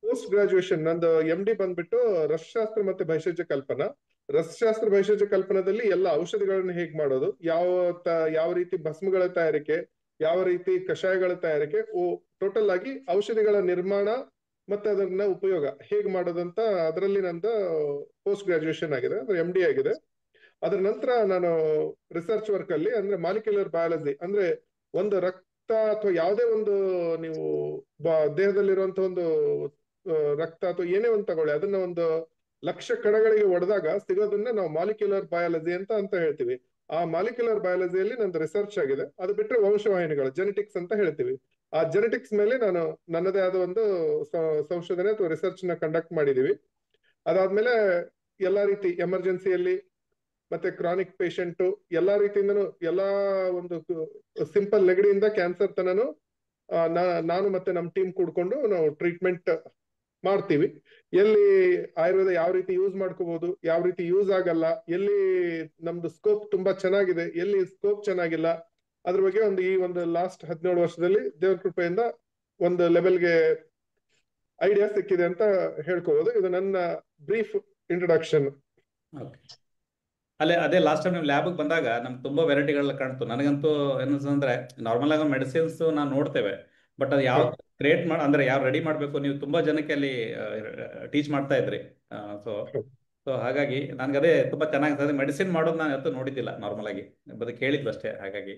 Post graduation ನಂದು MD ಬಂದ್ಬಿಟ್ಟು ರಸಶಾಸ್ತ್ರ ಮತ್ತೆ ಭೈಷಜ್ಯ ಕಲ್ಪನಾ. ರಸಶಾಸ್ತ್ರ ಭೈಷಜ್ಯ ಕಲ್ಪನಾದಲ್ಲಿ ಎಲ್ಲ ಔಷಧಿಗಳನ್ನ ಹೇಗ್ ಮಾಡೋದು, ಯಾವ ರೀತಿ ಭಸ್ಮಗಳ ತಯಾರಿಕೆ, ಯಾವ ರೀತಿ ಕಷಾಯಗಳ ತಯಾರಿಕೆ, ಟೋಟಲ್ ಆಗಿ ಔಷಧಿಗಳ ನಿರ್ಮಾಣ ಮತ್ತೆ ಅದನ್ನ ಉಪಯೋಗ ಹೇಗ್ ಮಾಡೋದಂತ ಅದರಲ್ಲಿ ನಂದು ಪೋಸ್ಟ್ ಗ್ರಾಜುಯೇಷನ್ ಆಗಿದೆ, ಅಂದ್ರೆ MD ಆಗಿದೆ. ಅದ್ರ ನಂತರ ನಾನು ರಿಸರ್ಚ್ ವರ್ಕ್ ಅಲ್ಲಿ ಅಂದ್ರೆ ಮಾಲಿಕ್ಯುಲರ್ ಬಯಾಲಜಿ, ಅಂದ್ರೆ ಒಂದು ರಕ್ತ ಅಥವಾ ಯಾವುದೇ ಒಂದು ನೀವು ದೇಹದಲ್ಲಿರುವಂತಹ ಒಂದು ರಕ್ತ ಅಥವಾ ಏನೇ ಒಂದು ತಗೊಳ್ಳಿ, ಅದನ್ನ ಒಂದು ಲಕ್ಷ ಕಣಗಳಿಗೆ ಒಡೆದಾಗ ಸಿಗೋದನ್ನ ನಾವು ಮಾಲಿಕ್ಯುಲರ್ ಬಯಾಲಜಿ ಅಂತ ಹೇಳ್ತೀವಿ. ಆ ಮಾಲಿಕ್ಯುಲರ್ ಬಯಾಲಜಿಯಲ್ಲಿ ನಂದು ರಿಸರ್ಚ್ ಆಗಿದೆ. ಅದು ಬಿಟ್ಟರೆ ವಂಶವಾಹಿನಿಗಳು, ಜೆನೆಟಿಕ್ಸ್ ಅಂತ ಹೇಳ್ತೀವಿ. ಆ ಜೆನೆಟಿಕ್ಸ್ ಮೇಲೆ ನಾನು ನನ್ನದೇ ಆದ ಒಂದು ಸಂಶೋಧನೆ ಅಥವಾ ರಿಸರ್ಚ್ ನ ಕಂಡಕ್ಟ್ ಮಾಡಿದೀವಿ. ಅದಾದ್ಮೇಲೆ ಎಲ್ಲಾ ರೀತಿ ಎಮರ್ಜೆನ್ಸಿಯಲ್ಲಿ ಮತ್ತೆ ಕ್ರಾನಿಕ್ ಪೇಷಂಟ್ ಎಲ್ಲಾ ರೀತಿಯಿಂದನೂ, ಎಲ್ಲಾ ಒಂದು ಸಿಂಪಲ್ ನೆಗಡಿಯಿಂದ ಕ್ಯಾನ್ಸರ್ ತನನು ನಾನು ಮತ್ತೆ ನಮ್ಮ ಟೀಮ್ ಕೂಡ್ಕೊಂಡು ನಾವು ಟ್ರೀಟ್ಮೆಂಟ್ ಮಾಡ್ತೀವಿ. ಎಲ್ಲಿ ಆಯುರ್ವೇದ ಯಾವ ರೀತಿ ಯೂಸ್ ಮಾಡ್ಕೋಬಹುದು, ಯಾವ ರೀತಿ ಯೂಸ್ ಆಗಲ್ಲ, ಎಲ್ಲಿ ನಮ್ದು ಸ್ಕೋಪ್ ತುಂಬಾ ಚೆನ್ನಾಗಿದೆ, ಎಲ್ಲಿ ಸ್ಕೋಪ್ ಚೆನ್ನಾಗಿಲ್ಲ, ಅದ್ರ ಬಗ್ಗೆ ಈ ಒಂದು ಲಾಸ್ಟ್ 17 ವರ್ಷದಲ್ಲಿ ದೇವ್ರ ಕೃಪೆಯಿಂದ ಒಂದು ಲೆವೆಲ್ಗೆ ಐಡಿಯಾ ಸಿಕ್ಕಿದೆ ಅಂತ ಹೇಳ್ಕೋಬಹುದು. ಇದು ನನ್ನ ಬ್ರೀಫ್ ಇಂಟ್ರೊಡಕ್ಷನ್. ಅದೇ ಲಾಸ್ಟ್ ಟೈಮ್ ನೀವು ಲ್ಯಾಬ್ಗೆ ಬಂದಾಗ ನಮ್ಗೆ ತುಂಬಾ ವೆರೈಟಿಗಳೆಲ್ಲ ಕಾಣ್ತು. ನನಗಂತೂ ಏನಂದ್ರೆ ನಾರ್ಮಲ್ ಆಗಿ ಮೆಡಿಸಿನ್ಸ್ ನಾವು ನೋಡ್ತೇವೆ, ಬಟ್ ಅದು ಯಾವ ಕ್ರಿಯೇಟ್ ಅಂದ್ರೆ ಯಾವ ರೆಡಿ ಮಾಡಬೇಕು, ನೀವು ತುಂಬಾ ಜನಕ್ಕೆ ಅಲ್ಲಿ ಟೀಚ್ ಮಾಡ್ತಾ ಇದ್ರಿ. ಸೊ ಹಾಗಾಗಿ ನನ್ಗೆ ಅದೇ ತುಂಬಾ ಚೆನ್ನಾಗಿ ಮೆಡಿಸಿನ್ ಮಾಡೋದು ನಾನು ಯಾವತ್ತೂ ನೋಡಿದ್ದಿಲ್ಲ, ನಾರ್ಮಲ್ ಆಗಿ ಬರೀ ಕೇಳಿದ್ವಿ ಅಷ್ಟೇ. ಹಾಗಾಗಿ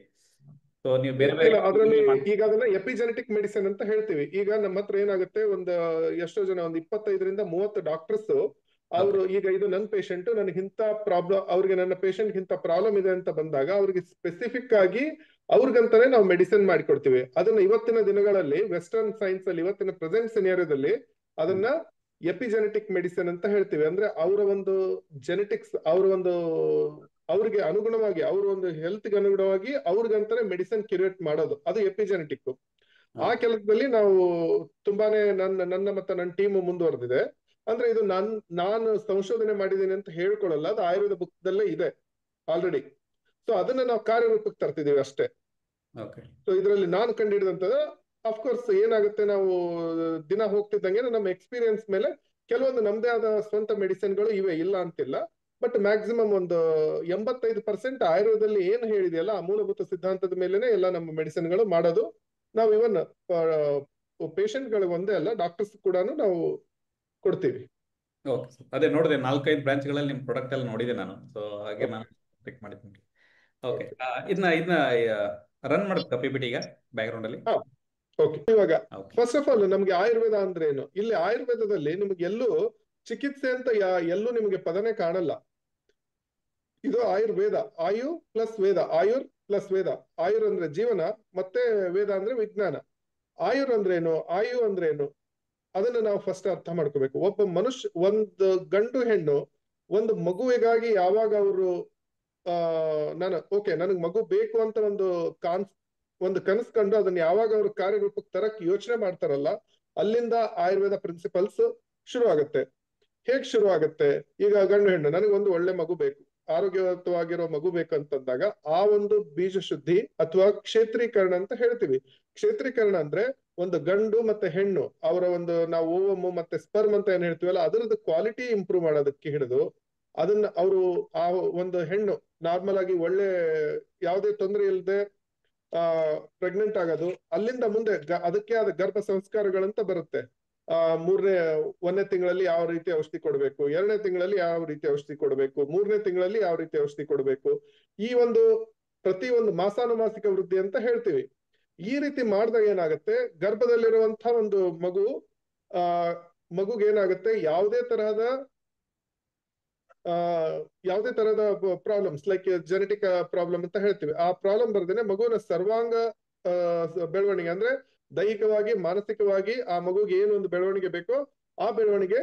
ಸೊ ನೀವು ಬೇರೆ ಅದರಲ್ಲಿ ಈಗ ಅದನ್ನ ಎಪಿಜೆನೆಟಿಕ್ ಮೆಡಿಸಿನ್ ಅಂತ ಹೇಳ್ತೀವಿ. ಈಗ ನಮ್ಮ ಹತ್ರ ಏನಾಗುತ್ತೆ, ಎಷ್ಟೋ ಜನ ಒಂದು 25-30 ಡಾಕ್ಟರ್ಸ್ ಅವರು ಈಗ ಇದು ನನ್ನ ಪೇಷಂಟ್, ನನಗಿಂತ ಪ್ರಾಬ್ಲಮ್, ಅವ್ರಿಗೆ ನನ್ನ ಪೇಷಂಟ್ ಇಂತ ಪ್ರಾಬ್ಲಮ್ ಇದೆ ಅಂತ ಬಂದಾಗ ಅವ್ರಿಗೆ ಸ್ಪೆಸಿಫಿಕ್ ಆಗಿ ಅವ್ರಿಗಂತಾನೆ ನಾವು ಮೆಡಿಸಿನ್ ಮಾಡಿಕೊಡ್ತೀವಿ. ಅದನ್ನ ಇವತ್ತಿನ ದಿನಗಳಲ್ಲಿ ವೆಸ್ಟರ್ನ್ ಸೈನ್ಸ್ ಅಲ್ಲಿ, ಇವತ್ತಿನ ಪ್ರೆಸೆಂಟ್ ಸಿನಿಯರದಲ್ಲಿ ಅದನ್ನ ಎಪಿಜೆನೆಟಿಕ್ ಮೆಡಿಸಿನ್ ಅಂತ ಹೇಳ್ತೀವಿ. ಅಂದ್ರೆ ಅವರ ಒಂದು ಜೆನೆಟಿಕ್ಸ್, ಅವ್ರಿಗೆ ಅನುಗುಣವಾಗಿ, ಅವ್ರ ಒಂದು ಹೆಲ್ತ್ಗೆ ಅನುಗುಣವಾಗಿ ಅವ್ರಿಗಂತಾನೆ ಮೆಡಿಸಿನ್ ಕ್ರಿಯೇಟ್ ಮಾಡೋದು, ಅದು ಎಪಿಜೆನೆಟಿಕ್. ಆ ಕೆಲಸದಲ್ಲಿ ನಾವು ತುಂಬಾನೇ ನನ್ನ ಮತ್ತೆ ನನ್ನ ಟೀಮ್ ಮುಂದುವರೆದಿದೆ. ಅಂದ್ರೆ ಇದು ನಾನು ಸಂಶೋಧನೆ ಮಾಡಿದ್ದೀನಿ ಅಂತ ಹೇಳ್ಕೊಳ್ಳಲ್ಲ, ಅದು ಆಯುರ್ವೇದ ಬುಕ್ ದಲ್ಲೇ ಇದೆ ಆಲ್ರೆಡಿ. ಸೊ ಅದನ್ನ ನಾವು ಕಾರ್ಯರೂಪಕ್ಕೆ ತರ್ತಿದೀವಿ ಅಷ್ಟೇ. ಸೊ ಇದರಲ್ಲಿ ನಾನು ಕಂಡಿಡಿದಂತದ ಅಫ್ಕೋರ್ಸ್ ಏನಾಗುತ್ತೆ, ನಾವು ದಿನ ಹೋಗ್ತಿದ್ದಂಗೆ ನಮ್ಮ ಎಕ್ಸ್ಪೀರಿಯನ್ಸ್ ಮೇಲೆ ಕೆಲವೊಂದು ನಮ್ದೇ ಆದ ಸ್ವಂತ ಮೆಡಿಸಿನ್ಗಳು ಇವೆ, ಇಲ್ಲ ಅಂತಿಲ್ಲ. ಬಟ್ ಮ್ಯಾಕ್ಸಿಮಮ್ ಒಂದು 85% ಆಯುರ್ವೇದದಲ್ಲಿ ಏನು ಹೇಳಿದೆಯಲ್ಲ ಆ ಮೂಲಭೂತ ಸಿದ್ಧಾಂತದ ಮೇಲೆನೆ ಎಲ್ಲ ನಮ್ಮ ಮೆಡಿಸಿನ್ಗಳು ಮಾಡೋದು. ನಾವು ಇವನ್ ಪೇಷಂಟ್ ಗಳಿಗೆ ಒಂದೇ ಅಲ್ಲ, ಡಾಕ್ಟರ್ಸ್ ಕೂಡ ನಾವು ಕೊಡ್ತೀವಿ. ಓಕೆ, ಅದೇ ನೋಡಿದೆ 4-5 ಬ್ರಾಂಚ್ಗಳಲ್ಲಿ ನಿಮ್ಮ ಪ್ರಾಡಕ್ಟ್ ಎಲ್ಲ ನೋಡಿದೆ ನಾನು. ಸೊ ಹಾಗೆ ನಾನು ಚೆಕ್ ಮಾಡಿದ್ದೀನಿ. ಓಕೆ, ಇದನ್ನ ರನ್ ಮಾಡುತ್ತಾ PPT ಈಗ ಬ್ಯಾಕ್ ಗ್ರೌಂಡ್ ಅಲ್ಲಿ? ಓಕೆ, ಇವಾಗ ಫಸ್ಟ್ ಆಫ್ ಆಲ್ ನಮ್ಗೆ ಆಯುರ್ವೇದ ಅಂದ್ರೆ ಏನು? ಇಲ್ಲಿ ಆಯುರ್ವೇದದಲ್ಲಿ ನಿಮ್ಗೆ ಎಲ್ಲೂ ಚಿಕಿತ್ಸೆ ಅಂತ ಎಲ್ಲೂ ನಿಮಗೆ ಪದನೇ ಕಾಣಲ್ಲ. ಇದು ಆಯುರ್ವೇದ, ಆಯು ಪ್ಲಸ್ ವೇದ, ಆಯುರ್ ಪ್ಲಸ್ ವೇದ. ಆಯುರ್ ಅಂದ್ರೆ ಜೀವನ, ಮತ್ತೆ ವೇದ ಅಂದ್ರೆ ವಿಜ್ಞಾನ. ಆಯುರ್ ಅಂದ್ರೆ ಏನು, ಆಯು ಅಂದ್ರೆ ಏನು, ಅದನ್ನ ನಾವು ಫಸ್ಟ್ ಅರ್ಥ ಮಾಡ್ಕೋಬೇಕು. ಒಬ್ಬ ಮನುಷ್ಯ, ಒಂದು ಗಂಡು ಹೆಣ್ಣು ಒಂದು ಮಗುವಿಗಾಗಿ ಯಾವಾಗ ಅವರು ನನಗ್ ಮಗು ಬೇಕು ಅಂತ ಒಂದು ಕನಸು ಕಂಡು ಅದನ್ನ ಯಾವಾಗ ಅವ್ರು ಕಾರ್ಯರೂಪಕ್ಕೆ ತರಕ್ ಯೋಚನೆ ಮಾಡ್ತಾರಲ್ಲ, ಅಲ್ಲಿಂದ ಆಯುರ್ವೇದ ಪ್ರಿನ್ಸಿಪಲ್ಸ್ ಶುರು ಆಗುತ್ತೆ. ಹೇಗ್ ಶುರು ಆಗುತ್ತೆ? ಈಗ ಗಂಡು ಹೆಣ್ಣು, ನನಗೊಂದು ಒಳ್ಳೆ ಮಗು ಬೇಕು, ಆರೋಗ್ಯವಂತವಾಗಿರೋ ಮಗು ಬೇಕಂತಂದಾಗ ಆ ಒಂದು ಬೀಜ ಶುದ್ಧಿ ಅಥವಾ ಕ್ಷೇತ್ರೀಕರಣ ಅಂತ ಹೇಳ್ತೀವಿ. ಕ್ಷೇತ್ರೀಕರಣ ಅಂದ್ರೆ ಒಂದು ಗಂಡು ಮತ್ತೆ ಹೆಣ್ಣು ಅವರ ಒಂದು, ನಾವು ಓವಮ್ ಮತ್ತೆ ಸ್ಪರ್ಮ್ ಅಂತ ಏನ್ ಹೇಳ್ತೀವಲ್ಲ, ಅದರದ್ದು ಕ್ವಾಲಿಟಿ ಇಂಪ್ರೂವ್ ಮಾಡೋದಕ್ಕೆ ಹಿಡಿದು ಅದನ್ನ ಅವರು ಆ ಒಂದು ಹೆಣ್ಣು ನಾರ್ಮಲ್ ಆಗಿ ಒಳ್ಳೆ ಯಾವುದೇ ತೊಂದರೆ ಇಲ್ಲದೆ ಪ್ರೆಗ್ನೆಂಟ್ ಆಗೋದು, ಅಲ್ಲಿಂದ ಮುಂದೆ ಅದಕ್ಕೆ ಆದ ಗರ್ಭ ಸಂಸ್ಕಾರಗಳಂತ ಬರುತ್ತೆ. 1ನೇ ತಿಂಗಳಲ್ಲಿ ಯಾವ ರೀತಿ ಔಷಧಿ ಕೊಡಬೇಕು, 2ನೇ ತಿಂಗಳಲ್ಲಿ ಯಾವ ರೀತಿ ಔಷಧಿ ಕೊಡಬೇಕು, 3ನೇ ತಿಂಗಳಲ್ಲಿ ಯಾವ ರೀತಿ ಔಷಧಿ ಕೊಡಬೇಕು, ಈ ಒಂದು ಪ್ರತಿ ಒಂದು ಮಾಸಾನುಮಾಸಿಕ ವೃದ್ಧಿ ಅಂತ ಹೇಳ್ತೀವಿ. ಈ ರೀತಿ ಮಾಡಿದಾಗ ಏನಾಗುತ್ತೆ, ಗರ್ಭದಲ್ಲಿರುವಂತ ಒಂದು ಮಗುಗೆ ಏನಾಗುತ್ತೆ, ಯಾವುದೇ ತರಹದ ಪ್ರಾಬ್ಲಮ್ಸ್ ಲೈಕ್ ಜೆನೆಟಿಕ್ ಪ್ರಾಬ್ಲಮ್ ಅಂತ ಹೇಳ್ತೀವಿ, ಆ ಪ್ರಾಬ್ಲಮ್ ಬರ್ದೇನೆ ಮಗುವಿನ ಸರ್ವಾಂಗ ಬೆಳವಣಿಗೆ, ಅಂದ್ರೆ ದೈಹಿಕವಾಗಿ ಮಾನಸಿಕವಾಗಿ ಆ ಮಗುಗೆ ಏನು ಒಂದು ಬೆಳವಣಿಗೆ ಬೇಕೋ ಆ ಬೆಳವಣಿಗೆ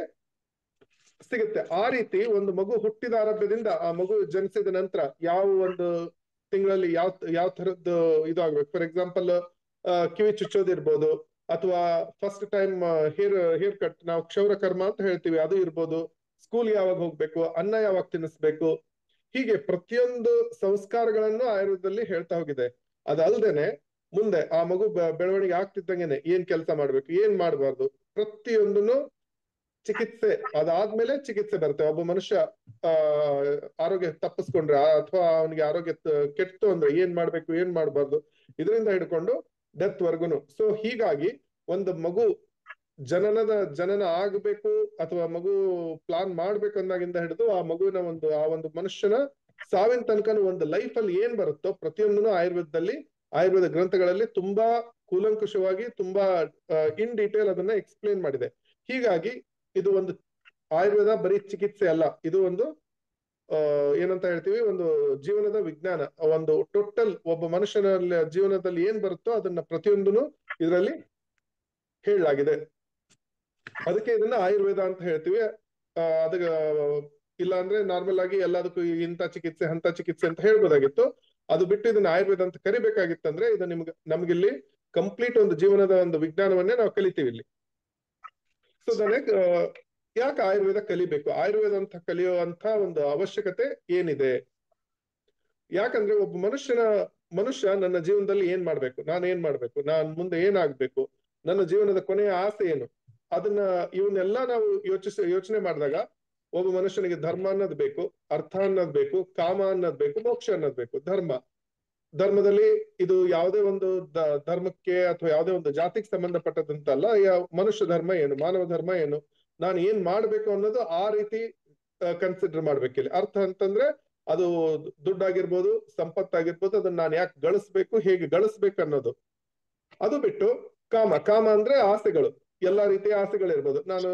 ಸಿಗುತ್ತೆ. ಆ ರೀತಿ ಒಂದು ಮಗು ಹುಟ್ಟಿದ ಆರಂಭದಿಂದ ಆ ಮಗು ಜನಿಸಿದ ನಂತರ ಯಾವ ಒಂದು ತಿಂಗಳಲ್ಲಿ ಯಾವ ತರದ್ದು ಇದಾಗ್ಬೇಕು. ಫಾರ್ ಎಕ್ಸಾಂಪಲ್ ಕಿವಿ ಚುಚ್ಚೋದಿರ್ಬೋದು, ಅಥವಾ ಫಸ್ಟ್ ಟೈಮ್ ಹೇರ್ ಕಟ್, ನಾವು ಕ್ಷೌರ ಕರ್ಮ ಅಂತ ಹೇಳ್ತೀವಿ, ಅದು ಇರ್ಬೋದು. ಸ್ಕೂಲ್ ಯಾವಾಗ ಹೋಗ್ಬೇಕು, ಅನ್ನ ಯಾವಾಗ ತಿನ್ನಿಸ್ಬೇಕು, ಹೀಗೆ ಪ್ರತಿಯೊಂದು ಸಂಸ್ಕಾರಗಳನ್ನು ಆಯುರ್ವೇದದಲ್ಲಿ ಹೇಳ್ತಾ ಹೋಗಿದೆ. ಅದಲ್ದೇನೆ ಮುಂದೆ ಆ ಮಗು ಬೆಳವಣಿಗೆ ಆಗ್ತಿದ್ದಂಗೆನೆ ಏನ್ ಕೆಲಸ ಮಾಡ್ಬೇಕು, ಏನ್ ಮಾಡಬಾರ್ದು, ಪ್ರತಿಯೊಂದನ್ನು ಚಿಕಿತ್ಸೆ ಅದಾದ್ಮೇಲೆ ಚಿಕಿತ್ಸೆ ಬರುತ್ತೆ. ಒಬ್ಬ ಮನುಷ್ಯ ಆ ಆರೋಗ್ಯ ತಪ್ಪಿಸ್ಕೊಂಡ್ರೆ ಅಥವಾ ಅವನಿಗೆ ಆರೋಗ್ಯ ಕೆಟ್ಟು ಅಂದ್ರೆ ಏನ್ ಮಾಡ್ಬೇಕು ಏನ್ ಮಾಡ್ಬಾರ್ದು ಇದರಿಂದ ಹಿಡ್ಕೊಂಡು ಡೆತ್ ವರ್ಗುನು. ಸೊ ಹೀಗಾಗಿ ಒಂದು ಮಗು ಜನನ ಆಗ್ಬೇಕು ಅಥವಾ ಮಗು ಪ್ಲಾನ್ ಮಾಡ್ಬೇಕು ಅಂದಾಗಿಂದ ಹಿಡಿದು ಆ ಮಗುವಿನ ಆ ಒಂದು ಮನುಷ್ಯನ ಸಾವಿನ ತನಕನೂ ಒಂದು ಲೈಫ್ ಅಲ್ಲಿ ಏನ್ ಬರುತ್ತೋ ಪ್ರತಿಯೊಂದನ್ನು ಆಯುರ್ವೇದ ಗ್ರಂಥಗಳಲ್ಲಿ ತುಂಬಾ ಕೂಲಂಕುಷವಾಗಿ ತುಂಬಾ ಇನ್ ಡೀಟೇಲ್ ಅದನ್ನ ಎಕ್ಸ್ಪ್ಲೇನ್ ಮಾಡಿದೆ. ಹೀಗಾಗಿ ಇದು ಒಂದು ಆಯುರ್ವೇದ ಬರೀ ಚಿಕಿತ್ಸೆ ಅಲ್ಲ, ಇದು ಒಂದು ಏನಂತ ಹೇಳ್ತೀವಿ, ಒಂದು ಜೀವನದ ವಿಜ್ಞಾನ. ಒಂದು ಟೋಟಲ್ ಒಬ್ಬ ಮನುಷ್ಯನ ಜೀವನದಲ್ಲಿ ಏನ್ ಬರುತ್ತೋ ಅದನ್ನ ಪ್ರತಿಯೊಂದನ್ನು ಇದರಲ್ಲಿ ಹೇಳಲಾಗಿದೆ. ಅದಕ್ಕೆ ಇದನ್ನ ಆಯುರ್ವೇದ ಅಂತ ಹೇಳ್ತೀವಿ. ಅದ ಇಲ್ಲ ಅಂದ್ರೆ ನಾರ್ಮಲ್ ಆಗಿ ಎಲ್ಲದಕ್ಕೂ ಇಂಥ ಚಿಕಿತ್ಸೆ ಅಂತ ಚಿಕಿತ್ಸೆ ಅಂತ ಹೇಳ್ಬೋದಾಗಿತ್ತು. ಅದು ಬಿಟ್ಟು ಇದನ್ನ ಆಯುರ್ವೇದ ಅಂತ ಕರಿಬೇಕಾಗಿತ್ತಂದ್ರೆ ಇದು ನಮ್ಗಿಲ್ಲಿ ಕಂಪ್ಲೀಟ್ ಒಂದು ಜೀವನದ ಒಂದು ವಿಜ್ಞಾನವನ್ನೇ ನಾವು ಕಲಿತೀವಿ ಇಲ್ಲಿ. ಸೊ ಯಾಕೆ ಆಯುರ್ವೇದ ಕಲಿಬೇಕು, ಆಯುರ್ವೇದ ಅಂತ ಕಲಿಯುವಂತ ಒಂದು ಅವಶ್ಯಕತೆ ಏನಿದೆ? ಯಾಕಂದ್ರೆ ಒಬ್ಬ ಮನುಷ್ಯ ನನ್ನ ಜೀವನದಲ್ಲಿ ಏನ್ ಮಾಡ್ಬೇಕು, ನಾನ್ ಮುಂದೆ ಏನಾಗ್ಬೇಕು, ನನ್ನ ಜೀವನದ ಕೊನೆಯ ಆಸೆ ಏನು, ಇವನ್ನೆಲ್ಲ ನಾವು ಯೋಚನೆ ಮಾಡಿದಾಗ ಒಬ್ಬ ಮನುಷ್ಯನಿಗೆ ಧರ್ಮ ಅನ್ನೋದು ಬೇಕು, ಅರ್ಥ ಅನ್ನೋದು ಬೇಕು, ಕಾಮ ಅನ್ನೋದು ಬೇಕು, ಮೋಕ್ಷ ಅನ್ನೋದು ಬೇಕು. ಧರ್ಮದಲ್ಲಿ ಇದು ಯಾವುದೇ ಒಂದು ಧರ್ಮಕ್ಕೆ ಅಥವಾ ಯಾವುದೇ ಒಂದು ಜಾತಿಗೆ ಸಂಬಂಧಪಟ್ಟದಂತಲ್ಲ. ಮನುಷ್ಯ ಧರ್ಮ ಏನು, ಮಾನವ ಧರ್ಮ ಏನು, ನಾನು ಏನ್ ಮಾಡ್ಬೇಕು ಅನ್ನೋದು ಆ ರೀತಿ ಕನ್ಸಿಡರ್ ಮಾಡ್ಬೇಕಿಲ್ಲ. ಅರ್ಥ ಅಂತಂದ್ರೆ ಅದು ದುಡ್ಡಾಗಿರ್ಬೋದು, ಸಂಪತ್ತಾಗಿರ್ಬೋದು, ಅದನ್ನ ನಾನು ಯಾಕೆ ಗಳಿಸ್ಬೇಕು, ಹೇಗೆ ಗಳಿಸ್ಬೇಕು ಅನ್ನೋದು. ಅದು ಬಿಟ್ಟು ಕಾಮ ಅಂದ್ರೆ ಆಸೆಗಳು, ಎಲ್ಲಾ ರೀತಿಯ ಆಸೆಗಳಿರ್ಬೋದು. ನಾನು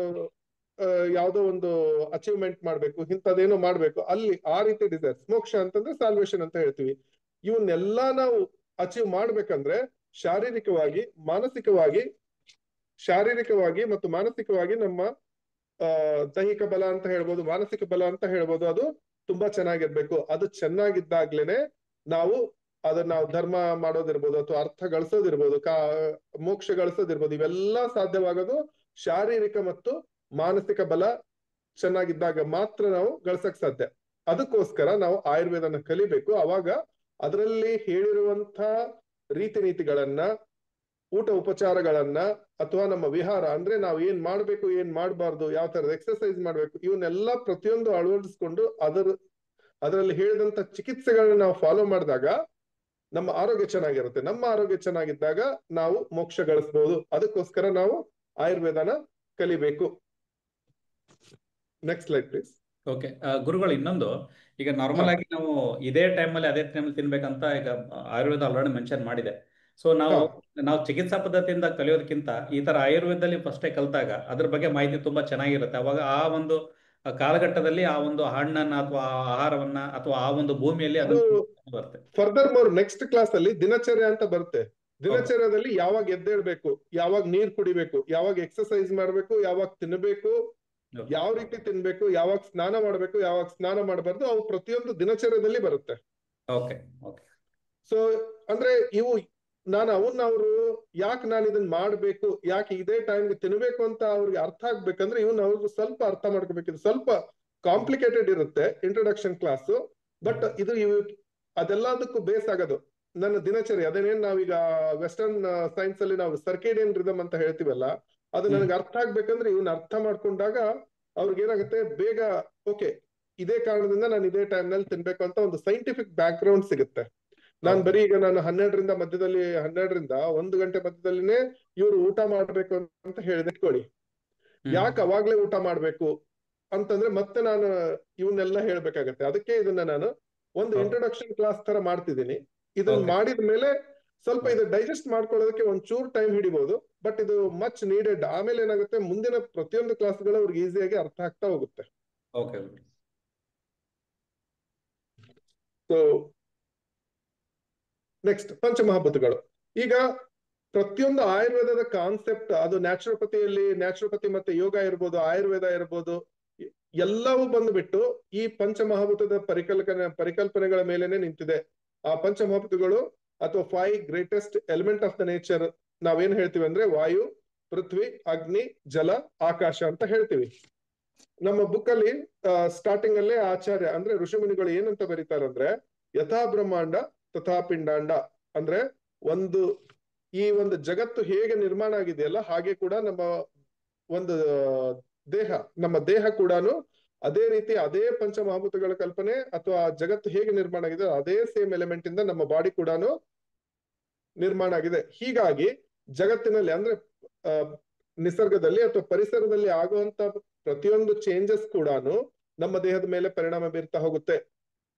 ಯಾವುದೋ ಒಂದು ಅಚೀವ್ಮೆಂಟ್ ಮಾಡ್ಬೇಕು, ಇಂಥದ್ದೇನೋ ಮಾಡ್ಬೇಕು, ಅಲ್ಲಿ ಆ ರೀತಿ ಡಿಸೈರ್ಸ್. ಮೋಕ್ಷ ಅಂತಂದ್ರೆ ಸಾಲ್ವೇಷನ್ ಅಂತ ಹೇಳ್ತೀವಿ. ಇವನ್ನೆಲ್ಲಾ ನಾವು ಅಚೀವ್ ಮಾಡ್ಬೇಕಂದ್ರೆ ಶಾರೀರಿಕವಾಗಿ ಮತ್ತು ಮಾನಸಿಕವಾಗಿ ನಮ್ಮ ದೈಹಿಕ ಬಲ ಅಂತ ಹೇಳ್ಬೋದು, ಮಾನಸಿಕ ಬಲ ಅಂತ ಹೇಳ್ಬೋದು, ಅದು ತುಂಬಾ ಚೆನ್ನಾಗಿರ್ಬೇಕು. ಅದು ಚೆನ್ನಾಗಿದ್ದಾಗ್ಲೇನೆ ನಾವು ಧರ್ಮ ಮಾಡೋದಿರ್ಬೋದು ಅಥವಾ ಅರ್ಥ ಗಳಿಸೋದಿರ್ಬೋದು, ಮೋಕ್ಷ ಗಳಿಸೋದಿರ್ಬೋದು, ಇವೆಲ್ಲ ಸಾಧ್ಯವಾಗೋದು ಶಾರೀರಿಕ ಮತ್ತು ಮಾನಸಿಕ ಬಲ ಚೆನ್ನಾಗಿದ್ದಾಗ ಮಾತ್ರ ನಾವು ಗಳಿಸಕ್ ಸಾಧ್ಯ. ಅದಕ್ಕೋಸ್ಕರ ನಾವು ಆಯುರ್ವೇದನ ಕಲಿಬೇಕು. ಅವಾಗ ಅದರಲ್ಲಿ ಹೇಳಿರುವಂತ ರೀತಿ ನೀತಿಗಳನ್ನ, ಊಟ ಉಪಚಾರಗಳನ್ನ, ಅಥವಾ ನಮ್ಮ ವಿಹಾರ ಅಂದ್ರೆ ನಾವು ಏನ್ ಮಾಡ್ಬೇಕು ಏನ್ ಮಾಡ್ಬಾರ್ದು, ಯಾವ ತರದ ಎಕ್ಸರ್ಸೈಸ್ ಮಾಡ್ಬೇಕು, ಇವನ್ನೆಲ್ಲ ಪ್ರತಿಯೊಂದು ಅಳವಡಿಸ್ಕೊಂಡು ಅದರಲ್ಲಿ ಹೇಳಿದಂತ ಚಿಕಿತ್ಸೆಗಳನ್ನ ನಾವು ಫಾಲೋ ಮಾಡಿದಾಗ ನಮ್ಮ ಆರೋಗ್ಯ ಚೆನ್ನಾಗಿರುತ್ತೆ. ನಮ್ಮ ಆರೋಗ್ಯ ಚೆನ್ನಾಗಿದ್ದಾಗ ನಾವು ಮೋಕ್ಷ ಗಳಿಸಬಹುದು. ಅದಕ್ಕೋಸ್ಕರ ನಾವು ಆಯುರ್ವೇದನ ಕಲಿಬೇಕು. Next slide please. ಓಕೆ ಗುರುಗಳು, ಇನ್ನೊಂದು, ಈಗ ನಾರ್ಮಲ್ ಆಗಿ ನಾವು ಇದೇ ಟೈಮಲ್ಲಿ ಅದೇ ಟೈಮಲ್ಲಿ ತಿನ್ಬೇಕಂತ ಈಗ ಆಯುರ್ವೇದ ಆಲ್ರೆಡಿ ಮೆನ್ಷನ್ ಮಾಡಿದೆ. ಸೊ ನಾವು ಚಿಕಿತ್ಸಾ ಪದ್ಧತಿಯಿಂದ ಕಲಿಯೋದಕ್ಕಿಂತ ಈ ತರ ಆಯುರ್ವೇದದಲ್ಲಿ ಫಸ್ಟೇ ಕಲ್ತಾಗ ಅದ್ರ ಬಗ್ಗೆ ಮಾಹಿತಿ ತುಂಬಾ ಚೆನ್ನಾಗಿರುತ್ತೆ. ಅವಾಗ ಆ ಒಂದು ಕಾಲಘಟ್ಟದಲ್ಲಿ ಆ ಒಂದು ಹಣ್ಣನ್ನ ಅಥವಾ ಆಹಾರವನ್ನ ಅಥವಾ ಆ ಒಂದು ಭೂಮಿಯಲ್ಲಿ ಅದು ಬರುತ್ತೆ. ಫರ್ದರ್ ಮೋರ್ ನೆಕ್ಸ್ಟ್ ಕ್ಲಾಸ್ ಅಲ್ಲಿ ದಿನಚರ್ಯ ಅಂತ ಬರುತ್ತೆ. ದಿನಚರ್ಯದಲ್ಲಿ ಯಾವಾಗ ಎದ್ದೇಳ್ಬೇಕು, ಯಾವಾಗ ನೀರ್ ಕುಡಿಬೇಕು, ಯಾವಾಗ ಎಕ್ಸರ್ಸೈಸ್ ಮಾಡ್ಬೇಕು, ಯಾವಾಗ ತಿನ್ಬೇಕು, ಯಾವ ರೀತಿ ತಿನ್ಬೇಕು, ಯಾವಾಗ ಸ್ನಾನ ಮಾಡ್ಬೇಕು, ಯಾವಾಗ ಸ್ನಾನ ಮಾಡಬಾರ್ದು, ಅವು ಪ್ರತಿಯೊಂದು ದಿನಚರ್ಯದಲ್ಲಿ ಬರುತ್ತೆ. ಸೊ ಅಂದ್ರೆ ಇವು ಅವರು ಯಾಕೆ ನಾನು ಇದನ್ನ ಮಾಡ್ಬೇಕು, ಯಾಕೆ ಇದೇ ಟೈಮ್ಗೆ ತಿನ್ಬೇಕು ಅಂತ ಅವ್ರಿಗೆ ಅರ್ಥ ಆಗ್ಬೇಕಂದ್ರೆ ಅವ್ರು ಸ್ವಲ್ಪ ಅರ್ಥ ಮಾಡ್ಕೋಬೇಕು. ಸ್ವಲ್ಪ ಕಾಂಪ್ಲಿಕೇಟೆಡ್ ಇರುತ್ತೆ ಇಂಟ್ರೊಡಕ್ಷನ್ ಕ್ಲಾಸ್, ಬಟ್ ಅದೆಲ್ಲದಕ್ಕೂ ಬೇಸ್ ಆಗೋದು ನನ್ನ ದಿನಚರ್ಯ. ಅದೇನೇನ್ ನಾವೀಗ ವೆಸ್ಟರ್ನ್ ಸೈನ್ಸ್ ಅಲ್ಲಿ ನಾವು ಸರ್ಕೇಡಿಯನ್ ರಿದಮ್ ಅಂತ ಹೇಳ್ತೀವಲ್ಲ, ಅದು ನನಗೆ ಅರ್ಥ ಆಗ್ಬೇಕಂದ್ರೆ ಅರ್ಥ ಮಾಡ್ಕೊಂಡಾಗ ಅವ್ರಿಗೆ ಏನಾಗುತ್ತೆ, ಬೇಗ ಓಕೆ ಇದೇ ಕಾರಣದಿಂದ ನಾನು ಇದೇ ಟೈಮ್ ನಲ್ಲಿ ತಿನ್ಬೇಕು ಅಂತ ಒಂದು ಸೈಂಟಿಫಿಕ್ ಬ್ಯಾಕ್ ಗ್ರೌಂಡ್ ಸಿಗುತ್ತೆ. ನಾನು ಬರೀ ಈಗ ನಾನು 12ರಿಂದ 1 ಗಂಟೆ ಮಧ್ಯದಲ್ಲಿನೇ ಇವ್ರು ಊಟ ಮಾಡ್ಬೇಕು ಅಂತ ಹೇಳಿದೆ ಇಟ್ಕೊಳ್ಳಿ. ಯಾಕೆ ಅವಾಗ್ಲೇ ಊಟ ಮಾಡ್ಬೇಕು ಅಂತಂದ್ರೆ ಮತ್ತೆ ನಾನು ಇವನ್ನೆಲ್ಲ ಹೇಳ್ಬೇಕಾಗತ್ತೆ. ಅದಕ್ಕೆ ಇದನ್ನ ನಾನು ಒಂದು ಇಂಟ್ರೊಡಕ್ಷನ್ ಕ್ಲಾಸ್ ತರ ಮಾಡ್ತಿದ್ದೀನಿ. ಇದನ್ನ ಮಾಡಿದ ಮೇಲೆ ಸ್ವಲ್ಪ ಇದು ಡೈಜೆಸ್ಟ್ ಮಾಡ್ಕೊಳ್ಳೋದಕ್ಕೆ ಒಂಚೂರು ಟೈಮ್ ಹಿಡಿಬಹುದು, ಬಟ್ ಇದು ಮಚ್ ನೀಡೆಡ್. ಆಮೇಲೆ ಏನಾಗುತ್ತೆ, ಮುಂದಿನ ಪ್ರತಿಯೊಂದು ಕ್ಲಾಸ್ಗಳು ಅವ್ರಿಗೆ ಈಸಿಯಾಗಿ ಅರ್ಥ ಆಗ್ತಾ ಹೋಗುತ್ತೆ. ಸೊ ನೆಕ್ಸ್ಟ್ ಪಂಚಮಹಾಭೂತಗಳು. ಈಗ ಪ್ರತಿಯೊಂದು ಆಯುರ್ವೇದದ ಕಾನ್ಸೆಪ್ಟ್, ಅದು ನ್ಯಾಚುರೋಪತಿ ಮತ್ತೆ ಯೋಗ ಇರ್ಬೋದು, ಆಯುರ್ವೇದ ಇರ್ಬೋದು, ಎಲ್ಲವೂ ಬಂದ್ಬಿಟ್ಟು ಈ ಪಂಚಮಹಾಭೂತದ ಪರಿಕಲ್ಪನೆಗಳ ಮೇಲೆನೆ ನಿಂತಿದೆ. ಆ ಪಂಚಮಹಾಭೂತಗಳು ಅಥವಾ 5 greatest element of the nature ನಾವೇನ್ ಹೇಳ್ತೀವಿ ಅಂದ್ರೆ ವಾಯು, ಪೃಥ್ವಿ, ಅಗ್ನಿ, ಜಲ, ಆಕಾಶ ಅಂತ ಹೇಳ್ತೀವಿ. ನಮ್ಮ ಬುಕ್ ಅಲ್ಲಿ ಸ್ಟಾರ್ಟಿಂಗ್ ಅಲ್ಲೇ ಆಚಾರ್ಯ ಅಂದ್ರೆ ಋಷಿಮುನಿಗಳು ಏನಂತ ಬರೀತಾರಂದ್ರೆ, ಯಥಾ ಬ್ರಹ್ಮಾಂಡ ತಥಾ ಪಿಂಡಾಂಡ, ಅಂದ್ರೆ ಒಂದು ಈ ಒಂದು ಜಗತ್ತು ಹೇಗೆ ನಿರ್ಮಾಣ ಆಗಿದೆಯಲ್ಲ ಹಾಗೆ ಕೂಡ ನಮ್ಮ ಒಂದು ದೇಹ, ನಮ್ಮ ದೇಹ ಕೂಡ ಅದೇ ರೀತಿ ಅದೇ ಪಂಚಮಹಾಭೂತಗಳ ಕಲ್ಪನೆ ಅಥವಾ ಜಗತ್ತು ಹೇಗೆ ನಿರ್ಮಾಣ ಆಗಿದೆ ಅದೇ ಸೇಮ್ ಎಲಿಮೆಂಟ್ ಇಂದ ನಮ್ಮ ಬಾಡಿ ಕೂಡ ನಿರ್ಮಾಣ ಆಗಿದೆ. ಹೀಗಾಗಿ ಜಗತ್ತಿನಲ್ಲಿ ಅಂದ್ರೆ ಆ, ನಿಸರ್ಗದಲ್ಲಿ ಅಥವಾ ಪರಿಸರದಲ್ಲಿ ಆಗುವಂತ ಪ್ರತಿಯೊಂದು ಚೇಂಜಸ್ ಕೂಡ ನಮ್ಮ ದೇಹದ ಮೇಲೆ ಪರಿಣಾಮ ಬೀರ್ತಾ ಹೋಗುತ್ತೆ.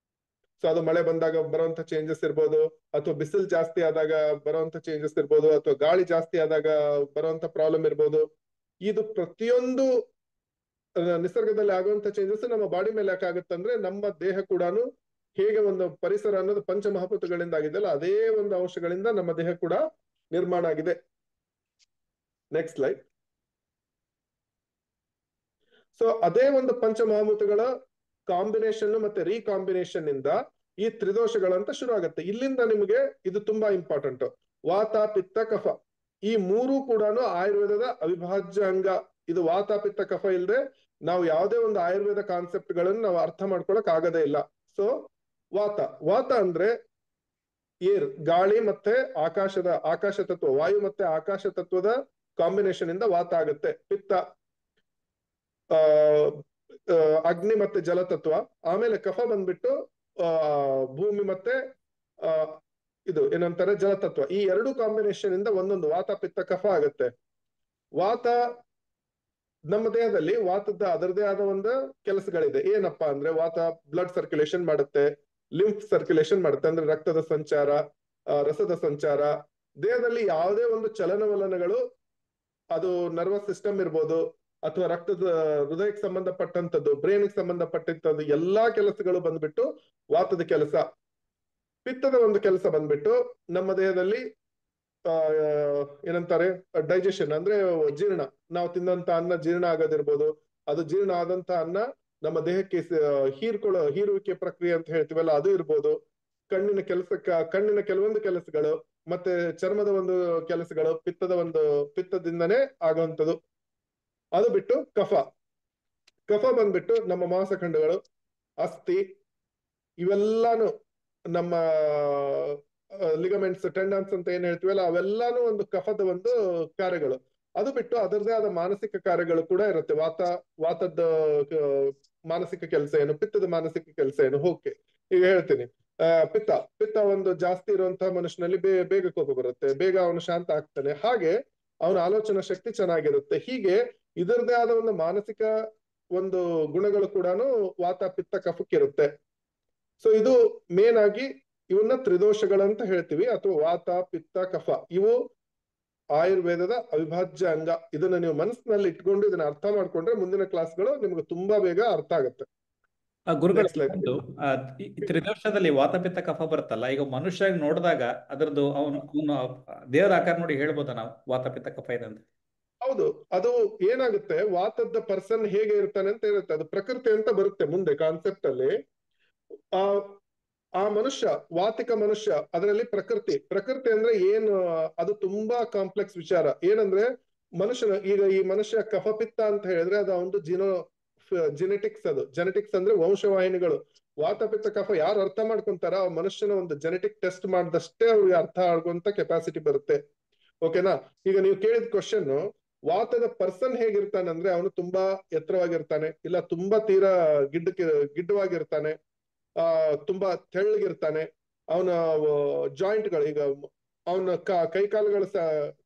ಸೊ ಅದು ಮಳೆ ಬಂದಾಗ ಬರುವಂತ ಚೇಂಜಸ್ ಇರ್ಬೋದು, ಅಥವಾ ಬಿಸಿಲು ಜಾಸ್ತಿ ಆದಾಗ ಬರುವಂತ ಚೇಂಜಸ್ ಇರ್ಬೋದು, ಅಥವಾ ಗಾಳಿ ಜಾಸ್ತಿ ಆದಾಗ ಬರುವಂತ ಪ್ರಾಬ್ಲಮ್ ಇರ್ಬೋದು. ಇದು ಪ್ರತಿಯೊಂದು ನಿಸರ್ಗದಲ್ಲಿ ಆಗುವಂತ ಚೇಂಜಸ್ ನಮ್ಮ ಬಾಡಿ ಮೇಲೆ ಯಾಕೆ ಆಗುತ್ತೆ ಅಂದ್ರೆ ನಮ್ಮ ದೇಹ ಕೂಡ ಹೇಗೆ ಒಂದು ಪರಿಸರ ಅನ್ನೋದು ಪಂಚಮಹಾಭೂತಗಳಿಂದ ಆಗಿದೆಯಲ್ಲ ಅದೇ ಒಂದು ಅಂಶಗಳಿಂದ ನಮ್ಮ ದೇಹ ಕೂಡ ನಿರ್ಮಾಣ ಆಗಿದೆ. Next slide. ಸೊ ಅದೇ ಒಂದು ಪಂಚಮಹಾಭೂತಗಳ ಕಾಂಬಿನೇಷನ್ ಮತ್ತೆ ರೀಕಾಂಬಿನೇಷನ್ ಇಂದ ಈ ತ್ರಿದೋಷಗಳಂತ ಶುರು ಆಗುತ್ತೆ. ಇಲ್ಲಿಂದ ನಿಮಗೆ ಇದು ತುಂಬಾ ಇಂಪಾರ್ಟೆಂಟ್. ವಾತ ಪಿತ್ತ ಕಫ ಈ ಮೂರು ಕೂಡ ಆಯುರ್ವೇದದ ಅವಿಭಾಜ್ಯ ಅಂಗ. ಇದು ವಾತ ಪಿತ್ತ ಕಫ ಇಲ್ಲದೆ ನಾವು ಯಾವುದೇ ಒಂದು ಆಯುರ್ವೇದ ಕಾನ್ಸೆಪ್ಟ್ ಗಳನ್ನು ನಾವು ಅರ್ಥ ಮಾಡ್ಕೊಳಕ್ ಆಗದೇ ಇಲ್ಲ. ಸೊ ವಾತ ಅಂದ್ರೆ ಏರ್, ಗಾಳಿ ಮತ್ತೆ ಆಕಾಶ ತತ್ವ, ವಾಯು ಮತ್ತೆ ಆಕಾಶ ತತ್ವದ ಕಾಂಬಿನೇಷನ್ ಇಂದ ವಾತ ಆಗುತ್ತೆ. ಪಿತ್ತ ಆ ಅಗ್ನಿ ಮತ್ತೆ ಜಲತತ್ವ. ಆಮೇಲೆ ಕಫ ಬಂದ್ಬಿಟ್ಟು ಭೂಮಿ ಮತ್ತೆ ಆ ಇದು ಏನಂತಾರೆ ಜಲತತ್ವ. ಈ ಎರಡು ಕಾಂಬಿನೇಷನ್ ಇಂದ ಒಂದೊಂದು ವಾತ ಪಿತ್ತ ಕಫ ಆಗುತ್ತೆ. ವಾತ ನಮ್ಮ ದೇಹದಲ್ಲಿ ವಾತದ ಅದರದೇ ಆದ ಒಂದು ಕೆಲಸಗಳಿದೆ. ಏನಪ್ಪಾ ಅಂದ್ರೆ ವಾತ ಬ್ಲಡ್ ಸರ್ಕ್ಯುಲೇಷನ್ ಮಾಡುತ್ತೆ, ಲಿಂಫ್ ಸರ್ಕ್ಯುಲೇಷನ್ ಮಾಡುತ್ತೆ, ಅಂದ್ರೆ ರಕ್ತದ ಸಂಚಾರ, ರಸದ ಸಂಚಾರ. ದೇಹದಲ್ಲಿ ಯಾವುದೇ ಒಂದು ಚಲನವಲನಗಳು, ಅದು ನರ್ವಸ್ ಸಿಸ್ಟಮ್ ಇರ್ಬೋದು ಅಥವಾ ಹೃದಯಕ್ಕೆ ಸಂಬಂಧಪಟ್ಟಂತದ್ದು, ಬ್ರೈನ್ಗೆ ಸಂಬಂಧಪಟ್ಟಂತದ್ದು ಎಲ್ಲಾ ಕೆಲಸಗಳು ಬಂದ್ಬಿಟ್ಟು ವಾತದ ಕೆಲಸ. ಪಿತ್ತದ ಒಂದು ಕೆಲಸ ಬಂದ್ಬಿಟ್ಟು ನಮ್ಮ ದೇಹದಲ್ಲಿ ಏನಂತಾರೆ ಡೈಜೆಷನ್ ಅಂದ್ರೆ ಜೀರ್ಣ. ನಾವು ತಿಂದಂತ ಅನ್ನ ಜೀರ್ಣ ಆಗೋದಿರ್ಬೋದು, ಅದು ಜೀರ್ಣ ಆದಂತ ಅನ್ನ ನಮ್ಮ ದೇಹಕ್ಕೆ ಹೀರುವಿಕೆ ಪ್ರಕ್ರಿಯೆ ಅಂತ ಹೇಳ್ತೀವಲ್ಲ ಅದು ಇರ್ಬೋದು. ಕಣ್ಣಿನ ಕೆಲವೊಂದು ಕೆಲಸಗಳು ಮತ್ತೆ ಚರ್ಮದ ಒಂದು ಕೆಲಸಗಳು ಪಿತ್ತದಿಂದನೇ ಆಗುವಂಥದ್ದು. ಅದು ಬಿಟ್ಟು ಕಫ ಬಂದ್ಬಿಟ್ಟು ನಮ್ಮ ಮಾಂಸಖಂಡಗಳು, ಅಸ್ಥಿ, ಇವೆಲ್ಲಾನು ನಮ್ಮ ಲಿಗಮೆಂಟ್ಸ್, ಟೆಂಡನ್ಸ್ ಅಂತ ಏನ್ ಹೇಳ್ತೀವಲ್ಲ ಅವೆಲ್ಲಾನು ಒಂದು ಕಫದ ಒಂದು ಕಾರ್ಯಗಳು. ಅದು ಬಿಟ್ಟು ಅದರದೇ ಆದ ಮಾನಸಿಕ ಕಾರ್ಯಗಳು ಕೂಡ ಇರುತ್ತೆ. ವಾತದ ಮಾನಸಿಕ ಕೆಲಸ ಏನು, ಪಿತ್ತದ ಮಾನಸಿಕ ಕೆಲಸ ಏನು, ಓಕೆ ಈಗ ಹೇಳ್ತೀನಿ. ಪಿತ್ತ ಒಂದು ಜಾಸ್ತಿ ಇರುವಂತಹ ಮನುಷ್ಯನಲ್ಲಿ ಬೇಗ ಕೋಪ ಬರುತ್ತೆ, ಬೇಗ ಅವನು ಶಾಂತ ಆಗ್ತಾನೆ, ಹಾಗೆ ಅವನ ಆಲೋಚನಾ ಶಕ್ತಿ ಚೆನ್ನಾಗಿರುತ್ತೆ. ಹೀಗೆ ಇದರದೇ ಆದ ಒಂದು ಮಾನಸಿಕ ಒಂದು ಗುಣಗಳು ಕೂಡ ವಾತ ಪಿತ್ತ ಕಫಕ್ಕಿರುತ್ತೆ. ಸೊ ಇದು ಮೇನ್ ಆಗಿ ಇವನ್ನ ತ್ರಿದೋಷಗಳಂತ ಹೇಳ್ತೀವಿ, ಅಥವಾ ವಾತ ಪಿತ್ತ ಕಫ. ಇವು ಆಯುರ್ವೇದದ ಅವಿಭಾಜ್ಯ ಅಂಗ. ಇದನ್ನ ನೀವು ಮನಸ್ಸಿನಲ್ಲಿ ಇಟ್ಕೊಂಡು ಇದನ್ನ ಅರ್ಥ ಮಾಡ್ಕೊಂಡ್ರೆ ಮುಂದಿನ ಕ್ಲಾಸ್ಗಳು ನಿಮ್ಗೆ ತುಂಬಾ ಬೇಗ ಅರ್ಥ ಆಗುತ್ತೆ. ಗುರುಗಳು ನೆಕ್ಸ್ಟ್ ಸ್ಲೈಡ್. ಒಂದು ಈ ತ್ರಿದೋಷದಲ್ಲಿ ವಾತಪಿತ್ತ ಕಫ ಬರುತ್ತಲ್ಲ, ಈಗ ಮನುಷ್ಯ ನೋಡಿದಾಗ ಅದರದ್ದು ಅವನು ದೇಹದ ಆಕಾರ ನೋಡಿ ಹೇಳ್ಬೋದಾ ನಾವು ವಾತಪಿತ್ತ ಕಫ ಇದೆ ಅಂತ? ಹೌದು, ಅದು ಏನಾಗುತ್ತೆ, ವಾತದ ಪರ್ಸನ್ ಹೇಗೆ ಇರ್ತಾನೆ ಅಂತ ಇರುತ್ತೆ. ಅದು ಪ್ರಕೃತಿ ಅಂತ ಬರುತ್ತೆ ಮುಂದೆ ಕಾನ್ಸೆಪ್ಟ್ ಅಲ್ಲಿ. ಆ ಆ ಮನುಷ್ಯ, ವಾತಿಕ ಮನುಷ್ಯ, ಅದರಲ್ಲಿ ಪ್ರಕೃತಿ ಅಂದ್ರೆ ಏನು, ಅದು ತುಂಬಾ ಕಾಂಪ್ಲೆಕ್ಸ್ ವಿಚಾರ. ಏನಂದ್ರೆ ಈಗ ಈ ಮನುಷ್ಯ ಕಫಪಿತ್ತ ಅಂತ ಹೇಳಿದ್ರೆ ಅದು ಒಂದು ಜೆನೆಟಿಕ್ಸ್. ಅದು ಜೆನೆಟಿಕ್ಸ್ ಅಂದ್ರೆ ವಂಶವಾಹಿನಿಗಳು. ವಾತಪಿತ್ತ ಕಫ ಯಾರು ಅರ್ಥ ಮಾಡ್ಕೊಂತಾರ ಆ ಮನುಷ್ಯನ ಒಂದು ಜೆನೆಟಿಕ್ ಟೆಸ್ಟ್ ಮಾಡಿದಷ್ಟೇ ಅವ್ರಿಗೆ ಅರ್ಥ ಆಗುವಂತ ಕೆಪಾಸಿಟಿ ಬರುತ್ತೆ. ಓಕೆನಾ? ಈಗ ನೀವು ಕೇಳಿದ ಕ್ವಶನ್, ವಾತದ ಪರ್ಸನ್ ಹೇಗಿರ್ತಾನೆ ಅಂದ್ರೆ ಅವನು ತುಂಬಾ ಎತ್ತರವಾಗಿರ್ತಾನೆ, ಇಲ್ಲ ತುಂಬಾ ತೀರಾ ಗಿಡ್ಡವಾಗಿರ್ತಾನೆ, ತುಂಬಾ ತೆಳ್ಳಗಿರ್ತಾನೆ. ಅವನ ಜಾಯಿಂಟ್ಗಳು, ಈಗ ಅವನ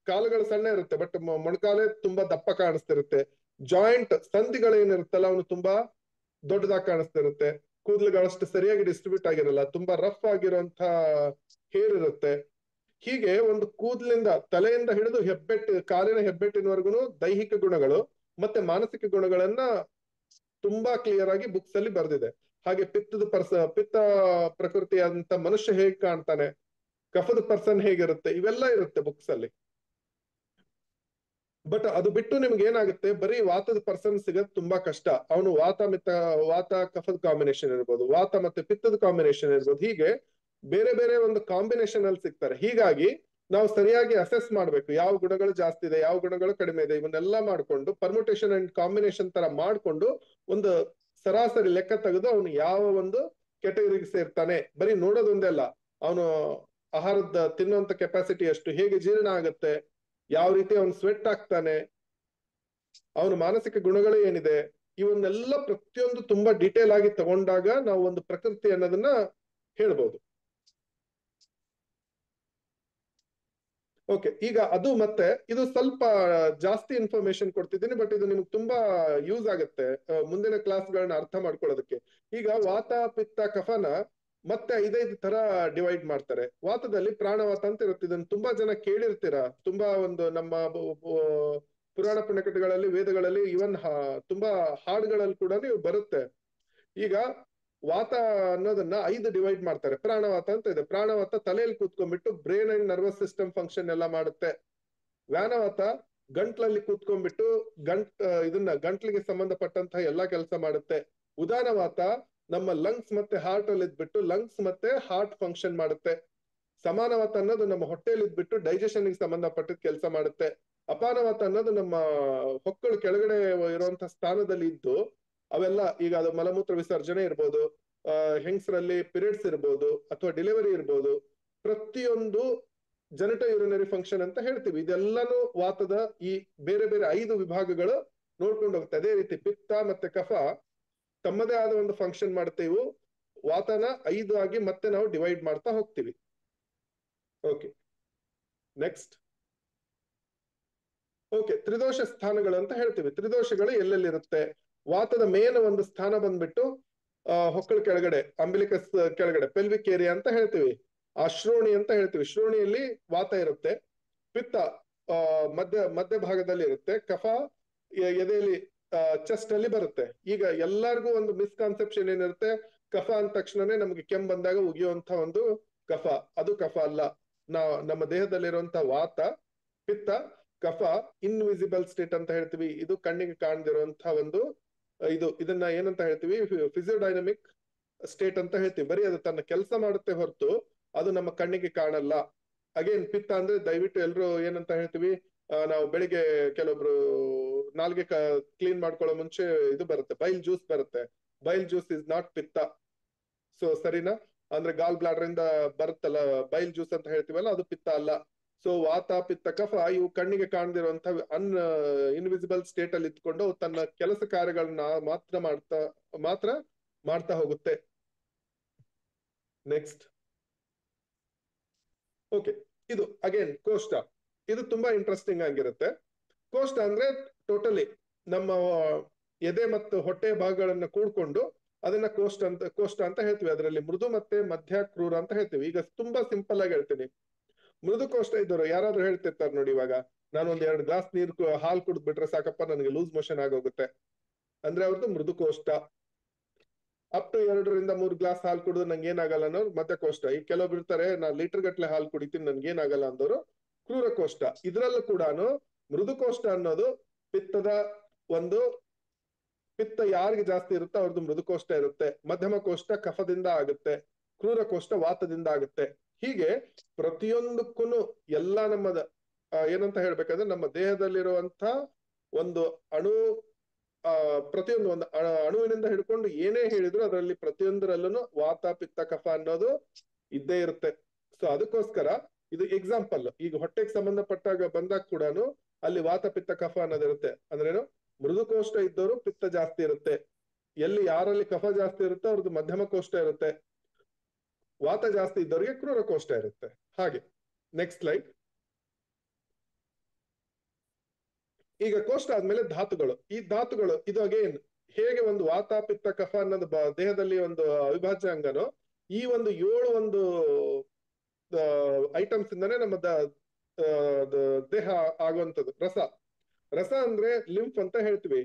ಕಾಲುಗಳು ಸಣ್ಣ ಇರುತ್ತೆ, ಬಟ್ ಮೊಣಕಾಲೇ ತುಂಬಾ ದಪ್ಪ ಕಾಣಿಸ್ತಿರುತ್ತೆ. ಜಾಯಿಂಟ್ ಸಂಧಿಗಳೇನಿರುತ್ತಲ್ಲ ಅವನು ತುಂಬಾ ದೊಡ್ಡದಾಗಿ ಕಾಣಿಸ್ತಿರುತ್ತೆ. ಕೂದಲುಗಳಷ್ಟು ಸರಿಯಾಗಿ ಡಿಸ್ಟ್ರಿಬ್ಯೂಟ್ ಆಗಿರಲ್ಲ, ತುಂಬಾ ರಫ್ ಆಗಿರುವಂತ ಹೇರ್ ಇರುತ್ತೆ. ಹೀಗೆ ಒಂದು ಕೂದಲಿಂದ, ತಲೆಯಿಂದ ಹಿಡಿದು ಕಾಲಿನ ಹೆಬ್ಬೆಟ್ಟಿನವರೆಗೂ ದೈಹಿಕ ಗುಣಗಳು ಮತ್ತೆ ಮಾನಸಿಕ ಗುಣಗಳನ್ನ ತುಂಬಾ ಕ್ಲಿಯರ್ ಆಗಿ ಬುಕ್ಸ್ ಅಲ್ಲಿ ಬರೆದಿದೆ. ಹಾಗೆ ಪಿತ್ತ ಪ್ರಕೃತಿ ಅಂತ ಮನುಷ್ಯ ಹೇಗ್ ಕಾಣ್ತಾನೆ, ಕಫದ ಪರ್ಸನ್ ಹೇಗಿರುತ್ತೆ, ಇವೆಲ್ಲ ಇರುತ್ತೆ ಬುಕ್ಸ್ ಅಲ್ಲಿ. ಬಟ್ ಅದು ಬಿಟ್ಟು ನಿಮ್ಗೆ ಏನಾಗುತ್ತೆ, ಬರೀ ವಾತದ ಪರ್ಸನ್ ಸಿಗೋದು ತುಂಬಾ ಕಷ್ಟ. ಅವನು ವಾತ ಕಫದ ಕಾಂಬಿನೇಷನ್ ಇರ್ಬೋದು, ವಾತ ಮತ್ತೆ ಪಿತ್ತದ ಕಾಂಬಿನೇಷನ್ ಇರ್ಬೋದು, ಹೀಗೆ ಬೇರೆ ಬೇರೆ ಒಂದು ಕಾಂಬಿನೇಷನ್ ಅಲ್ಲಿ ಸಿಗ್ತಾರೆ. ಹೀಗಾಗಿ ನಾವು ಸರಿಯಾಗಿ ಅಸೆಸ್ ಮಾಡ್ಬೇಕು, ಯಾವ ಗುಣಗಳು ಜಾಸ್ತಿ ಇದೆ, ಯಾವ ಗುಣಗಳು ಕಡಿಮೆ ಇದೆ, ಇವನ್ನೆಲ್ಲ ಮಾಡ್ಕೊಂಡು ಪರ್ಮುಟೇಷನ್ ಅಂಡ್ ಕಾಂಬಿನೇಷನ್ ತರ ಮಾಡ್ಕೊಂಡು ಒಂದು ಸರಾಸರಿ ಲೆಕ್ಕ ತೆಗೆದು ಅವನು ಯಾವ ಒಂದು ಕೆಟಗರಿಗೆ ಸೇರ್ತಾನೆ. ಬರೀ ನೋಡೋದೊಂದೇ ಅಲ್ಲ, ಅವನು ಆಹಾರದ ತಿನ್ನುವಂತ ಕೆಪಾಸಿಟಿ ಎಷ್ಟು, ಹೇಗೆ ಜೀರ್ಣ ಆಗುತ್ತೆ, ಯಾವ ರೀತಿ ಅವನು ಸ್ವೆಟ್ ಆಗ್ತಾನೆ, ಅವನ ಮಾನಸಿಕ ಗುಣಗಳು ಏನಿದೆ, ಇವನ್ನೆಲ್ಲ ಪ್ರತಿಯೊಂದು ತುಂಬಾ ಡಿಟೇಲ್ ಆಗಿ ತಗೊಂಡಾಗ ನಾವು ಒಂದು ಪ್ರಕೃತಿ ಅನ್ನೋದನ್ನ ಹೇಳ್ಬೋದು. ಓಕೆ, ಈಗ ಅದು ಮತ್ತೆ ಇದು ಸ್ವಲ್ಪ ಜಾಸ್ತಿ ಇನ್ಫಾರ್ಮೇಶನ್ ಕೊಡ್ತಿದ್ದೀನಿ, ಬಟ್ ಇದು ನಿಮ್ಗೆ ತುಂಬಾ ಯೂಸ್ ಆಗುತ್ತೆ ಮುಂದಿನ ಕ್ಲಾಸ್ಗಳನ್ನ ಅರ್ಥ ಮಾಡ್ಕೊಳ್ಳೋದಕ್ಕೆ. ಈಗ ವಾತ ಪಿತ್ತ ಕಫನ ಮತ್ತೆ 5 ತರ ಡಿವೈಡ್ ಮಾಡ್ತಾರೆ. ವಾತದಲ್ಲಿ ಪ್ರಾಣವಾತ ಅಂತ ಇರುತ್ತೆ, ಇದನ್ನ ತುಂಬಾ ಜನ ಕೇಳಿರ್ತೀರಾ, ತುಂಬಾ ಒಂದು ನಮ್ಮ ಪುರಾಣ ಪುಣ್ಯಕಥೆಗಳಲ್ಲಿ, ವೇದಗಳಲ್ಲಿ, ಇವನ್ ತುಂಬಾ ಹಾಡುಗಳಲ್ಲಿ ಕೂಡ ಬರುತ್ತೆ. ಈಗ ವಾತ ಅನ್ನೋದನ್ನ 5 ಡಿವೈಡ್ ಮಾಡ್ತಾರೆ. ಪ್ರಾಣವಾತ ಅಂತ ಇದೆ, ಪ್ರಾಣವಾತ ತಲೆಯಲ್ಲಿ ಕೂತ್ಕೊಂಡ್ಬಿಟ್ಟು brain and nervous system function ಎಲ್ಲ ಮಾಡುತ್ತೆ. ವ್ಯಾನವಾತ ಗಂಟ್ಲಲ್ಲಿ ಕೂತ್ಕೊಂಡ್ಬಿಟ್ಟು ಇದನ್ನ ಗಂಟ್ಲಿಗೆ ಸಂಬಂಧಪಟ್ಟಂತಹ ಎಲ್ಲಾ ಕೆಲಸ ಮಾಡುತ್ತೆ. ಉದಾನವಾತ ನಮ್ಮ ಲಂಗ್ಸ್ ಮತ್ತೆ ಹಾರ್ಟ್ ಅಲ್ಲಿ ಇದ್ಬಿಟ್ಟು ಲಂಗ್ಸ್ ಮತ್ತೆ ಹಾರ್ಟ್ ಫಂಕ್ಷನ್ ಮಾಡುತ್ತೆ. ಸಮಾನವಾತ ಅನ್ನೋದು ನಮ್ಮ ಹೊಟ್ಟೆಯಲ್ಲಿ ಇದ್ಬಿಟ್ಟು ಡೈಜೆಷನ್ ಗೆ ಸಂಬಂಧಪಟ್ಟಿದ ಕೆಲಸ ಮಾಡುತ್ತೆ. ಅಪಾನವಾತ ಅನ್ನೋದು ನಮ್ಮ ಹೊಕ್ಕಳು ಕೆಳಗಡೆ ಇರುವಂತಹ ಸ್ಥಾನದಲ್ಲಿ ಇದ್ದು ಅವೆಲ್ಲ, ಈಗ ಅದು ಮಲಮೂತ್ರ ವಿಸರ್ಜನೆ ಇರ್ಬೋದು, ಹೆಂಗಸರಲ್ಲಿ ಪಿರಿಯಡ್ಸ್ ಇರ್ಬೋದು, ಅಥವಾ ಡೆಲಿವರಿ ಇರ್ಬೋದು, ಪ್ರತಿಯೊಂದು ಜೆನಿಟೋ ಯೂರಿನರಿ ಫಂಕ್ಷನ್ ಅಂತ ಹೇಳ್ತೀವಿ. ಇದೆಲ್ಲಾನು ವಾತದ ಈ ಬೇರೆ ಬೇರೆ 5 ವಿಭಾಗಗಳು ನೋಡ್ಕೊಂಡು ಹೋಗುತ್ತೆ. ಅದೇ ರೀತಿ ಪಿತ್ತ ಮತ್ತೆ ಕಫ ತಮ್ಮದೇ ಆದ ಒಂದು ಫಂಕ್ಷನ್ ಮಾಡುತ್ತೆ. ಇವು ವಾತನ 5 ಆಗಿ ಮತ್ತೆ ನಾವು ಡಿವೈಡ್ ಮಾಡ್ತಾ ಹೋಗ್ತೀವಿ. Okay, next. ಓಕೆ, ತ್ರಿದೋಷ ಸ್ಥಾನಗಳು ಅಂತ ಹೇಳ್ತೀವಿ. ತ್ರಿದೋಷಗಳು ಎಲ್ಲೆಲ್ಲಿರುತ್ತೆ? ವಾತದ ಮೇನ್ ಒಂದು ಸ್ಥಾನ ಬಂದ್ಬಿಟ್ಟು ಹೊಕ್ಕಳ ಕೆಳಗಡೆ, ಅಂಬಿಲಿಕಸ್ ಕೆಳಗಡೆ, ಪೆಲ್ವಿಕ್ ಏರಿಯಾ ಅಂತ ಹೇಳ್ತೀವಿ. ಆ ಶ್ರೋಣಿ ಅಂತ ಹೇಳ್ತೀವಿ. ಶ್ರೋಣಿಯಲ್ಲಿ ವಾತ ಇರುತ್ತೆ. ಪಿತ್ತ ಮಧ್ಯ ಭಾಗದಲ್ಲಿ ಇರುತ್ತೆ. ಕಫ ಎದೆಯಲ್ಲಿ ಚೆಸ್ಟ್ ಅಲ್ಲಿ ಬರುತ್ತೆ. ಈಗ ಎಲ್ಲರಿಗೂ ಒಂದು ಮಿಸ್ಕಾನ್ಸೆಪ್ಷನ್ ಏನಿರುತ್ತೆ, ಕಫ ಅಂದ ತಕ್ಷಣನೇ ನಮ್ಗೆ ಕೆಮ್ಮು ಬಂದಾಗ ಉಗಿಯುವಂತ ಒಂದು ಕಫ, ಅದು ಕಫ ಅಲ್ಲ. ನಮ್ಮ ದೇಹದಲ್ಲಿರುವಂತ ವಾತ, ಪಿತ್ತ, ಕಫ ಇನ್ವಿಸಿಬಲ್ ಸ್ಟೇಟ್ ಅಂತ ಹೇಳ್ತೀವಿ. ಇದು ಕಣ್ಣಿಗೆ ಕಾಣದಿರುವಂತಹ ಒಂದು ಇದನ್ನ ಏನಂತ ಹೇಳ್ತೀವಿ, ಫಿಸಿಯೋಡೈನಮಿಕ್ ಸ್ಟೇಟ್ ಅಂತ ಹೇಳ್ತೀವಿ. ಬರೀ ಅದು ತನ್ನ ಕೆಲಸ ಮಾಡುತ್ತೆ ಹೊರತು ಅದು ನಮ್ಮ ಕಣ್ಣಿಗೆ ಕಾಣಲ್ಲ. ಅಗೇನ್ ಪಿತ್ತ ಅಂದ್ರೆ ದಯವಿಟ್ಟು ಎಲ್ರು ಏನಂತ ಹೇಳ್ತೀವಿ, ನಾವು ಬೆಳಿಗ್ಗೆ ಕೆಲವೊಬ್ರು ನಾಲ್ಗೆ ಕ್ಲೀನ್ ಮಾಡ್ಕೊಳ್ಳೋ ಮುಂಚೆ ಇದು ಬರುತ್ತೆ, ಬೈಲ್ ಜ್ಯೂಸ್ ಬರುತ್ತೆ. ಬೈಲ್ ಜ್ಯೂಸ್ ಇಸ್ ನಾಟ್ ಪಿತ್ತ. ಸೊ ಸರಿನಾ? ಅಂದ್ರೆ ಗಾಲ್ ಬ್ಲಾಡರ್ ಇಂದ ಬರುತ್ತಲ್ಲ ಬೈಲ್ ಜ್ಯೂಸ್ ಅಂತ ಹೇಳ್ತೀವಲ್ಲ, ಅದು ಪಿತ್ತ ಅಲ್ಲ. ಸೊ ವಾತ ಪಿತ್ತ ಕಫ ಇವು ಕಣ್ಣಿಗೆ ಕಾಣದಿರುವಂತ ಇನ್ವಿಸಿಬಲ್ ಸ್ಟೇಟ್ ಅಲ್ಲಿ ಇದ್ಕೊಂಡು ತನ್ನ ಕೆಲಸ ಕಾರ್ಯಗಳನ್ನ ಮಾತ್ರ ಮಾಡ್ತಾ ಹೋಗುತ್ತೆ. ನೆಕ್ಸ್ಟ್. ಓಕೆ, ಇದು ಅಗೇನ್ ಕೋಷ್ಟ. ಇದು ತುಂಬಾ ಇಂಟ್ರೆಸ್ಟಿಂಗ್ ಆಗಿರುತ್ತೆ. ಕೋಷ್ಟ ಅಂದ್ರೆ ಟೋಟಲಿ ನಮ್ಮ ಎದೆ ಮತ್ತು ಹೊಟ್ಟೆ ಭಾಗಗಳನ್ನ ಕೂಡ್ಕೊಂಡು ಅದನ್ನ ಕೋಷ್ಟ ಅಂತ ಹೇಳ್ತೀವಿ. ಅದರಲ್ಲಿ ಮೃದು ಮತ್ತೆ ಮಧ್ಯ, ಕ್ರೂರ ಅಂತ ಹೇಳ್ತೀವಿ. ಈಗ ತುಂಬಾ ಸಿಂಪಲ್ ಆಗಿ ಹೇಳ್ತೀನಿ. ಮೃದು ಕೋಷ್ಟ ಇದ್ದವರು ಯಾರಾದ್ರೂ ಹೇಳ್ತಿರ್ತಾರೆ ನೋಡಿ, ಇವಾಗ ನಾನು ಒಂದ್ 2 ಗ್ಲಾಸ್ ಹಾಲು ಕುಡಿದ್ಬಿಟ್ರೆ ಸಾಕಪ್ಪ, ನನಗೆ ಲೂಸ್ ಮೋಷನ್ ಆಗೋಗುತ್ತೆ ಅಂದ್ರೆ ಅವ್ರದ್ದು ಮೃದು ಕೋಷ್ಟ. ಅಪ್ ಟು 2 ರಿಂದ 3 ಗ್ಲಾಸ್ ಹಾಲು ಕುಡಿದು ನಂಗೆ ಏನಾಗಲ್ಲ ಅನ್ನೋರು ಮಧ್ಯ ಕೋಷ್ಟ. ಈಗ ಕೆಲವೊಬ್ರು ಇರ್ತಾರೆ, ನಾನು ಲೀಟರ್ ಗಟ್ಲೆ ಹಾಲು ಕುಡಿತೀನಿ ನನ್ಗೆ ಏನಾಗಲ್ಲ ಅಂದವರು ಕ್ರೂರ ಕೋಷ್ಟ. ಇದ್ರಲ್ಲೂ ಕೂಡ ಮೃದು ಕೋಷ್ಟ ಅನ್ನೋದು ಪಿತ್ತದ ಒಂದು, ಪಿತ್ತ ಯಾರಿಗೆ ಜಾಸ್ತಿ ಇರುತ್ತೋ ಅವ್ರದ್ದು ಮೃದು ಕೋಷ್ಟ ಇರುತ್ತೆ. ಮಧ್ಯಮ ಕೋಷ್ಟ ಕಫದಿಂದ ಆಗುತ್ತೆ. ಕ್ರೂರ ಕೋಷ್ಟ ವಾತದಿಂದ ಆಗುತ್ತೆ. ಹೀಗೆ ಪ್ರತಿಯೊಂದಕ್ಕೂ ಎಲ್ಲ ನಮ್ಮದ ಏನಂತ ಹೇಳ್ಬೇಕಂದ್ರೆ ನಮ್ಮ ದೇಹದಲ್ಲಿರುವಂತ ಒಂದು ಪ್ರತಿಯೊಂದು ಒಂದು ಅಣುವಿನಿಂದ ಹಿಡ್ಕೊಂಡು ಏನೇ ಹೇಳಿದ್ರು ಅದರಲ್ಲಿ ಪ್ರತಿಯೊಂದರಲ್ಲೂ ವಾತ ಪಿತ್ತ ಕಫ ಅನ್ನೋದು ಇದ್ದೇ ಇರುತ್ತೆ. ಸೊ ಅದಕ್ಕೋಸ್ಕರ ಇದು ಎಕ್ಸಾಂಪಲ್. ಈಗ ಹೊಟ್ಟೆಗೆ ಸಂಬಂಧಪಟ್ಟಾಗ ಬಂದಾಗ ಕೂಡ ಅಲ್ಲಿ ವಾತ ಪಿತ್ತ ಕಫ ಅನ್ನೋದಿರುತ್ತೆ. ಅಂದ್ರೇನು, ಮೃದು ಕೋಷ್ಟ ಇದ್ದವರು ಪಿತ್ತ ಜಾಸ್ತಿ ಇರುತ್ತೆ. ಯಾರಲ್ಲಿ ಕಫ ಜಾಸ್ತಿ ಇರುತ್ತೋ ಅವ್ರದ್ದು ಮಧ್ಯಮ ಕೋಷ್ಟ ಇರುತ್ತೆ. ವಾತ ಜಾಸ್ತಿ ಇದ್ದವರಿಗೆ ಕ್ರೂರ ಕೋಷ್ಟ ಇರುತ್ತೆ. ಹಾಗೆ ನೆಕ್ಸ್ಟ್ ಸ್ಲೈಡ್. ಈಗ ಕೋಷ್ಟ ಆದ್ಮೇಲೆ ಧಾತುಗಳು. ಈ ಧಾತುಗಳು ಇದು ಅಗೇನ್ ಹೇಗೆ ಒಂದು ವಾತ ಪಿತ್ತ ಕಫ ಅನ್ನೋದು ದೇಹದಲ್ಲಿ ಒಂದು ಅವಿಭಾಜ್ಯ ಅಂಗನೋ, ಈ ಒಂದು 7 ಒಂದು ಐಟಮ್ಸ್ ಇಂದಾನೆ ನಮ್ಮ ದೇಹ ಆಗುವಂಥದ್ದು. ರಸ ಅಂದ್ರೆ ಲಿಂಫ್ ಅಂತ ಹೇಳ್ತೀವಿ.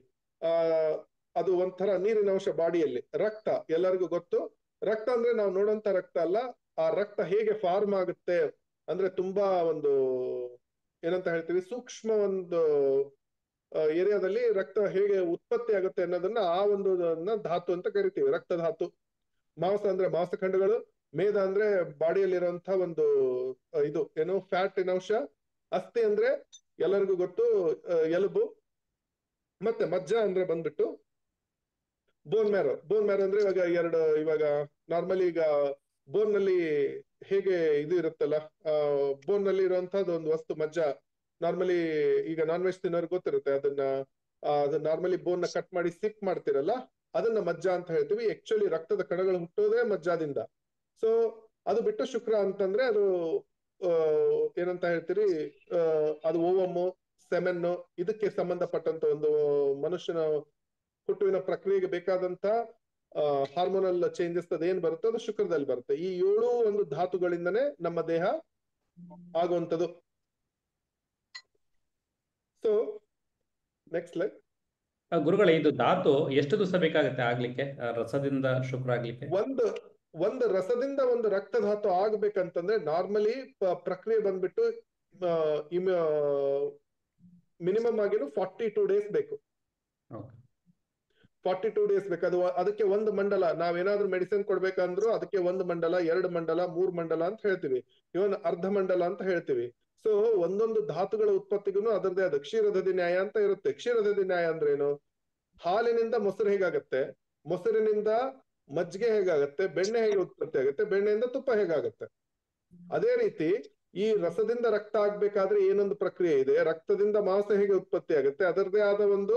ಅದು ಒಂಥರ ನೀರಿನ ಅಂಶ ಬಾಡಿಯಲ್ಲಿ. ರಕ್ತ ಎಲ್ಲರಿಗೂ ಗೊತ್ತು. ರಕ್ತ ಅಂದ್ರೆ ನಾವು ನೋಡುವಂತ ರಕ್ತ ಅಲ್ಲ, ಆ ರಕ್ತ ಹೇಗೆ ಫಾರ್ಮ್ ಆಗುತ್ತೆ ಅಂದ್ರೆ ತುಂಬಾ ಒಂದು ಏನಂತ ಹೇಳ್ತೀವಿ, ಸೂಕ್ಷ್ಮ ಒಂದು ಏರಿಯಾದಲ್ಲಿ ರಕ್ತ ಹೇಗೆ ಉತ್ಪತ್ತಿ ಆಗುತ್ತೆ ಅನ್ನೋದನ್ನ ಆ ಒಂದು ಧಾತು ಅಂತ ಕರಿತೀವಿ, ರಕ್ತ ಧಾತು. ಮಾಂಸ ಅಂದ್ರೆ ಮಾಂಸಖಂಡಗಳು. ಮೇದ ಅಂದ್ರೆ ಬಾಡಿಯಲ್ಲಿರುವಂತಹ ಒಂದು ಇದು ಏನು ಫ್ಯಾಟಿನ ಅಂಶ. ಅಸ್ಥಿ ಅಂದ್ರೆ ಎಲ್ಲರಿಗೂ ಗೊತ್ತು ಎಲುಬು. ಮತ್ತೆ ಮಜ್ಜ ಅಂದ್ರೆ ಬಂದ್ಬಿಟ್ಟು ಬೋನ್ ಮ್ಯಾರೋ. ಬೋನ್ ಮ್ಯಾರೋ ಅಂದ್ರೆ ಇವಾಗ ನಾರ್ಮಲಿ ಈಗ ಬೋನ್ ನಲ್ಲಿ ಹೇಗೆ ಇದು ಇರುತ್ತಲ್ಲ, ಬೋನ್ ನಲ್ಲಿ ಇರುವಂತಹದ್ದು ಒಂದು ವಸ್ತು ಮಜ್ಜ. ನಾರ್ಮಲಿ ಈಗ ನಾನ್ ವೆಜ್ ತಿನ್ನೋರ್ಗೆ ಗೊತ್ತಿರುತ್ತೆ ಅದನ್ನ. ಅದು ನಾರ್ಮಲಿ ಬೋನ್ ನ ಕಟ್ ಮಾಡಿ ಸಿಪ್ ಮಾಡ್ತಿರಲ್ಲ, ಅದನ್ನ ಮಜ್ಜ ಅಂತ ಹೇಳ್ತೀವಿ. ಆಕ್ಚುಲಿ ರಕ್ತದ ಕಣಗಳು ಹುಟ್ಟೋದೇ ಮಜ್ಜಾದಿಂದ. ಸೊ ಅದು ಬಿಟ್ಟು ಶುಕ್ರ ಅಂತಂದ್ರೆ ಅದು ಆ, ಏನಂತ ಹೇಳ್ತೀರಿ, ಅದು ಓವಮ್ಮು, ಸೆಮೆನ್ನು, ಇದಕ್ಕೆ ಸಂಬಂಧಪಟ್ಟಂತ ಒಂದು ಮನುಷ್ಯನ ಹುಟ್ಟುವಿನ ಪ್ರಕ್ರಿಯೆಗೆ ಬೇಕಾದಂತ ಹಾರ್ಮೋನಲ್ ಚೇಂಜಸ್ ಅದೇನ್ ಬರುತ್ತೋ ಅದು ಶುಕ್ರದಲ್ಲಿ ಬರುತ್ತೆ. ಈ 7 ಒಂದು ಧಾತುಗಳಿಂದನೇ ನಮ್ಮ ದೇಹ ಆಗುವಂಥದ್ದು. So next slide. ಗುರುಗಳೇ, ಇದು ಧಾತು ಎಷ್ಟು ದಿವಸ ಬೇಕಾಗುತ್ತೆ ಆಗ್ಲಿಕ್ಕೆ, ರಸದಿಂದ ಶುಕ್ರ ಆಗ್ಲಿಕ್ಕೆ? ಒಂದು ರಸದಿಂದ ಒಂದು ರಕ್ತಧಾತು ಆಗ್ಬೇಕಂತಂದ್ರೆ ನಾರ್ಮಲಿ ಪ್ರಕ್ರಿಯೆ ಬಂದ್ಬಿಟ್ಟು ಮಿನಿಮಮ್ ಆಗಿನೂ 42 ಡೇಸ್ ಬೇಕು. 42 ಡೇಸ್ ಬೇಕು. ಅದಕ್ಕೆ ಒಂದು ಮಂಡಲ, ನಾವೇನಾದ್ರೂ ಮೆಡಿಸಿನ್ ಕೊಡ್ಬೇಕಂದ್ರೂ ಅದಕ್ಕೆ 1 ಮಂಡಲ, 2 ಮಂಡಲ, 3 ಮಂಡಲ ಅಂತ ಹೇಳ್ತೀವಿ. ಇವನ್ ಅರ್ಧ ಮಂಡಲ ಅಂತ ಹೇಳ್ತೀವಿ. ಸೊ ಒಂದೊಂದು ಧಾತುಗಳ ಉತ್ಪತ್ತಿಗೂ ಅದರದೇ ಆದ ಕ್ಷೀರದಧಿ ನ್ಯಾಯ ಅಂತ ಇರುತ್ತೆ. ಕ್ಷೀರದಧಿ ನ್ಯಾಯ ಅಂದ್ರೆ ಏನು? ಹಾಲಿನಿಂದ ಮೊಸರು ಹೇಗಾಗತ್ತೆ, ಮೊಸರಿನಿಂದ ಮಜ್ಜಿಗೆ ಹೇಗಾಗತ್ತೆ, ಬೆಣ್ಣೆ ಹೇಗೆ ಉತ್ಪತ್ತಿ ಆಗುತ್ತೆ, ಬೆಣ್ಣೆಯಿಂದ ತುಪ್ಪ ಹೇಗಾಗತ್ತೆ, ಅದೇ ರೀತಿ ಈ ರಸದಿಂದ ರಕ್ತ ಆಗ್ಬೇಕಾದ್ರೆ ಏನೊಂದು ಪ್ರಕ್ರಿಯೆ ಇದೆ, ರಕ್ತದಿಂದ ಮಾಂಸ ಹೇಗೆ ಉತ್ಪತ್ತಿ ಆಗುತ್ತೆ, ಅದರದೇ ಆದ ಒಂದು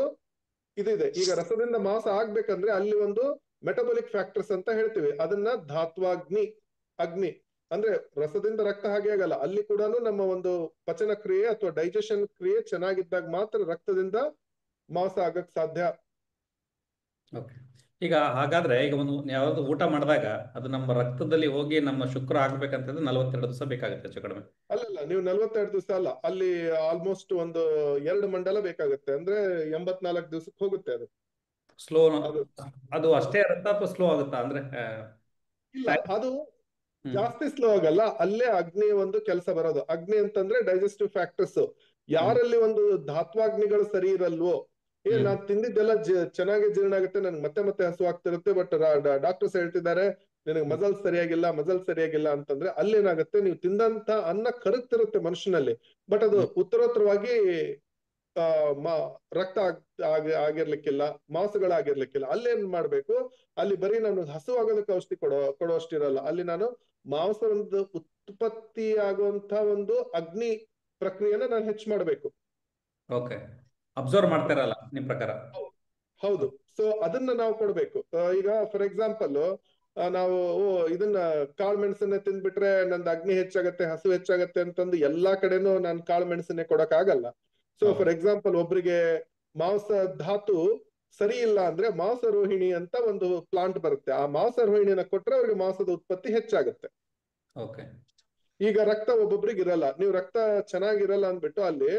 ಇದಿದೆ. ಈಗ ರಸದಿಂದ ಮಾಂಸ ಆಗ್ಬೇಕಂದ್ರೆ ಅಲ್ಲಿ ಒಂದು ಮೆಟಬಾಲಿಕ್ ಫ್ಯಾಕ್ಟರ್ಸ್ ಅಂತ ಹೇಳ್ತೀವಿ, ಅದನ್ನ ಧಾತ್ವಾಗ್ನಿ ಅಗ್ನಿ ಅಂದ್ರೆ ರಸದಿಂದ ರಕ್ತ ಹಾಗೆ ಆಗಲ್ಲ. ಅಲ್ಲಿ ಕೂಡ ನಮ್ಮ ಒಂದು ಪಚನ ಕ್ರಿಯೆ ಅಥವಾ ಡೈಜೆಷನ್ ಕ್ರಿಯೆ ಚೆನ್ನಾಗಿದ್ದಾಗ ಮಾತ್ರ ರಕ್ತದಿಂದ ಮಾಂಸ ಆಗಕ್ ಸಾಧ್ಯ. ಈಗ ಹಾಗಾದ್ರೆ ಈಗ ಒಂದು ಯಾವ್ದು ಊಟ ಮಾಡಿದಾಗ ಅದು ನಮ್ಮ ರಕ್ತದಲ್ಲಿ ಹೋಗಿ ನಮ್ಮ ಶುಕ್ರ ಆಗ್ಬೇಕಂತಂದ್ರೆ 42 ದಿವಸ ಬೇಕಾಗುತ್ತೆ ಹೆಚ್ಚು ಕಡಿಮೆ? ಅಲ್ಲಲ್ಲ, ನೀವು 42 ದಿವಸ ಅಲ್ಲ, ಅಲ್ಲಿ ಆಲ್ಮೋಸ್ಟ್ ಒಂದು 2 ಮಂಡಲ ಬೇಕಾಗುತ್ತೆ. ಅಂದ್ರೆ 84 ದಿವಸಕ್ಕೆ ಹೋಗುತ್ತೆ ಅದು. ಸ್ಲೋ ಅದು ಅಷ್ಟೇ ಇರುತ್ತಾ ಅಥವಾ ಸ್ಲೋ ಆಗುತ್ತಾ? ಅಂದ್ರೆ ಇಲ್ಲ, ಅದು ಜಾಸ್ತಿ ಸ್ಲೋ ಆಗಲ್ಲ. ಅಲ್ಲೇ ಅಗ್ನಿಯ ಒಂದು ಕೆಲಸ ಬರೋದು. ಅಗ್ನಿ ಅಂತಂದ್ರೆ ಡೈಜೆಸ್ಟಿವ್ ಫ್ಯಾಕ್ಟರ್ಸ್. ಯಾರಲ್ಲಿ ಒಂದು ಧಾತ್ವಾಗ್ನಿಗಳು ಸರಿ ಇರಲ್ವೋ, ನಾನ್ ತಿಂದಿದ್ದೆಲ್ಲ ಚೆನ್ನಾಗಿ ಜೀರ್ಣ ಆಗುತ್ತೆ, ನನ್ಗೆ ಮತ್ತೆ ಮತ್ತೆ ಹಸು ಆಗ್ತಿರುತ್ತೆ, ಬಟ್ ಡಾಕ್ಟರ್ಸ್ ಹೇಳ್ತಿದ್ದಾರೆ ನಿನಗೆ ಮಜಲ್ ಸರಿಯಾಗಿಲ್ಲ ಅಂತಂದ್ರೆ ಅಲ್ಲೇನಾಗುತ್ತೆ, ನೀವು ತಿಂದಂತ ಅನ್ನ ಕರಗ್ತಿರುತ್ತೆ ಮನುಷ್ಯನಲ್ಲಿ, ಬಟ್ ಅದು ಉತ್ತರೋತ್ತರವಾಗಿ ರಕ್ತ ಆಗಿರ್ಲಿಕ್ಕಿಲ್ಲ, ಮಾಂಸಗಳಾಗಿರ್ಲಿಕ್ಕಿಲ್ಲ. ಅಲ್ಲೇನ್ ಮಾಡ್ಬೇಕು, ಅಲ್ಲಿ ಬರೀ ನಾನು ಹಸುವಾಗೋದಕ್ಕೆ ಔಷಧಿ ಕೊಡೋಷ್ಟಿರಲ್ಲ, ಅಲ್ಲಿ ನಾನು ಮಾಂಸ ಒಂದು ಉತ್ಪತ್ತಿ ಆಗುವಂತ ಒಂದು ಅಗ್ನಿ ಪ್ರಕ್ರಿಯೆನ ನಾನು ಹೆಚ್ಚು ಮಾಡ್ಬೇಕು. ಓಕೆ, ಅಬ್ಸರ್ವ್ ಮಾಡ್ತಾರಲ್ಲ ನಿಮ್ ಪ್ರಕಾರ? ಹೌದು. ಸೊ ಅದನ್ನ ನಾವು ಕೊಡ್ಬೇಕು. ಈಗ ಫಾರ್ ಎಕ್ಸಾಂಪಲ್ ನಾವು ಇದನ್ನ ಕಾಳು ಮೆಣಸನ್ನೇ ತಿಂದ್ಬಿಟ್ರೆ ನಂದು ಅಗ್ನಿ ಹೆಚ್ಚಾಗತ್ತೆ, ಹಸು ಹೆಚ್ಚಾಗತ್ತೆ ಅಂತಂದು ಎಲ್ಲಾ ಕಡೆನೂ ನಾನು ಕಾಳು ಮೆಣಸನ್ನೇ ಕೊಡಕ್ ಆಗಲ್ಲ. ಸೊ ಫಾರ್ ಎಕ್ಸಾಂಪಲ್ ಒಬ್ರಿಗೆ ಮಾಂಸ ಧಾತು ಸರಿ ಇಲ್ಲ ಅಂದ್ರೆ ಮಾಂಸರೋಹಿಣಿ ಅಂತ ಒಂದು ಪ್ಲಾಂಟ್ ಬರುತ್ತೆ. ಆ ಮಾಂಸರೋಹಿಣಿನ ಕೊಟ್ರೆ ಅವ್ರಿಗೆ ಮಾಂಸದ ಉತ್ಪತ್ತಿ ಹೆಚ್ಚಾಗುತ್ತೆ. ಈಗ ರಕ್ತ ಒಬ್ಬೊಬ್ರಿಗೆ ಇರಲ್ಲ, ನೀವು ರಕ್ತ ಚೆನ್ನಾಗಿರಲ್ಲ ಅಂದ್ಬಿಟ್ಟು ಅಲ್ಲಿ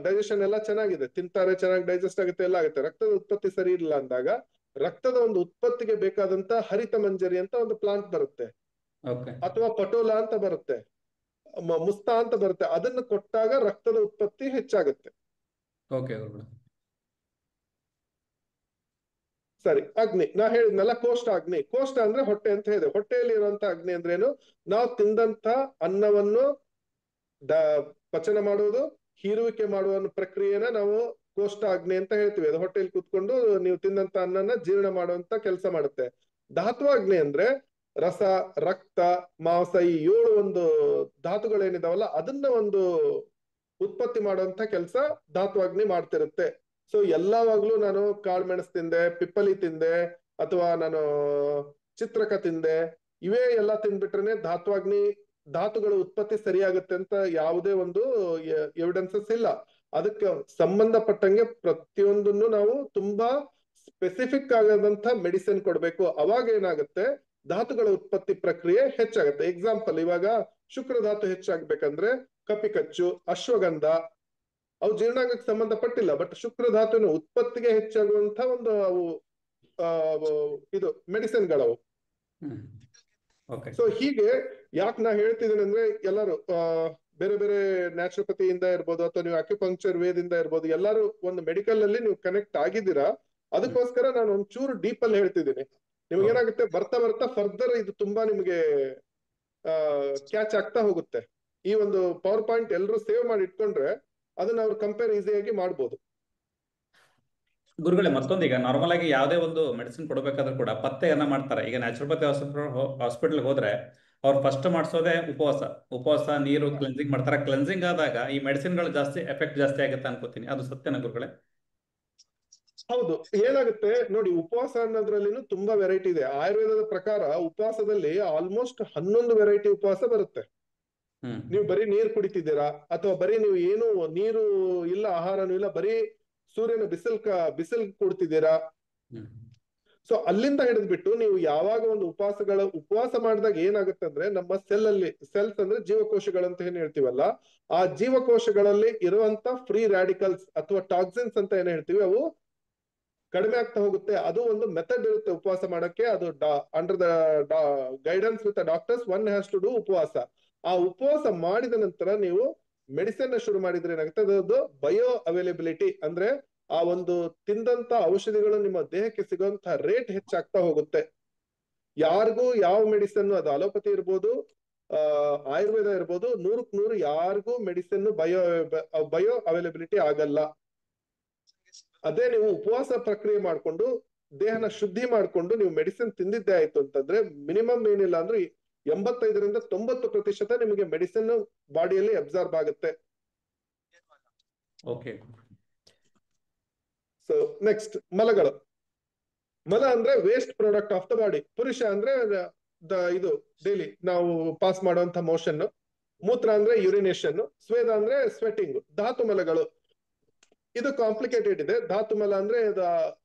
ಡೈಜೆಷನ್ ಎಲ್ಲ ಚೆನ್ನಾಗಿದೆ, ತಿಂತಾರೆ, ಚೆನ್ನಾಗಿ ಡೈಜೆಸ್ಟ್ ಆಗುತ್ತೆ, ಎಲ್ಲ ಆಗುತ್ತೆ, ರಕ್ತದ ಉತ್ಪತ್ತಿ ಸರಿ ಇಲ್ಲ ಅಂದಾಗ ರಕ್ತದ ಒಂದು ಉತ್ಪತ್ತಿಗೆ ಬೇಕಾದಂತ ಹರಿತ ಮಂಜರಿ ಅಂತ ಒಂದು ಪ್ಲಾಂಟ್ ಬರುತ್ತೆ, ಅಥವಾ ಪಟೋಲಾ ಅಂತ ಬರುತ್ತೆ, ಮುಸ್ತಾ ಅಂತ ಬರುತ್ತೆ. ಅದನ್ನು ಕೊಟ್ಟಾಗ ರಕ್ತದ ಉತ್ಪತ್ತಿ ಹೆಚ್ಚಾಗುತ್ತೆ. ಸರಿ, ಅಗ್ನಿ ನಾ ಹೇಳಿದ್ನಲ್ಲ, ಕೋಷ್ಟ ಅಗ್ನಿ. ಕೋಷ್ಟ ಅಂದ್ರೆ ಹೊಟ್ಟೆ ಅಂತ ಹೇಳಿದೆ. ಹೊಟ್ಟೆಯಲ್ಲಿ ಇರುವಂತ ಅಗ್ನಿ ಅಂದ್ರೇನು? ನಾವು ತಿಂದಂತ ಅನ್ನವನ್ನು ಪಚನ ಮಾಡುವುದು, ಹೀರುವಿಕೆ ಮಾಡುವ ಪ್ರಕ್ರಿಯೆನ ನಾವು ಕೋಷ್ಟ ಅಗ್ನಿ ಅಂತ ಹೇಳ್ತೀವಿ. ಅದು ಹೊಟ್ಟೆಯಲ್ಲಿ ಕುತ್ಕೊಂಡು ನೀವು ತಿಂದಂತ ಅನ್ನನ ಜೀರ್ಣ ಮಾಡುವಂತ ಕೆಲಸ ಮಾಡುತ್ತೆ. ಧಾತ್ವಾಗ್ನಿ ಅಂದ್ರೆ ರಸ, ರಕ್ತ, ಮಾಂಸ, ಈ 7 ಒಂದು ಧಾತುಗಳೇನಿದಾವಲ್ಲ ಅದನ್ನ ಒಂದು ಉತ್ಪತ್ತಿ ಮಾಡುವಂತ ಕೆಲಸ ಧಾತ್ವಾಗ್ನಿ ಮಾಡ್ತಿರುತ್ತೆ. ಸೊ ಎಲ್ಲವಾಗ್ಲೂ ನಾನು ಕಾಳು ಮೆಣಸು ತಿಂದೆ, ಪಿಪ್ಪಲಿ ತಿಂದೆ, ಅಥವಾ ನಾನು ಚಿತ್ರಕ ತಿಂದೆ, ಇವೇ ಎಲ್ಲ ತಿಂದ್ಬಿಟ್ರೆ ಧಾತುಗಳ ಉತ್ಪತ್ತಿ ಸರಿಯಾಗುತ್ತೆ ಅಂತ ಯಾವುದೇ ಒಂದು ಎವಿಡೆನ್ಸಸ್ ಇಲ್ಲ. ಅದಕ್ಕೆ ಸಂಬಂಧಪಟ್ಟಂಗೆ ಪ್ರತಿಯೊಂದನ್ನು ನಾವು ತುಂಬಾ ಸ್ಪೆಸಿಫಿಕ್ ಆದಂತ ಮೆಡಿಸಿನ್ ಕೊಡ್ಬೇಕು. ಅವಾಗ ಏನಾಗುತ್ತೆ, ಧಾತುಗಳ ಉತ್ಪತ್ತಿ ಪ್ರಕ್ರಿಯೆ ಹೆಚ್ಚಾಗುತ್ತೆ. ಎಕ್ಸಾಂಪಲ್, ಇವಾಗ ಶುಕ್ರ ಧಾತು ಹೆಚ್ಚಾಗ್ಬೇಕಂದ್ರೆ ಕಪಿಕಚ್ಚು, ಅಶ್ವಗಂಧ, ಅವು ಜೀರ್ಣಾಂಗಕ್ಕೆ ಸಂಬಂಧಪಟ್ಟಿಲ್ಲ, ಬಟ್ ಶುಕ್ರ ಧಾತುವಿನ ಉತ್ಪತ್ತಿಗೆ ಹೆಚ್ಚಾಗುವಂತ ಒಂದು ಅವು ಇದು ಮೆಡಿಸಿನ್ಗಳವು. ಸೊ ಹೀಗೆ ಯಾಕೆ ನಾ ಹೇಳ್ತಿದ್ದೀನಿ ಅಂದ್ರೆ, ಎಲ್ಲರೂ ಬೇರೆ ಬೇರೆ ನ್ಯಾಚುರೋಪತಿಯಿಂದ ಇರ್ಬೋದು ಅಥವಾ ನೀವು ಅಕ್ಯುಪಂಕ್ಚರ್ ವೇದಿಂದ ಇರ್ಬೋದು, ಎಲ್ಲರೂ ಒಂದು ಮೆಡಿಕಲ್ ಅಲ್ಲಿ ನೀವು ಕನೆಕ್ಟ್ ಆಗಿದ್ದೀರಾ. ಅದಕ್ಕೋಸ್ಕರ ನಾನು ಒಂಚೂರು ಡೀಪ್ ಅಲ್ಲಿ ಹೇಳ್ತಿದ್ದೀನಿ. ನಿಮ್ಗೆ ಏನಾಗುತ್ತೆ, ಬರ್ತಾ ಬರ್ತಾ ಫರ್ದರ್ ಇದು ತುಂಬಾ ನಿಮ್ಗೆ ಕ್ಯಾಚ್ ಆಗ್ತಾ ಹೋಗುತ್ತೆ. ಈ ಒಂದು ಪವರ್ ಪಾಯಿಂಟ್ ಎಲ್ಲರೂ ಸೇವ್ ಮಾಡಿ ಇಟ್ಕೊಂಡ್ರೆ ಅದನ್ನ ಅವ್ರು ಕಂಪೇರ್ ಈಸಿಯಾಗಿ ಮಾಡ್ಬೋದು. ಗುರುಗಳೇ ಮತ್ತೊಂದು, ಈಗ ನಾರ್ಮಲ್ ಆಗಿ ಯಾವುದೇ ಒಂದು ಮೆಡಿಸಿನ್ ಕೊಡಬೇಕಾದ್ರೂ ಕೂಡ ಪಥ್ಯನ ಮಾಡ್ತಾರೆ. ಈಗ ನ್ಯಾಚುರೋಪತಿ ಹಾಸ್ಪಿಟಲ್ಗೆ ಹೋದ್ರೆ ಅವ್ರು ಫಸ್ಟ್ ಮಾಡಿಸೋದೇ ಉಪವಾಸ. ಉಪವಾಸ, ನೀರು, ಕ್ಲೆನ್ಸಿಂಗ್ ಮಾಡ್ತಾರೆ. ಕ್ಲೆನ್ಸಿಂಗ್ ಆದಾಗ ಈ ಮೆಡಿಸಿನ್ಗಳು ಜಾಸ್ತಿ ಎಫೆಕ್ಟ್ ಜಾಸ್ತಿ ಆಗುತ್ತೆ ಅನ್ಕೋತೀನಿ. ಅದು ಸತ್ಯನ ಗುರುಗಳೇ? ಹೌದು. ಏನಾಗುತ್ತೆ ನೋಡಿ, ಉಪವಾಸ ಅನ್ನೋದ್ರಲ್ಲಿನೂ ತುಂಬಾ ವೆರೈಟಿ ಇದೆ. ಆಯುರ್ವೇದದ ಪ್ರಕಾರ ಉಪವಾಸದಲ್ಲಿ ಆಲ್ಮೋಸ್ಟ್ 11 ವೆರೈಟಿ ಉಪವಾಸ ಬರುತ್ತೆ. ಹ್ಮ್ ನೀವು ಬರೀ ನೀರು ಕುಡಿತಿದ್ದೀರಾ, ಅಥವಾ ಬರೀ ನೀವು ಏನು ನೀರು ಇಲ್ಲ, ಆಹಾರನೂ ಇಲ್ಲ, ಬರೀ ಸೂರ್ಯನ ಬಿಸಿಲ್ ಕೊಡ್ತಿದ್ದೀರಾ. ಹ್ಮ್ ಸೊ ಅಲ್ಲಿಂದ ಹಿಡಿದ್ಬಿಟ್ಟು ನೀವು ಯಾವಾಗ ಒಂದು ಉಪವಾಸ ಮಾಡಿದಾಗ ಏನಾಗುತ್ತೆ ಅಂದ್ರೆ, ನಮ್ಮ ಸೆಲ್ಸ್ ಅಂದ್ರೆ ಜೀವಕೋಶಗಳಂತ ಏನ್ ಹೇಳ್ತೀವಲ್ಲ, ಆ ಜೀವಕೋಶಗಳಲ್ಲಿ ಇರುವಂತ ಫ್ರೀ ರ್ಯಾಡಿಕಲ್ಸ್ ಅಥವಾ ಟಾಕ್ಸಿನ್ಸ್ ಅಂತ ಏನ್ ಹೇಳ್ತೀವಿ, ಅವು ಕಡಿಮೆ ಆಗ್ತಾ ಹೋಗುತ್ತೆ. ಅದು ಒಂದು ಮೆಥಡ್ ಇರುತ್ತೆ ಉಪವಾಸ ಮಾಡಕ್ಕೆ. ಅದು under the guidance with doctors one has to do ಉಪವಾಸ. ಆ ಉಪವಾಸ ಮಾಡಿದ ನಂತರ ನೀವು ಮೆಡಿಸಿನ್ ಶುರು ಮಾಡಿದ್ರೆ ಏನಾಗುತ್ತೆ, ಅದರದ್ದು ಬಯೋ ಅವೈಲಬಿಲಿಟಿ ಅಂದ್ರೆ ಆ ಒಂದು ತಿಂದಂತ ಔಷಧಿಗಳು ನಿಮ್ಮ ದೇಹಕ್ಕೆ ಸಿಗುವಂತಹ ರೇಟ್ ಹೆಚ್ಚಾಗ್ತಾ ಹೋಗುತ್ತೆ. ಯಾರಿಗೂ ಯಾವ ಮೆಡಿಸಿನ್, ಅದು ಅಲೋಪತಿ ಇರ್ಬೋದು, ಆಯುರ್ವೇದ ಇರ್ಬೋದು, 100ಕ್ಕೆ 100 ಯಾರಿಗೂ ಮೆಡಿಸಿನ್ ಬಯೋ ಅವೈಲಬಿಲಿಟಿ ಆಗಲ್ಲ. ಅದೇ ನೀವು ಉಪವಾಸ ಪ್ರಕ್ರಿಯೆ ಮಾಡ್ಕೊಂಡು ದೇಹನ ಶುದ್ಧಿ ಮಾಡ್ಕೊಂಡು ನೀವು ಮೆಡಿಸಿನ್ ತಿಂದಿದ್ದೇ ಆಯ್ತು ಅಂತಂದ್ರೆ, ಮಿನಿಮಮ್ ಏನಿಲ್ಲ ಅಂದ್ರೆ 85ರಿಂದ 90% ನಿಮಗೆ ಮೆಡಿಸಿನ್ ಬಾಡಿಯಲ್ಲಿ ಅಬ್ಸಾರ್ಬ್ ಆಗುತ್ತೆ. ಓಕೆ. ಸೊ ನೆಕ್ಸ್ಟ್, ಮಲ ಅಂದ್ರೆ waste product of the body. ಪುರುಷ ಅಂದ್ರೆ ಇದು ಡೈಲಿ ನಾವು ಪಾಸ್ ಮಾಡುವಂತ ಮೋಷನ್. ಮೂತ್ರ ಅಂದ್ರೆ ಯುರಿನೇಷನ್. ಸ್ವೇದ ಅಂದ್ರೆ ಸ್ವೆಟಿಂಗ್. ಧಾತು ಮಲಗಳು ಇದು ಕಾಂಪ್ಲಿಕೇಟೆಡ್ ಇದೆ. ಧಾತು ಮಲ ಅಂದ್ರೆ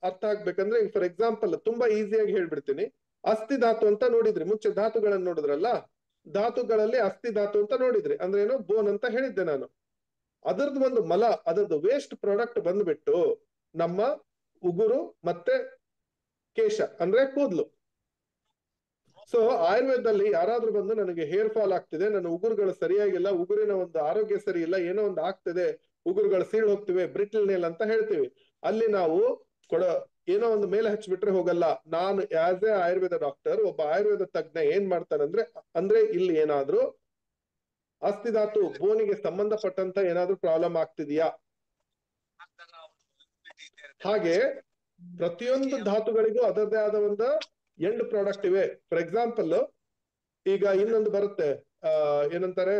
ಅರ್ಥ ಆಗ್ಬೇಕಂದ್ರೆ, ಫಾರ್ ಎಕ್ಸಾಂಪಲ್ ತುಂಬಾ ಈಸಿಯಾಗಿ ಹೇಳ್ಬಿಡ್ತೀನಿ. ಅಸ್ಥಿ ಧಾತು ಅಂತ ನೋಡಿದ್ರಿ ಮುಂಚೆ, ಧಾತುಗಳನ್ನು ನೋಡಿದ್ರಲ್ಲ, ಧಾತುಗಳಲ್ಲಿ ಅಸ್ಥಿ ಧಾತು ಅಂತ ನೋಡಿದ್ರಿ. ಅಂದ್ರೆ ಏನು, ಬೋನ್ ಅಂತ ಹೇಳಿದ್ದೆ ನಾನು. ಅದರದ್ದು ಒಂದು ಮಲ, ಅದರದ್ದು ವೇಸ್ಟ್ ಪ್ರಾಡಕ್ಟ್ ಬಂದ್ಬಿಟ್ಟು ನಮ್ಮ ಉಗುರು ಮತ್ತೆ ಕೇಶ ಅಂದ್ರೆ ಕೂದಲು. ಸೊ ಆಯುರ್ವೇದದಲ್ಲಿ ಯಾರಾದ್ರೂ ಬಂದು ನನಗೆ ಹೇರ್ ಫಾಲ್ ಆಗ್ತಿದೆ, ನನ್ನ ಉಗುರುಗಳು ಸರಿಯಾಗಿಲ್ಲ, ಉಗುರಿನ ಒಂದು ಆರೋಗ್ಯ ಸರಿ ಇಲ್ಲ, ಏನೋ ಒಂದು ಆಗ್ತಿದೆ, ಉಗುರುಗಳು ಸೀಳ್ ಹೋಗ್ತಿವೆ, ಬ್ರಿಟಲ್ ನೇಲ್ ಅಂತ ಹೇಳ್ತೀವಿ, ಅಲ್ಲಿ ನಾವು ಏನೋ ಒಂದು ಮೇಲೆ ಹಚ್ಚಿಬಿಟ್ರೆ ಹೋಗಲ್ಲ. ನಾನು ಆಸ್ ಎ ಆಯುರ್ವೇದ ಡಾಕ್ಟರ್, ಒಬ್ಬ ಆಯುರ್ವೇದ ತಜ್ಞ ಏನ್ ಮಾಡ್ತಾನಂದ್ರೆ, ಅಂದ್ರೆ ಇಲ್ಲಿ ಏನಾದ್ರೂ ಅಸ್ಥಿಧಾತು ಬೋನಿಗೆ ಸಂಬಂಧಪಟ್ಟಂತ ಏನಾದ್ರೂ ಪ್ರಾಬ್ಲಮ್ ಆಗ್ತಿದೆಯಾ, ಹಾಗೆ ಪ್ರತಿಯೊಂದು ಧಾತುಗಳಿಗೂ ಅದರದೇ ಆದ ಒಂದು ಎಂಡ್ ಪ್ರಾಡಕ್ಟ್ ಇವೆ. ಫಾರ್ ಎಕ್ಸಾಂಪಲ್ ಈಗ ಇನ್ನೊಂದು ಬರುತ್ತೆ, ಏನಂತಾರೆ,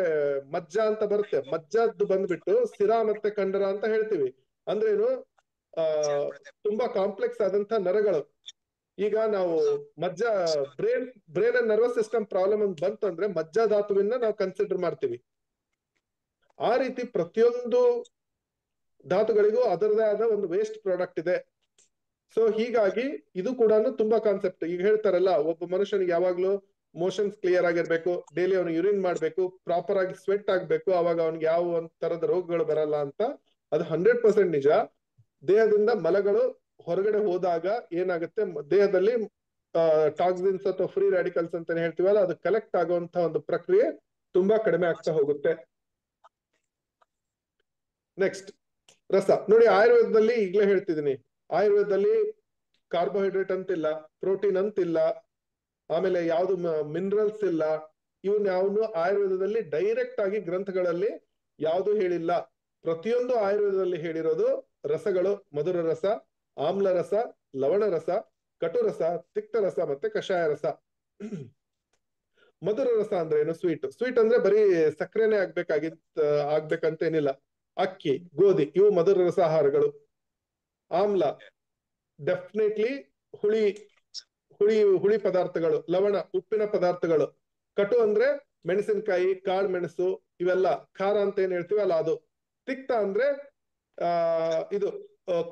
ಮಜ್ಜ ಅಂತ ಬರುತ್ತೆ. ಮಜ್ಜದ್ದು ಬಂದ್ಬಿಟ್ಟು ಸಿರಾ ಮತ್ತೆ ಕಂಡರ ಅಂತ ಹೇಳ್ತೀವಿ. ಅಂದ್ರೇನು, ತುಂಬಾ ಕಾಂಪ್ಲೆಕ್ಸ್ ಆದಂತ ನರಗಳು. ಈಗ ನಾವು brain and nervous system problem ಅಂತ ಬಂತು ಅಂದ್ರೆ ಮಜ್ಜ ಧಾತುವಿನ ನಾವು ಕನ್ಸಿಡರ್ ಮಾಡ್ತೀವಿ. ಆ ರೀತಿ ಪ್ರತಿಯೊಂದು ಧಾತುಗಳಿಗೂ ಅದರದೇ ಆದ ಒಂದು ವೇಸ್ಟ್ ಪ್ರಾಡಕ್ಟ್ ಇದೆ. ಸೊ ಹೀಗಾಗಿ ಇದು ಕೂಡ ತುಂಬಾ ಕಾನ್ಸೆಪ್ಟ್. ಈಗ ಹೇಳ್ತಾರಲ್ಲ, ಒಬ್ಬ ಮನುಷ್ಯನಿಗೆ ಯಾವಾಗ್ಲೂ ಮೋಷನ್ಸ್ ಕ್ಲಿಯರ್ ಆಗಿರ್ಬೇಕು, ಡೈಲಿ ಅವನು ಯೂರಿನ್ ಮಾಡ್ಬೇಕು, ಪ್ರಾಪರ್ ಆಗಿ ಸ್ವೆಟ್ ಆಗ್ಬೇಕು, ಅವಾಗ ಅವನಿಗೆ ಯಾವ ಒಂದ್ ತರದ ರೋಗಗಳು ಬರಲ್ಲ ಅಂತ. ಅದು 100% ನಿಜ. ದೇಹದಿಂದ ಮಲಗಳು ಹೊರಗಡೆ ಹೋದಾಗ ಏನಾಗುತ್ತೆ, ದೇಹದಲ್ಲಿ ಟಾಕ್ಸಿನ್ಸ್ ಅಥವಾ ಫ್ರೀ ರ್ಯಾಡಿಕಲ್ಸ್ ಅಂತಾನೆ ಹೇಳ್ತೀವಲ್ಲ, ಅದು ಕಲೆಕ್ಟ್ ಆಗುವಂತ ಒಂದು ಪ್ರಕ್ರಿಯೆ ತುಂಬಾ ಕಡಿಮೆ ಆಗ್ತಾ ಹೋಗುತ್ತೆ. ನೆಕ್ಸ್ಟ್, ರಸ ನೋಡಿ. ಆಯುರ್ವೇದದಲ್ಲಿ ಈಗಲೇ ಹೇಳ್ತಿದ್ದೀನಿ, ಆಯುರ್ವೇದದಲ್ಲಿ ಕಾರ್ಬೋಹೈಡ್ರೇಟ್ ಅಂತಿಲ್ಲ, ಪ್ರೋಟೀನ್ ಅಂತಿಲ್ಲ, ಆಮೇಲೆ ಯಾವ್ದು ಮಿನರಲ್ಸ್ ಇಲ್ಲ. ಇವನ್ ಯಾವನು ಆಯುರ್ವೇದದಲ್ಲಿ ಡೈರೆಕ್ಟ್ ಆಗಿ ಗ್ರಂಥಗಳಲ್ಲಿ ಯಾವುದು ಹೇಳಿಲ್ಲ. ಪ್ರತಿಯೊಂದು ಆಯುರ್ವೇದದಲ್ಲಿ ಹೇಳಿರೋದು ರಸಗಳು: ಮಧುರ ರಸ, ಆಮ್ಲ ರಸ, ಲವಣ ರಸ, ಕಟು ರಸ, ತಿಕ್ತ ರಸ ಮತ್ತೆ ಕಷಾಯ ರಸ. ಮಧುರ ರಸ ಅಂದ್ರೆ ಏನು? ಸ್ವೀಟ್ ಅಂದ್ರೆ ಬರೀ ಸಕ್ಕರೆನೆ ಆಗ್ಬೇಕಂತೇನಿಲ್ಲ. ಅಕ್ಕಿ, ಗೋಧಿ ಇವು ಮಧುರ ರಸ ಆಹಾರಗಳು. ಆಮ್ಲ ಡೆಫಿನೆಟ್ಲಿ ಹುಳಿ ಪದಾರ್ಥಗಳು. ಲವಣ ಉಪ್ಪಿನ ಪದಾರ್ಥಗಳು. ಕಟು ಅಂದ್ರೆ ಮೆಣಸಿನಕಾಯಿ, ಕಾಳು ಮೆಣಸು, ಇವೆಲ್ಲ ಖಾರ ಅಂತ ಏನ್ ಹೇಳ್ತೀವಲ್ಲ ಅದು. ತಿಕ್ತ ಅಂದ್ರೆ ಇದು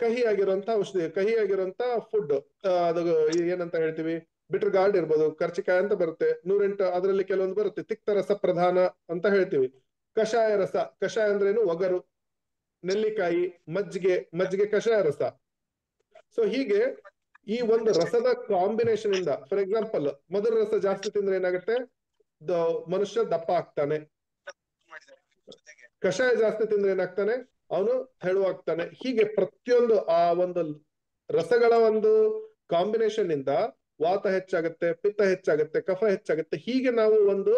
ಕಹಿ ಆಗಿರುವಂತ ಔಷಧಿ, ಕಹಿ ಆಗಿರುವಂತ ಫುಡ್. ಅದು ಏನಂತ ಹೇಳ್ತೀವಿ, ಬಿಟರ್ ಗಾರ್ಡ್ ಇರ್ಬೋದು, ಕರ್ಚಿಕಾಯಿ ಅಂತ ಬರುತ್ತೆ, 108 ಅದರಲ್ಲಿ ಕೆಲವೊಂದು ಬರುತ್ತೆ. ತಿಕ್ತ ರಸ ಪ್ರಧಾನ ಅಂತ ಹೇಳ್ತೀವಿ. ಕಷಾಯ ರಸ, ಕಷಾಯ ಅಂದ್ರೆ ಏನು, ಒಗರು. ನೆಲ್ಲಿಕಾಯಿ, ಮಜ್ಜಿಗೆ ಕಷಾಯ ರಸ. ಸೊ ಹೀಗೆ ಈ ಒಂದು ರಸದ ಕಾಂಬಿನೇಷನ್ ಇಂದ, ಫಾರ್ ಎಕ್ಸಾಂಪಲ್ ಮಧುರ ರಸ ಜಾಸ್ತಿ ತಿಂದ್ರೆ ಏನಾಗುತ್ತೆ, ಮನುಷ್ಯ ದಪ್ಪ ಆಗ್ತಾನೆ. ಕಷಾಯ ಜಾಸ್ತಿ ತಿಂದ್ರೆ ಏನಾಗ್ತಾನೆ, ಅವನು ತೆಳುವಾಗ್ತಾನೆ. ಹೀಗೆ ಪ್ರತಿಯೊಂದು ಆ ಒಂದು ರಸಗಳ ಒಂದು ಕಾಂಬಿನೇಷನ್ ಇಂದ ವಾತ ಹೆಚ್ಚಾಗುತ್ತೆ, ಪಿತ್ತ ಹೆಚ್ಚಾಗುತ್ತೆ, ಕಫ ಹೆಚ್ಚಾಗುತ್ತೆ. ಹೀಗೆ ನಾವು ಒಂದು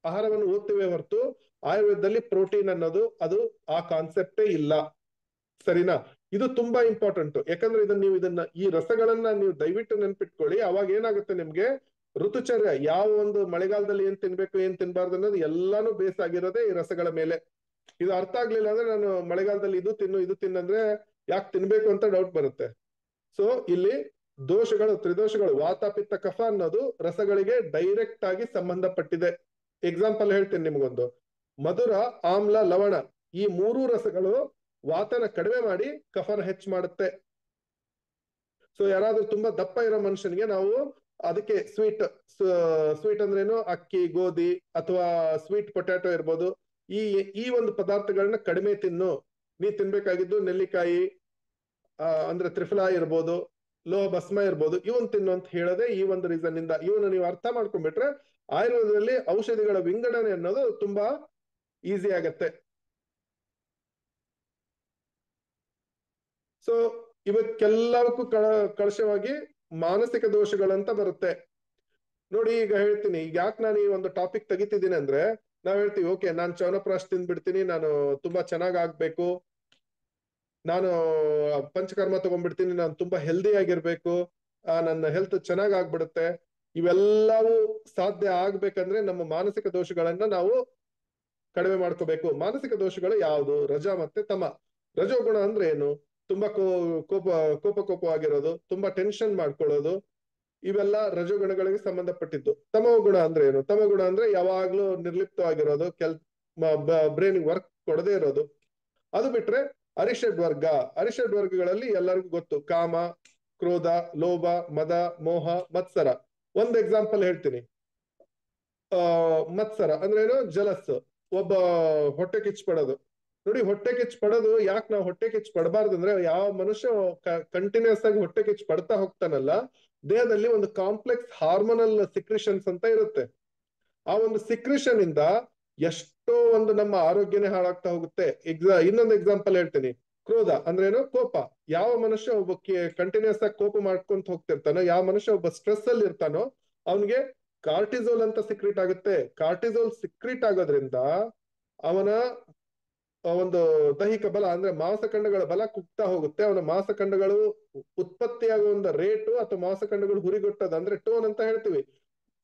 ಆಹಾರವನ್ನು ಓದ್ತೀವಿ ಹೊರತು ಆಯುರ್ವೇದದಲ್ಲಿ ಪ್ರೋಟೀನ್ ಅನ್ನೋದು ಅದು ಆ ಕಾನ್ಸೆಪ್ಟೇ ಇಲ್ಲ. ಸರಿನಾ? ಇದು ತುಂಬಾ ಇಂಪಾರ್ಟೆಂಟ್. ಯಾಕಂದ್ರೆ ಈ ರಸಗಳನ್ನ ನೀವು ದಯವಿಟ್ಟು ನೆನ್ಪಿಟ್ಕೊಳ್ಳಿ. ಅವಾಗ ಏನಾಗುತ್ತೆ ನಿಮ್ಗೆ ಋತುಚರ್ಯ, ಯಾವ ಒಂದು ಮಳೆಗಾಲದಲ್ಲಿ ಏನ್ ತಿನ್ಬೇಕು ಏನ್ ತಿನ್ಬಾರ್ದು ಅನ್ನೋದು ಎಲ್ಲಾನು ಬೇಸ್ ಆಗಿರೋದೇ ಈ ರಸಗಳ ಮೇಲೆ. ಇದು ಅರ್ಥ ಆಗ್ಲಿಲ್ಲ ಅಂದ್ರೆ ನಾನು ಮಳೆಗಾಲದಲ್ಲಿ ಇದು ತಿನ್ನಂದ್ರೆ ಯಾಕೆ ತಿನ್ಬೇಕು ಅಂತ ಡೌಟ್ ಬರುತ್ತೆ. ಸೊ ಇಲ್ಲಿ ತ್ರಿದೋಷಗಳು ವಾತ ಪಿತ್ತ ಕಫ ಅನ್ನೋದು ರಸಗಳಿಗೆ ಡೈರೆಕ್ಟ್ ಆಗಿ ಸಂಬಂಧಪಟ್ಟಿದೆ. ಎಕ್ಸಾಂಪಲ್ ಹೇಳ್ತೀನಿ ನಿಮ್ಗೊಂದು. ಮಧುರ, ಆಮ್ಲ, ಲವಣ ಈ ಮೂರೂ ರಸಗಳು ವಾತನ ಕಡಿಮೆ ಮಾಡಿ ಕಫನ ಹೆಚ್ಚು ಮಾಡುತ್ತೆ. ಸೊ ಯಾರಾದ್ರೂ ತುಂಬಾ ದಪ್ಪ ಇರೋ ಮನುಷ್ಯನಿಗೆ ನಾವು ಅದಕ್ಕೆ ಸ್ವೀಟ್ ಅಂದ್ರೇನು, ಅಕ್ಕಿ, ಗೋಧಿ ಅಥವಾ ಸ್ವೀಟ್ ಪೊಟ್ಯಾಟೊ ಇರ್ಬೋದು, ಈ ಒಂದು ಪದಾರ್ಥಗಳನ್ನ ಕಡಿಮೆ ತಿನ್ನು. ನೀ ತಿನ್ಬೇಕಾಗಿದ್ದು ನೆಲ್ಲಿಕಾಯಿ, ಅಂದ್ರೆ ತ್ರಿಫಲಾ ಇರ್ಬೋದು, ಲೋಹ ಭಸ್ಮ ಇರ್ಬೋದು, ಇವನ್ ತಿನ್ನು ಅಂತ ಹೇಳೋದೇ ಈ ಒಂದು ರೀಸನ್ ಇಂದ. ಇವನ್ನ ನೀವು ಅರ್ಥ ಮಾಡ್ಕೊಂಡ್ಬಿಟ್ರೆ ಆಯುರ್ವೇದದಲ್ಲಿ ಔಷಧಿಗಳ ವಿಂಗಡಣೆ ಅನ್ನೋದು ತುಂಬಾ ಈಸಿ ಆಗತ್ತೆ. ಸೊ ಇವಕ್ಕೆಲ್ಲವಕ್ಕೂ ಕಳಶವಾಗಿ ಮಾನಸಿಕ ದೋಷಗಳಂತ ಬರುತ್ತೆ ನೋಡಿ. ಈಗ ಹೇಳ್ತೀನಿ, ಈಗ ಯಾಕೆ ನಾನು ಈ ಒಂದು ಟಾಪಿಕ್ ತೆಗಿತಿದ್ದೀನಿ ಅಂದ್ರೆ, ನಾವ್ ಹೇಳ್ತೀವಿ ಓಕೆ ನಾನು ಚವನಪ್ರಾಶ್ ತಿಂದ್ಬಿಡ್ತೀನಿ, ನಾನು ತುಂಬಾ ಚೆನ್ನಾಗ್ ಆಗ್ಬೇಕು, ನಾನು ಪಂಚಕರ್ಮ ತಗೊಂಡ್ಬಿಡ್ತೀನಿ, ನಾನು ತುಂಬಾ ಹೆಲ್ದಿ ಆಗಿರ್ಬೇಕು, ನನ್ನ ಹೆಲ್ತ್ ಚೆನ್ನಾಗ್ ಆಗ್ಬಿಡುತ್ತೆ. ಇವೆಲ್ಲವೂ ಸಾಧ್ಯ ಆಗ್ಬೇಕಂದ್ರೆ ನಮ್ಮ ಮಾನಸಿಕ ದೋಷಗಳನ್ನ ನಾವು ಕಡಿಮೆ ಮಾಡ್ಕೋಬೇಕು. ಮಾನಸಿಕ ದೋಷಗಳು ಯಾವುದು? ರಜ ಮತ್ತೆ ತಮ. ರಜೋಗುಣ ಅಂದ್ರೆ ಏನು? ತುಂಬಾ ಕೋಪವಾಗಿರೋದು, ತುಂಬಾ ಟೆನ್ಷನ್ ಮಾಡ್ಕೊಳ್ಳೋದು, ಇವೆಲ್ಲ ರಜೋಗುಣಗಳಿಗೆ ಸಂಬಂಧಪಟ್ಟಿದ್ದು. ತಮೋ ಗುಣ ಅಂದ್ರೆ ಏನು? ತಮೋ ಗುಣ ಅಂದ್ರೆ ಯಾವಾಗ್ಲೂ ನಿರ್ಲಿಪ್ತವಾಗಿರೋದು, ಬ್ರೈನ್ ವರ್ಕ್ ಕೊಡದೇ ಇರೋದು. ಅದು ಬಿಟ್ರೆ ಅರಿಷಡ್ ವರ್ಗಗಳಲ್ಲಿ ಎಲ್ಲರಿಗೂ ಗೊತ್ತು, ಕಾಮ, ಕ್ರೋಧ, ಲೋಭ, ಮದ, ಮೋಹ, ಮತ್ಸರ. ಒಂದ್ ಎಕ್ಸಾಂಪಲ್ ಹೇಳ್ತೀನಿ. ಮತ್ಸರ ಅಂದ್ರೆ ಏನು? ಜಲಸ್, ಒಬ್ಬ ಹೊಟ್ಟೆ ಕಿಚ್ಚು ಪಡೋದು. ನೋಡಿ, ಹೊಟ್ಟೆ ಕಿಚ್ಚು ಪಡೋದು ಯಾಕೆ ನಾವು ಹೊಟ್ಟೆ ಕಿಚ್ಚು ಪಡಬಾರ್ದು ಅಂದ್ರೆ, ಯಾವ ಮನುಷ್ಯ ಕಂಟಿನ್ಯೂಸ್ ಆಗಿ ಹೊಟ್ಟೆ ಕಿಚ್ಚು ಪಡ್ತಾ ಹೋಗ್ತಾನಲ್ಲ, ದೇಹದಲ್ಲಿ ಒಂದು ಕಾಂಪ್ಲೆಕ್ಸ್ ಹಾರ್ಮೋನಲ್ ಸಿಕ್ರಿಷನ್ಸ್ ಅಂತ ಇರುತ್ತೆ. ಆ ಒಂದು ಸಿಕ್ರಿಷನ್ ಇಂದ ಎಷ್ಟೋ ಒಂದು ನಮ್ಮ ಆರೋಗ್ಯನೇ ಹಾಳಾಗ್ತಾ ಹೋಗುತ್ತೆ. ಇನ್ನೊಂದು ಎಕ್ಸಾಂಪಲ್ ಹೇಳ್ತೀನಿ. ಕ್ರೋಧ ಅಂದ್ರೆ ಏನು? ಕೋಪ. ಯಾವ ಮನುಷ್ಯ ಒಬ್ಬ ಕಂಟಿನ್ಯೂಸ್ ಆಗಿ ಕೋಪ ಮಾಡ್ಕೊಂತ ಹೋಗ್ತಿರ್ತಾನೋ, ಯಾವ ಮನುಷ್ಯ ಒಬ್ಬ ಸ್ಟ್ರೆಸ್ ಅಲ್ಲಿ ಇರ್ತಾನೋ, ಅವನಿಗೆ ಕಾರ್ಟಿಸೋಲ್ ಅಂತ ಸಿಕ್ರೀಟ್ ಆಗುತ್ತೆ. ಕಾರ್ಟಿಸೋಲ್ ಸಿಕ್ರೀಟ್ ಆಗೋದ್ರಿಂದ ಅವನ ಒಂದು ದೈಹಿಕ ಬಲ ಅಂದ್ರೆ ಮಾಂಸಖಂಡಗಳ ಬಲ ಕುಗ್ತಾ ಹೋಗುತ್ತೆ. ಅವನ ಮಾಂಸಖಂಡಗಳು ಉತ್ಪತ್ತಿಯಾಗುವ ಒಂದು ರೇಟು ಅಥವಾ ಮಾಂಸಖಂಡಗಳು ಹುರಿಗೊಟ್ಟದ ಅಂದ್ರೆ ಟೋನ್ ಅಂತ ಹೇಳ್ತೀವಿ,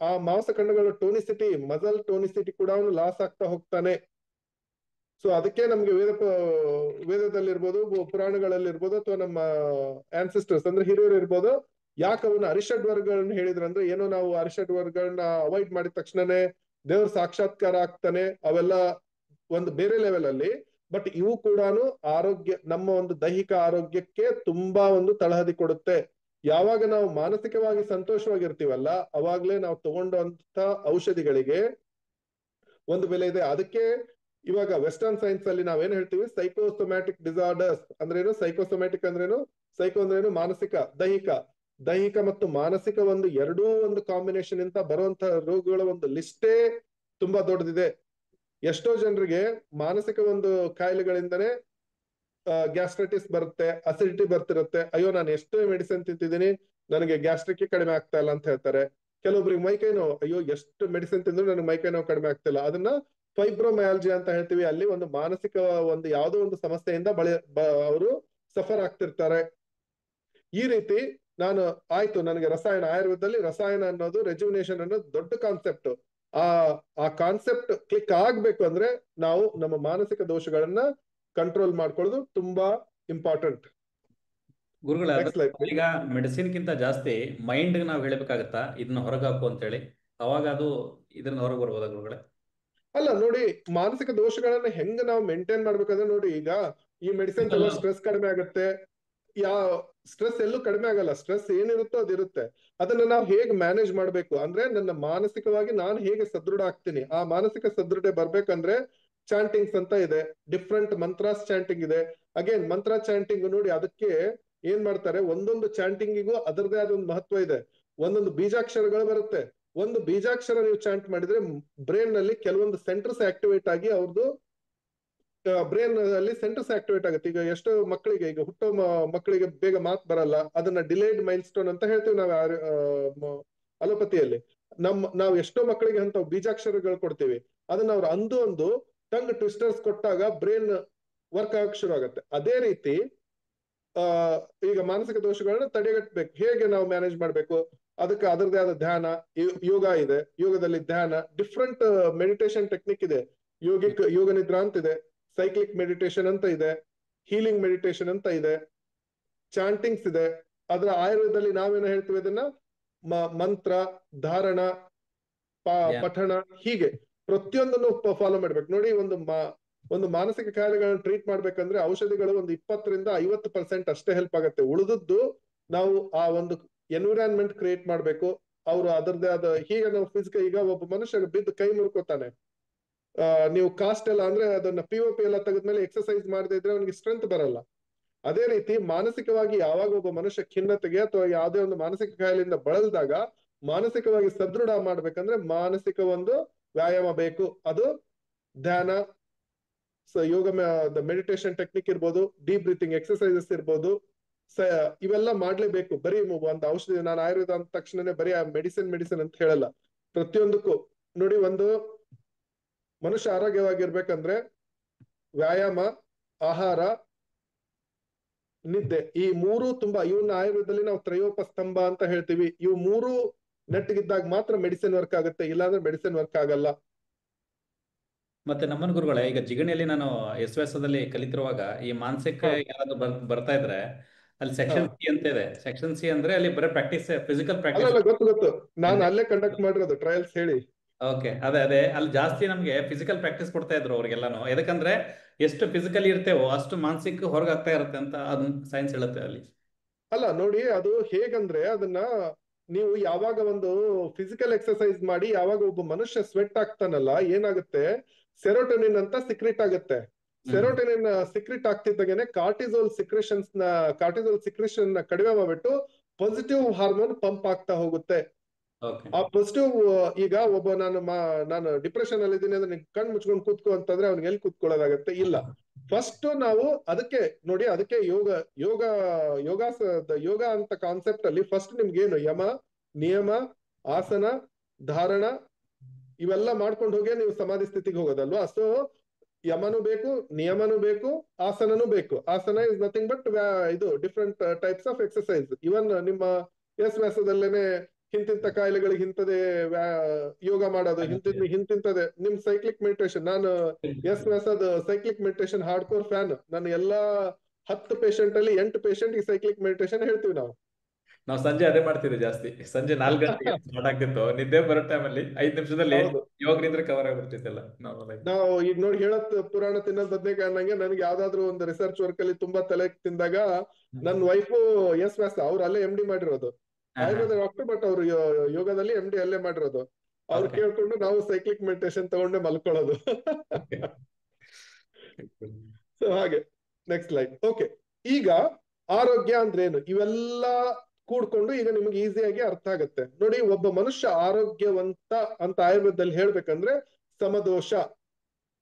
ಆ ಮಾಂಸಖಂಡಗಳ ಟೋನಿಸಿಟಿ, ಮಸಲ್ ಟೋನಿಸಿಟಿ ಕೂಡ ಅವನು ಲಾಸ್ ಆಗ್ತಾ ಹೋಗ್ತಾನೆ. ಸೊ ಅದಕ್ಕೆ ನಮ್ಗೆ ವೇದದಲ್ಲಿರ್ಬೋದು, ಪುರಾಣಗಳಲ್ಲಿರ್ಬೋದು, ಅಥವಾ ನಮ್ಮ ಆನ್ಸಿಸ್ಟರ್ಸ್ ಅಂದ್ರೆ ಹಿರಿಯರು ಇರ್ಬೋದು, ಯಾಕೆ ಅವನ್ನ ಅರಿಷಡ್ ವರ್ಗಗಳನ್ನ ಹೇಳಿದ್ರು ಅಂದ್ರೆ, ಏನೋ ನಾವು ಅರಿಷಡ್ ವರ್ಗಗಳನ್ನ ಅವಾಯ್ಡ್ ಮಾಡಿದ ತಕ್ಷಣನೇ ದೇವ್ರ ಸಾಕ್ಷಾತ್ಕಾರ ಆಗ್ತಾನೆ, ಅವೆಲ್ಲ ಒಂದು ಬೇರೆ ಲೆವೆಲ್ ಅಲ್ಲಿ. ಬಟ್ ಇವು ಕೂಡ ಆರೋಗ್ಯ, ನಮ್ಮ ಒಂದು ದೈಹಿಕ ಆರೋಗ್ಯಕ್ಕೆ ತುಂಬಾ ಒಂದು ತಳಹದಿ ಕೊಡುತ್ತೆ. ಯಾವಾಗ ನಾವು ಮಾನಸಿಕವಾಗಿ ಸಂತೋಷವಾಗಿರ್ತೀವಲ್ಲ, ಅವಾಗ್ಲೇ ನಾವು ತಗೊಂಡಂತ ಔಷಧಿಗಳಿಗೆ ಒಂದು ಬೆಲೆ ಇದೆ. ಅದಕ್ಕೆ ಇವಾಗ ವೆಸ್ಟರ್ನ್ ಸೈನ್ಸ್ ಅಲ್ಲಿ ನಾವೇನ್ ಹೇಳ್ತೀವಿ, ಸೈಕೋಸೊಮ್ಯಾಟಿಕ್ ಡಿಸಾರ್ಡರ್ಸ್ ಅಂದ್ರೇನು? ಸೈಕೋಸೊಮ್ಯಾಟಿಕ್ ಅಂದ್ರೇನು? ಸೈಕೋ ಅಂದ್ರೇನು? ಮಾನಸಿಕ. ದೈಹಿಕ ಮತ್ತು ಮಾನಸಿಕ ಒಂದು ಎರಡೂ ಒಂದು ಕಾಂಬಿನೇಷನ್ ಅಂತ ಬರುವಂತಹ ರೋಗಗಳ ಒಂದು ಲಿಸ್ಟೇ ತುಂಬಾ ದೊಡ್ಡದಿದೆ. ಎಷ್ಟೋ ಜನರಿಗೆ ಮಾನಸಿಕ ಒಂದು ಕಾಯಿಲೆಗಳಿಂದನೇ ಗ್ಯಾಸ್ಟ್ರೈಟಿಸ್ ಬರುತ್ತೆ, ಅಸಿಡಿಟಿ ಬರ್ತಿರುತ್ತೆ. ಅಯ್ಯೋ ನಾನು ಎಷ್ಟೋ ಮೆಡಿಸಿನ್ ತಿಂತಿದ್ದೀನಿ, ನನಗೆ ಗ್ಯಾಸ್ಟ್ರಿಕ್ ಕಡಿಮೆ ಆಗ್ತಾ ಇಲ್ಲ ಅಂತ ಹೇಳ್ತಾರೆ. ಕೆಲವೊಬ್ರಿಗೆ ಮೈಕೈ ನೋವು, ಅಯ್ಯೋ ಎಷ್ಟು ಮೆಡಿಸಿನ್ ತಿಂದ್ರು ನನಗೆ ಮೈಕೈ ನೋವು ಕಡಿಮೆ ಆಗ್ತಿಲ್ಲ, ಅದನ್ನ ಫೈಬ್ರೋಮಯಾಲಜಿ ಅಂತ ಹೇಳ್ತೀವಿ. ಅಲ್ಲಿ ಒಂದು ಮಾನಸಿಕ ಒಂದು ಯಾವುದೋ ಒಂದು ಸಮಸ್ಯೆಯಿಂದ ಅವರು ಸಫರ್ ಆಗ್ತಿರ್ತಾರೆ. ಈ ರೀತಿ ಆಯ್ತು, ನನಗೆ ಆಯುರ್ವೇದದಲ್ಲಿ ರಸಾಯನ ಅನ್ನೋದು, ರೆಜ್ಯುನೇಷನ್ ಅನ್ನೋದು ದೊಡ್ಡ ಕಾನ್ಸೆಪ್ಟ್. ಆ ಕಾನ್ಸೆಪ್ಟ್ ಕ್ಲಿಕ್ ಆಗ್ಬೇಕು ಅಂದ್ರೆ ನಾವು ನಮ್ಮ ಮಾನಸಿಕ ದೋಷಗಳನ್ನ ಕಂಟ್ರೋಲ್ ಮಾಡ್ಕೊಳ್ಳೋದು ತುಂಬಾ ಇಂಪಾರ್ಟೆಂಟ್. ಗುರುಗಳ ಈಗ ಮೆಡಿಸಿನ್ಗಿಂತ ಜಾಸ್ತಿ ಮೈಂಡ್ ನಾವು ಹೇಳ್ಬೇಕಾಗತ್ತಾ ಇದನ್ನ ಹೊರಗೆ ಹಾಕು ಅಂತ ಹೇಳಿ, ಅವಾಗ ಅದು ಇದನ್ನ ಹೊರಗೆ ಬರ್ಬೋದಾ ಗುರುಗಳೇ? ಅಲ್ಲ ನೋಡಿ, ಮಾನಸಿಕ ದೋಷಗಳನ್ನ ಹೆಂಗ್ ನಾವು ಮೇಂಟೈನ್ ಮಾಡ್ಬೇಕಂದ್ರೆ ನೋಡಿ, ಈಗ ಈ ಮೆಡಿಸಿನ್ ತಗೋ ಸ್ಟ್ರೆಸ್ ಕಡಿಮೆ ಆಗುತ್ತೆ. ಸ್ಟ್ರೆಸ್ ಎಲ್ಲೂ ಕಡಿಮೆ ಆಗಲ್ಲ, ಸ್ಟ್ರೆಸ್ ಏನಿರುತ್ತೋ ಅದಿರುತ್ತೆ. ಅದನ್ನ ನಾವು ಹೇಗೆ ಮ್ಯಾನೇಜ್ ಮಾಡ್ಬೇಕು ಅಂದ್ರೆ, ನನ್ನ ಮಾನಸಿಕವಾಗಿ ನಾನು ಹೇಗೆ ಸದೃಢ ಆಗ್ತೀನಿ. ಆ ಮಾನಸಿಕ ಸದೃಢ ಬರ್ಬೇಕಂದ್ರೆ ಚಾಂಟಿಂಗ್ಸ್ ಅಂತ ಇದೆ, ಡಿಫ್ರೆಂಟ್ ಮಂತ್ರಾಸ್ ಚಾಂಟಿಂಗ್ ಇದೆ. ಅಗೇನ್ ಮಂತ್ರ ಚಾಂಟಿಂಗ್ ನೋಡಿ, ಅದಕ್ಕೆ ಏನ್ ಮಾಡ್ತಾರೆ, ಒಂದೊಂದು ಚಾಂಟಿಂಗಿಗೂ ಅದರದೇ ಆದ ಒಂದು ಮಹತ್ವ ಇದೆ. ಒಂದೊಂದು ಬೀಜಾಕ್ಷರಗಳು ಬರುತ್ತೆ. ಒಂದು ಬೀಜಾಕ್ಷರ ನೀವು ಚಾಂಟ್ ಮಾಡಿದ್ರೆ ಬ್ರೈನ್ ನಲ್ಲಿ ಕೆಲವೊಂದು ಸೆಂಟರ್ಸ್ ಆಕ್ಟಿವೇಟ್ ಆಗಿ ಅವ್ರದ್ದು ಬ್ರೈನ್ ಅಲ್ಲಿ ಸೆಂಟರ್ಸ್ ಆಕ್ಟಿವೇಟ್ ಆಗುತ್ತೆ. ಈಗ ಎಷ್ಟೋ ಮಕ್ಕಳಿಗೆ, ಈಗ ಹುಟ್ಟೋ ಮಕ್ಕಳಿಗೆ ಬೇಗ ಮಾತು ಬರಲ್ಲ, ಅದನ್ನ ಡಿಲೇಡ್ ಮೈಲ್ ಸ್ಟೋನ್ ಅಂತ ಹೇಳ್ತೀವಿ ನಾವು ಅಲೋಪತಿಯಲ್ಲಿ. ನಾವು ಎಷ್ಟೋ ಮಕ್ಕಳಿಗೆ ಅಂತ ಬೀಜಾಕ್ಷರಗಳು ಕೊಡ್ತೀವಿ. ಅದನ್ನ ಅವ್ರು ಅಂದು ಟಂಗ್ ಟ್ವಿಸ್ಟರ್ಸ್ ಕೊಟ್ಟಾಗ ಬ್ರೈನ್ ವರ್ಕ್ ಆಗಕ್ಕೆ ಶುರು ಆಗುತ್ತೆ. ಅದೇ ರೀತಿ ಆ ಈಗ ಮಾನಸಿಕ ದೋಷಗಳನ್ನ ತಡೆಗಟ್ಟಬೇಕು. ಹೇಗೆ ನಾವು ಮ್ಯಾನೇಜ್ ಮಾಡ್ಬೇಕು? ಅದಕ್ಕೆ ಅದರದೇ ಆದ ಧ್ಯಾನ, ಯೋಗ ಇದೆ. ಯೋಗದಲ್ಲಿ ಧ್ಯಾನ, ಡಿಫ್ರೆಂಟ್ ಮೆಡಿಟೇಷನ್ ಟೆಕ್ನಿಕ್ ಇದೆ. ಯೋಗ ನಿದ್ರಾ ಅಂತ ಇದೆ, ಸೈಕ್ಲಿಕ್ ಮೆಡಿಟೇಷನ್ ಅಂತ ಇದೆ, ಹೀಲಿಂಗ್ ಮೆಡಿಟೇಷನ್ ಅಂತ ಇದೆ, ಚಾಂಟಿಂಗ್ಸ್ ಇದೆ. ಅದ್ರ ಆಯುರ್ವೇದದಲ್ಲಿ ನಾವೇನು ಹೇಳ್ತೀವಿ ಅದನ್ನ ಮಂತ್ರ, ಧಾರಣ, ಪಠಣ, ಹೀಗೆ ಪ್ರತಿಯೊಂದನ್ನು ಫಾಲೋ ಮಾಡ್ಬೇಕು. ನೋಡಿ, ಒಂದು ಮಾನಸಿಕ ಕಾಯಿಲೆಗಳನ್ನ ಟ್ರೀಟ್ ಮಾಡ್ಬೇಕಂದ್ರೆ ಔಷಧಿಗಳು ಒಂದು 20-50% ಅಷ್ಟೇ ಹೆಲ್ಪ್ ಆಗುತ್ತೆ. ಉಳಿದದ್ದು ನಾವು ಆ ಒಂದು ಎನ್ವಿರಾನ್ಮೆಂಟ್ ಕ್ರಿಯೇಟ್ ಮಾಡ್ಬೇಕು. ಅವರು ಅದರದೇ ಆದ, ಹೀಗೆ ನಾವು ಫಿಸಿಕಲ್, ಈಗ ಒಬ್ಬ ಮನುಷ್ಯ ಬಿದ್ದು ಕೈ ಮುರ್ಕೋತಾನೆ, ನೀವು ಕಾಸ್ಟ್ ಎಲ್ಲ ಅಂದ್ರೆ ಅದನ್ನ POP ಎಲ್ಲ ತೆಗೆದ್ಮೇಲೆ ಎಕ್ಸರ್ಸೈಸ್ ಮಾಡದೇ ಇದ್ರೆ ಅವನಿಗೆ ಸ್ಟ್ರೆಂತ್ ಬರಲ್ಲ. ಅದೇ ರೀತಿ ಮಾನಸಿಕವಾಗಿ ಯಾವಾಗ ಒಬ್ಬ ಮನುಷ್ಯ ಖಿನ್ನತೆಗೆ ಅಥವಾ ಯಾವುದೇ ಒಂದು ಮಾನಸಿಕ ಕಾಯಿಲೆಯಿಂದ ಬಳಲಿದಾಗ ಮಾನಸಿಕವಾಗಿ ಸದೃಢ ಮಾಡ್ಬೇಕಂದ್ರೆ ಮಾನಸಿಕ ಒಂದು ವ್ಯಾಯಾಮ ಬೇಕು. ಅದು ಧ್ಯಾನ, ಯೋಗ, ಮೆಡಿಟೇಷನ್ ಟೆಕ್ನಿಕ್ ಇರ್ಬೋದು, ಡೀಪ್ ಬ್ರೀತಿಂಗ್ ಎಕ್ಸರ್ಸೈಸಸ್ ಇರ್ಬೋದು, ಇವೆಲ್ಲ ಮಾಡ್ಲೇಬೇಕು. ಬರೀ ಒಂದು ಔಷಧಿ, ನಾನು ಆಯುರ್ವೇದ ಅಂದ ತಕ್ಷಣನೇ ಬರೀ ಮೆಡಿಸಿನ್ ಅಂತ ಹೇಳಲ್ಲ. ಪ್ರತಿಯೊಂದಕ್ಕೂ ನೋಡಿ, ಒಂದು ಮನುಷ್ಯ ಆರೋಗ್ಯವಾಗಿರ್ಬೇಕಂದ್ರೆ ವ್ಯಾಯಾಮ, ಆಹಾರ, ನಿದ್ದೆ, ಈ ಮೂರು ತುಂಬಾ, ಇವನ್ನ ಆಯುರ್ವೇದದಲ್ಲಿ ನಾವು ತ್ರಯೋಪಸ್ತಂಭ ಅಂತ ಹೇಳ್ತೀವಿ. ಇವು ಮೂರು ನೆಟ್ಟಗಿದ್ದಾಗ ಮಾತ್ರ ಮೆಡಿಸಿನ್ ವರ್ಕ್ ಆಗುತ್ತೆ, ಇಲ್ಲಾಂದ್ರೆ ಮೆಡಿಸಿನ್ ವರ್ಕ್ ಆಗಲ್ಲ. ಮತ್ತೆ ನಮ್ಮನ್ ಗುರುಗಳೇ, ಈಗ ಜಿಗಣಿಯಲ್ಲಿ ನಾನು ಎಸ್ ಕಲಿತಿರುವಾಗ ಈ ಮಾನಸಿಕ ಯಾರಾದ್ರೂ ಬರ್ತಾ ಇದ್ರೆ ಅಲ್ಲಿ ಸೆಕ್ಷನ್ ಸಿ ಅಂತ ಇದೆ. ಸೆಕ್ಷನ್ ಸಿ ಅಂದ್ರೆ ಅಲ್ಲಿ ಬರೀ ಪ್ರಾಕ್ಟೀಸ್, ಫಿಸಿಕಲ್ ಪ್ರಾಕ್ಟೀಸ್. ಅಲ್ಲ, ಗೊತ್ತು, ನಾನು ಅಲ್ಲೇ ಕಂಡಕ್ಟ್ ಮಾಡಿರೋದು ಟ್ರಯಲ್ಸ್. ಹೇಳಿ. ಓಕೆ, ಅದೇ ಅಲ್ಲಿ ಜಾಸ್ತಿ ನಮ್ಗೆ ಫಿಸಿಕಲ್ ಪ್ರಾಕ್ಟೀಸ್ ಕೊಡ್ತಾ ಇದ್ರು ಅವ್ರಿಗೆಲ್ಲಾನು. ಯಾಕಂದ್ರೆ ಎಷ್ಟು ಫಿಸಿಕಲಿ ಇರ್ತೇವೋ ಅಷ್ಟು ಮಾನಸಿಕ ಹೊರಗಾಗ್ತಾ ಇರುತ್ತೆ ಅಂತ ಅದನ್ನ ಸೈನ್ಸ್ ಹೇಳುತ್ತೆ ಅಲ್ಲಿ. ಅಲ್ಲ ನೋಡಿ, ಅದು ಹೇಗಂದ್ರೆ ಅದನ್ನ ನೀವು ಯಾವಾಗ ಒಂದು ಫಿಸಿಕಲ್ ಎಕ್ಸರ್ಸೈಸ್ ಮಾಡಿ ಯಾವಾಗ ಒಬ್ಬ ಮನುಷ್ಯ ಸ್ವೆಟ್ ಆಗ್ತಾನಲ್ಲ, ಏನಾಗುತ್ತೆ, ಸೆರೋಟೋನಿನ್ ಅಂತ ಸಿಕ್ರೆಟ್ ಆಗುತ್ತೆ. ಸೆರೋಟೋನಿನ್ ಸಿಕ್ರೆಟ್ ಆಗ್ತಿದ್ದಾಗೇನೆ ಕಾರ್ಟಿಸೋಲ್ ಸಿಕ್ರೇಷನ್ ಕಡಿಮೆ ಮಾಡ್ಬಿಟ್ಟು ಪಾಸಿಟಿವ್ ಹಾರ್ಮೋನ್ ಪಂಪ್ ಆಗ್ತಾ ಹೋಗುತ್ತೆ. ಆ ಪಾಸಿಟಿವ್, ಈಗ ಒಬ್ಬ ನಾನು ಡಿಪ್ರೆಷನ್ ಅಲ್ಲಿ ಇದ್ದೀನಿ ಅಂದ್ರೆ ಕಣ್ ಮುಚ್ಕೊಂಡು ಕೂತ್ಕೋ ಅಂತಂದ್ರೆ ಅವ್ನಿಗೆ ಎಲ್ಲಿ ಕೂತ್ಕೊಳ್ಳೋದಾಗತ್ತೆ? ಇಲ್ಲ. ಫಸ್ಟ್ ನಾವು ಅದಕ್ಕೆ ನೋಡಿ, ಅದಕ್ಕೆ ಯೋಗ ಅಂತ ಕಾನ್ಸೆಪ್ಟ್ ಅಲ್ಲಿ ಫಸ್ಟ್ ನಿಮ್ಗೇನು ಯಮ, ನಿಯಮ, ಆಸನ, ಧಾರಣ ಇವೆಲ್ಲ ಮಾಡ್ಕೊಂಡು ಹೋಗಿ ನೀವು ಸಮಾಧಿ ಸ್ಥಿತಿಗೆ ಹೋಗೋದಲ್ವಾ. ಸೊ ಯಮನು ಬೇಕು, ನಿಯಮನು ಬೇಕು, ಆಸನನು ಬೇಕು. ಆಸನ ಇಸ್ ನಥಿಂಗ್ ಬಟ್ ಇದು ಡಿಫ್ರೆಂಟ್ ಟೈಪ್ಸ್ ಆಫ್ ಎಕ್ಸರ್ಸೈಸ್. ಇವನ್ ನಿಮ್ಮ ವ್ಯಾಸದಲ್ಲೇನೆ ಹಿಂತಿಂತ ಕಾಯಿಲೆಗಳಿಗೆ ಇಂಥದೇ ಯೋಗ ಮಾಡೋದು, ಹಿಂತಿಂತದೆ ನಿಮ್ ಸೈಕ್ಲಿಕ್ ಮೆಡಿಟೇಷನ್. ನಾನು ವ್ಯಾಸದ cyclic meditation hard core fan. ನಾನು ಎಲ್ಲಾ 10 ಪೇಷಂಟ್ ಅಲ್ಲಿ 8 ಪೇಷಂಟ್ ಈ ಸೈಕ್ಲಿಕ್ ಮೆಡಿಟೇಷನ್ ಹೇಳ್ತೀವಿ ನಾವು. ಸಂಜೆ ಅದೇ ಮಾಡ್ತೀವಿ ಜಾಸ್ತಿ. ಸಂಜೆ 4 ಗಂಟೆಗೆ ಸ್ಟಾರ್ಟ್ ಆಗ್ತಿತ್ತು, ನಿದ್ದೆ ಬರೋ ಟೈಮಲ್ಲಿ 5 ನಿಮಿಷದಲ್ಲಿ ಯೋಗ ನಿದ್ರೆ ಕವರ್ ಆಗ್ಬಿಡ್ತಿತ್ತಲ್ಲ ನಾವು. ಈಗ ನೋಡಿ, ಹೇಳತ್ ಪುರಾಣ ತಿನ್ನೋದ್ ಬದನೇಕಾಯಿ ಅನ್ನಂಗೆ ನನಗೆ ಯಾವ್ದಾದ್ರು ಒಂದು ರಿಸರ್ಚ್ ವರ್ಕ್ ಅಲ್ಲಿ ತುಂಬಾ ತಲೆ ತಿಂದಾಗ ನನ್ನ ವೈಫು ವ್ಯಾಸ, ಅವ್ರು ಅಲ್ಲೇ MD ಮಾಡಿರೋದು, ಆಯುರ್ವೇದ ಡಾಕ್ಟರ್, ಬಟ್ ಅವ್ರು ಯೋಗದಲ್ಲಿ MD ಅಲ್ಲೇ ಮಾಡಿರೋದು. ಅವ್ರು ಕೇಳ್ಕೊಂಡು ನಾವು ಸೈಕ್ಲಿಕ್ ಮೆಡಿಟೇಷನ್ ತಗೊಂಡೆ ಮಲ್ಕೊಳ್ಳೋದು. ಸೊ ಹಾಗೆ ನೆಕ್ಸ್ಟ್ ಲೈನ್. ಓಕೆ, ಈಗ ಆರೋಗ್ಯ ಅಂದ್ರೆ ಏನು ಇವೆಲ್ಲ ಕೂಡ್ಕೊಂಡು ಈಗ ನಿಮ್ಗೆ ಈಸಿಯಾಗಿ ಅರ್ಥ ಆಗುತ್ತೆ. ನೋಡಿ, ಒಬ್ಬ ಮನುಷ್ಯ ಆರೋಗ್ಯವಂತ ಅಂತ ಆಯುರ್ವೇದದಲ್ಲಿ ಹೇಳ್ಬೇಕಂದ್ರೆ ಸಮದೋಷ,